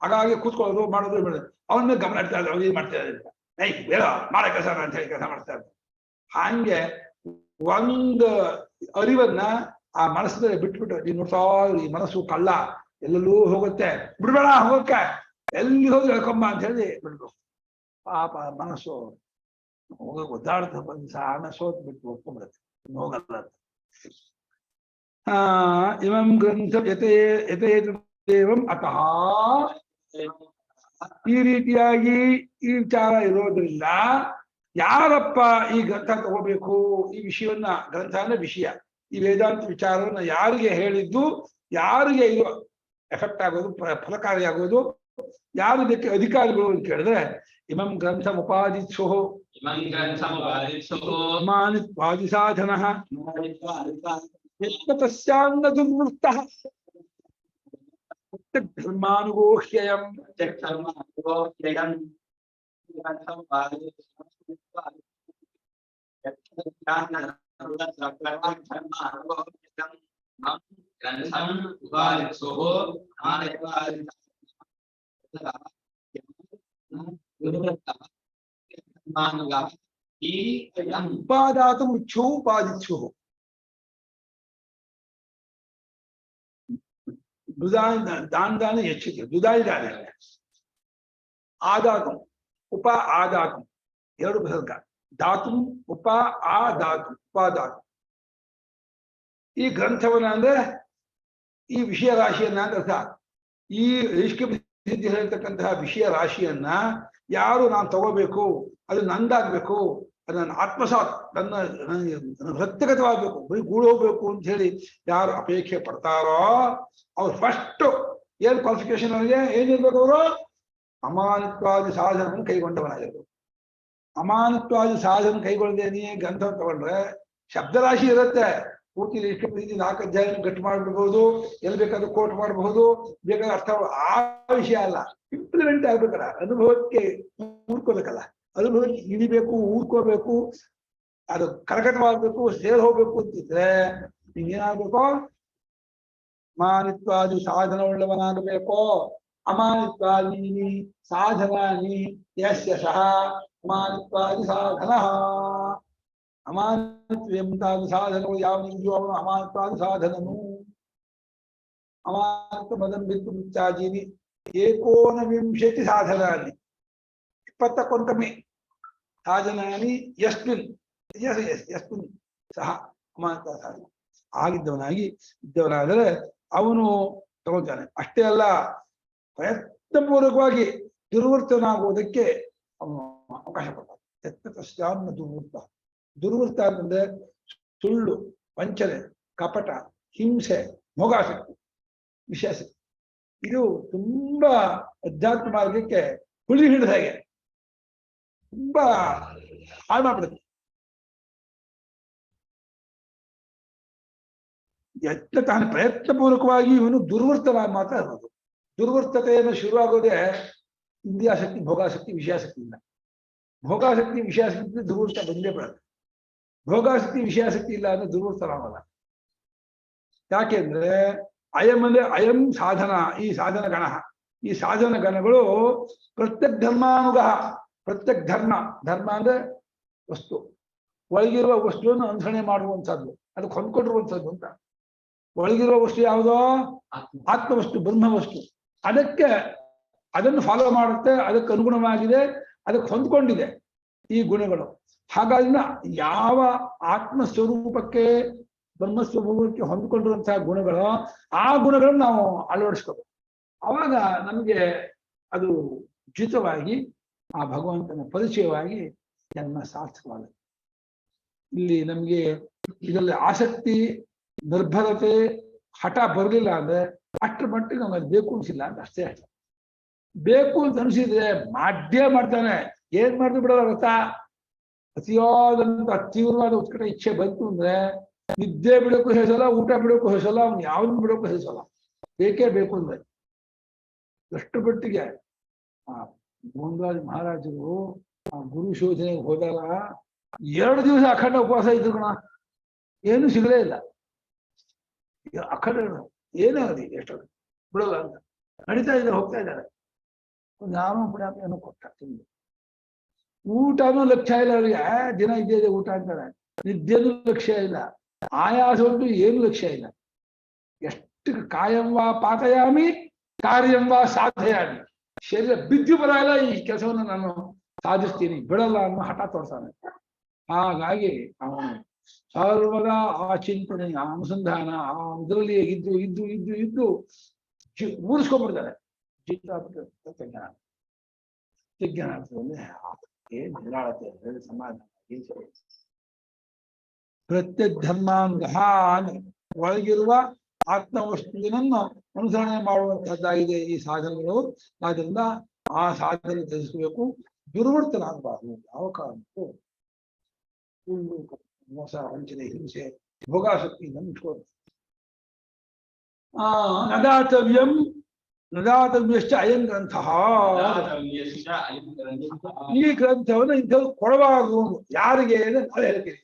ಹಾಗಾಗಿ ಕೂತ್ಕೊಳ್ಳೋದು ಮಾಡೋದು ಬಿಡೋದು, ಅವನ ಮೇಲೆ ಗಮನ ಇಡ್ತಾ ಇದ್ದಾರೆ, ಅವ್ರು ಏನ್ ಮಾಡ್ತಾ ಇದ್ದಾರೆ, ಬೇಡ ಮಾಡೋ ಕೆಲಸ ಅಂತ ಹೇಳಿ ಕೆಲಸ ಮಾಡ್ತಾ ಇರ್ತಾರೆ. ಹಂಗೆ ಒಂದು ಅರಿವನ್ನ ಆ ಮನಸ್ಸಿನಲ್ಲಿ ಬಿಟ್ಬಿಟ್ಟು ನೀನ್ ನೋಡ್ತಾ ಈ ಮನಸ್ಸು ಕಳ್ಳ ಎಲ್ಲೆಲ್ಲೂ ಹೋಗುತ್ತೆ, ಬಿಡ್ಬೇಡ ಹೋಗಕ್ಕೆ, ಎಲ್ಲಿ ಹೋಗಿ ಹೇಳ್ಕೊಂಬ ಅಂತ ಹೇಳಿ ಬಿಡ್ಬೇಕು. ಪಾಪ ಮನಸ್ಸು ಒದ್ದಾಡ್ತಾ ಬಂದು ಸಹ ಸೋತ್ ಬಿಟ್ಟು ಒಪ್ಕೊಂಡ್ಬಿಡುತ್ತೆ, ಹೋಗಲ್ಲ ಅಂತ. ಇವಂ ಗ್ರಂಥ ಯಥೇತಂ ಅತಃ. ಈ ರೀತಿಯಾಗಿ ಈ ವಿಚಾರ ಇರೋದ್ರಿಂದ ಯಾರಪ್ಪ ಈ ಗ್ರಂಥ ತಗೋಬೇಕು, ಈ ವಿಷಯವನ್ನ, ಗ್ರಂಥ ಅಂದ್ರೆ ವಿಷಯ, ಈ ವೇದಾಂತ ವಿಚಾರವನ್ನ ಯಾರಿಗೆ ಹೇಳಿದ್ದು, ಯಾರಿಗೆ ಎಫೆಕ್ಟ್ ಆಗೋದು, ಫಲಕಾರಿಯಾಗೋದು ಯಾರು ಇದಕ್ಕೆ ಅಧಿಕಾರಿಗಳು ಅಂತ ಕೇಳಿದ್ರೆ ಇಮಂ ಗ್ರಂಥ ಉಪಾದಿತ್ಸು इमं ग्रन्थमुपादित्सुः ಮಾನಿತ್ವಾದಿಸಾಧನಃ ಯತ್ನತಸ್ಯಾಂಗ ದುರ್ವೃತ್ತಃ ಧರ್ಮಾನುಗೋಹ್ಯಯಂ ग्रन्थम् उपादित्सुः ಉಪಾದಾತು ಮುಚ್ಚು ಉಪಾದಿತ್ಸು ದಾನ ಹೆಚ್ಚಿಗೆ ದುದಾಯಿ ದಾನ ಆದಾತು ಉಪ ಆದಾತು ಎರಡು ವಿಸರ್ಗ ಧಾತು ಉಪ ಆದಾತು ಉಪಾದಾತು ಈ ಗ್ರಂಥವನ್ನ ಅಂದ್ರೆ ಈ ವಿಷಯ ರಾಶಿಯನ್ನ ಅಂತ ಅರ್ಥ. ಈ ಸಿದ್ಧಿ ಹೇಳ್ತಕ್ಕಂತಹ ವಿಷಯ ರಾಶಿಯನ್ನ ಯಾರು ನಾನು ತಗೋಬೇಕು, ಅದು ನಂದಾಗ್ಬೇಕು, ಅದು ನನ್ನ ಆತ್ಮಸಾತ್, ನನ್ನ ಹೃತ್ಯಗತವಾಗಬೇಕು, ಬರೀ ಗೂಡೋಗ್ಬೇಕು ಅಂತ ಹೇಳಿ ಯಾರು ಅಪೇಕ್ಷೆ ಪಡ್ತಾರೋ ಅವ್ರು ಫಸ್ಟ್ ಏನ್ ಕ್ವಾಲಿಫಿಕೇಶನ್ ಅವರಿಗೆ ಏನಿರ್ಬೇಕು, ಅವರು ಅಮಾನಿತ್ವಾದಿ ಸಾಧನವನ್ನು ಕೈಗೊಂಡವನಾಗಿರ್ಬೇಕು. ಅಮಾನಿತ್ವಾದಿ ಸಾಧನ ಕೈಗೊಳ್ಳದೇನೆ ಗ್ರಂಥ ತಗೊಂಡ್ರೆ ಶಬ್ದರಾಶಿ ಇರುತ್ತೆ, ಪೂರ್ತಿ ಇಷ್ಟು ಪ್ರೀತಿ 4 ಅಧ್ಯಾಯ ಗಟ್ಟಿ ಮಾಡ್ಬಿಡ್ಬಹುದು, ಎಲ್ಲಿ ಬೇಕಾದ್ರೂ ಕೋಟ್ ಮಾಡಬಹುದು, ಬೇಕಾದ್ರೆ ಅರ್ಥ ಆ ವಿಷಯ ಅಲ್ಲ, ಇಂಪ್ಲಿಮೆಂಟ್ ಆಗ್ಬೇಕಲ್ಲ, ಅನುಭವಕ್ಕೆ ಊರ್ಕೋಬೇಕಲ್ಲ, ಅನುಭವಕ್ಕೆ ಇಳಿಬೇಕು, ಊರ್ಕೋಬೇಕು, ಅದು ಕರಕಟವಾಗ್ಬೇಕು, ಸೇರ್ ಹೋಗ್ಬೇಕು ಅಂತಿದ್ರೆ ನೀನೇನಾಗ್ಬೇಕು, ಅಮಾನಿತ್ವಾದಿ ಸಾಧನ ಉಳ್ಳವನಾಗಬೇಕು. ಅಮಾನಿತ್ವಾದಿ ಸಾಧನಾನಿ ಯಸ್ಯ ಸಹ ಅಮಾನಿತ್ವಾದಿ ಸಾಧನ. ಅಮಾನಿತ್ವಾದಿ ಸಾಧನವು ಯಾವನಿಗೂ ಅವನು ಅಮಾನಿತ್ವಾದಿ ಸಾಧನನು. ಅಮಾನಿತ್ವ ಮದನ್ ಬಿದ್ದು ಮುಚ್ಚಾಜೀನಿ 19 ಸಾಧನಾನಿ, 20 ಕಮ್ಮಿ ಸಾಧನಾನಿ ಯಸ್ಮಿನ್ ಯಸ್ಮಿನ್ ಸಹ ಅಮಾನಿತ್ವ ಸಾಧನ ಇದ್ದವನಾದರೆ ಅವನು ತಗೊಳ್ತಾನೆ. ಅಷ್ಟೇ ಅಲ್ಲ, ಪ್ರಯತ್ನಪೂರ್ವಕವಾಗಿ ದುರ್ವರ್ತನಾಗುವುದಕ್ಕೆ ಅವನು ಅವಕಾಶ ಕೊಡ್ತಾನೆ. ಯತ್ನತಸ್ಯಾನ್ನ ದುರ್ವೃತ್ತ. ದುರ್ವೃತ್ತ ಅಂತಂದ್ರೆ ಸುಳ್ಳು, ವಂಚನೆ, ಕಪಟ, ಹಿಂಸೆ, ಭೋಗಾಸಕ್ತಿ, ವಿಷಯಾಸಕ್ತಿ. ಇದು ತುಂಬಾ ಅಧ್ಯಾತ್ಮ ಮಾರ್ಗಕ್ಕೆ ಹುಳಿ ಹಿಡಿದ ಹಾಗೆ ತುಂಬಾ ಹಾಳು ಮಾಡ್ಬಿಡುತ್ತೆ. ಯತ್ನ ತಾನು ಪ್ರಯತ್ನಪೂರ್ವಕವಾಗಿ ಇವನು ದುರ್ವರ್ತನಾಗಿ ಮಾತ್ರ ಇರೋದು. ದುರ್ವರ್ತತೆಯನ್ನು ಶುರುವಾಗೋದೇ ಇಂದ್ರಿಯಾಸಕ್ತಿ, ಭೋಗಾಸಕ್ತಿ, ವಿಷಯಾಸಕ್ತಿಯಿಂದ. ಭೋಗಾಸಕ್ತಿ, ವಿಷಯಾಸಕ್ತಿ ದುರ್ವರ್ತ ಬಂದೇ ಬರುತ್ತೆ. ಭೋಗಾಸಕ್ತಿ, ವಿಷಯಾಸಕ್ತಿ ಇಲ್ಲ ಅಂದ್ರೆ ದುರ್ವರ್ತನಾಗಲ್ಲ. ಯಾಕೆಂದ್ರೆ ಅಯಂ ಅಂದ್ರೆ ಅಯಂ ಸಾಧನ, ಈ ಸಾಧನ ಗಣ, ಈ ಸಾಧನ ಗಣಗಳು ಪ್ರತ್ಯಕ್ ಧರ್ಮಾನುಗ, ಪ್ರತ್ಯಕ್ ಧರ್ಮ ಅಂದ್ರೆ ವಸ್ತು, ಒಳಗಿರುವ ವಸ್ತುವನ್ನು ಅನುಸರಣೆ ಮಾಡುವಂಥದ್ದು, ಅದಕ್ಕೆ ಹೊಂದ್ಕೊಂಡಿರುವಂಥದ್ದು ಅಂತ. ಒಳಗಿರುವ ವಸ್ತು ಯಾವುದೋ ಆತ್ಮವಸ್ತು, ಬ್ರಹ್ಮವಸ್ತು, ಅದನ್ನು ಫಾಲೋ ಮಾಡುತ್ತೆ, ಅದಕ್ಕೆ ಅನುಗುಣವಾಗಿದೆ, ಅದಕ್ಕೆ ಹೊಂದ್ಕೊಂಡಿದೆ ಈ ಗುಣಗಳು. ಹಾಗಾಗಿ ಯಾವ ಆತ್ಮ ಸ್ವರೂಪಕ್ಕೆ, ಬ್ರಹ್ಮಸ್ವರೂಪಕ್ಕೆ ಹೊಂದ್ಕೊಂಡಿರುವಂತಹ ಗುಣಗಳು, ಆ ಗುಣಗಳನ್ನು ನಾವು ಅಳವಡಿಸ್ಕೋಬೇಕು. ಅವಾಗ ನಮಗೆ ಅದು ಉಚಿತವಾಗಿ ಆ ಭಗವಂತನ ಪರಿಚಯವಾಗಿ ಜನ್ಮ ಸಾರ್ಥಕವಾಗುತ್ತೆ. ಇಲ್ಲಿ ನಮಗೆ ಇದರಲ್ಲಿ ಆಸಕ್ತಿ, ನಿರ್ಭರತೆ, ಹಠ ಬರಲಿಲ್ಲ ಅಂದ್ರೆ ಅಷ್ಟರ ಮಟ್ಟಿಗೆ ನಮ್ಗೆ ಅದು ಬೇಕು ಅನ್ಸಿಲ್ಲ ಅಂತ ಅಷ್ಟೇ. ಬೇಕು ಅಂತ ಅನ್ಸಿದ್ರೆ ಮಾಡ್ತಾನೆ, ಏನ್ ಮಾಡಿದ್ರು ಬಿಡೋಲ್ಲ ಗೊತ್ತಾ. ಅತಿಯಾದಂತ ತೀವ್ರವಾದ ಉತ್ಕಟ ಇಚ್ಛೆ ಬಂತು ಅಂದ್ರೆ ನಿದ್ದೆ ಬಿಡೋಕ್ಕೂ ಹೆಸಲ್ಲ, ಊಟ ಬಿಡೋಕ್ಕೂ ಹೆಸಲ್ಲ, ಅವ್ನು ಯಾವ್ದನ್ನು ಬಿಡೋಕ್ಕೂ ಹೆಸಲ್ಲ, ಬೇಕೇ ಬೇಕು ಅಂದ್ರೆ. ಎಷ್ಟು ಮಟ್ಟಿಗೆ ಆ ಗೋಂಗಾಜ್ ಮಹಾರಾಜರು ಆ ಗುರು ಶೋಧನೆಗೆ ಹೋದಾಗ 2 ದಿವಸ ಅಖಂಡ ಉಪವಾಸ ಇದ್ರು ಕಣ, ಏನು ಸಿಗಲೇ ಇಲ್ಲ. ಅಖಂಡ ಏನೇ ಆಗಲಿ ಎಷ್ಟು ಬಿಡೋಲ್ಲ ಅಂತ ನಡೀತಾ ಇದ್ದಾರೆ, ಹೋಗ್ತಾ ಇದ್ದಾರೆ. ಒಂದು ಯಾರೋ ಪುಣ್ಯಾತ್ಮ ಕೊಟ್ಟ ತಿಂದು. ಊಟನೂ ಲಕ್ಷ್ಯ ಇಲ್ಲ ಅವ್ರಿಗೆ, ದಿನ ಇದ್ದೇ ಊಟ ಅಂತಾರೆ, ನಿದ್ದೆನೂ ಲಕ್ಷ್ಯ ಇಲ್ಲ, ಆಯಾಸ ಉಂಟು, ಏನು ಲಕ್ಷ್ಯ ಇಲ್ಲ. ಎಷ್ಟು ಕಾಯಂ ವಾ ಪಾತಯಾಮಿ ಕಾರ್ಯಂ ವಾ ಸಾಧಯಾಮಿ, ಶರೀರ ಬಿದ್ದು ಬರಲ್ಲ, ಈ ಕೆಲಸವನ್ನು ನಾನು ಸಾಧಿಸ್ತೀನಿ, ಬಿಡಲ್ಲ ಅನ್ನೋ ಹಠ ತೋರ್ತಾನೆ. ಹಾಗಾಗಿ ಅವನು ಸರ್ವದಾ ಆ ಚಿಂತನೆ, ಆ ಅನುಸಂಧಾನ, ಆ ಇದರಲ್ಲಿ ಇದ್ದು ಇದ್ದು ಇದ್ದು ಇದ್ದು ಊರಿಸ್ಕೊಂಡ್ಬಿಡ್ತಾರೆ. ಜ್ಞಾನಾರ್ಥದಲ್ಲಿ ಏನ್ ನಿರಾಳತೆ, ಸಮಾಧಾನ, ಪ್ರತ್ಯಕ್ ಧರ್ಮಾನುಗ, ಒಳಗಿರುವ ಆತ್ಮವಸ್ತುವಿನನ್ನು ಅನುಸರಣೆ ಮಾಡುವಂತಹದ್ದಾಗಿದೆ ಈ ಸಾಧನೆಗಳು. ಆದ್ರಿಂದ ಆ ಸಾಧನೆ ತ್ಯಜಿಸಬೇಕು, ದುರ್ವರ್ತನಾಗಬಾರದು. ಯಾವ ಕಾರಣಕ್ಕೂ ಸುಳ್ಳು, ಮೋಸ, ವಂಚನೆ, ಹಿಂಸೆ, ಭೋಗಾಸಕ್ತಿಯಿಂದ ಮುಚ್ಕೋದು. ನದಾತವ್ಯಂ ನದಾತವ್ಯಶ್ಚ ಅಯಂ ಗ್ರಂಥ. ಈ ಗ್ರಂಥವನ್ನು ಇಂಥವ್ರು ಕೊಡಬಾರದು. ಯಾರಿಗೆ ನಾಳೆ ಹೇಳ್ತೀನಿ.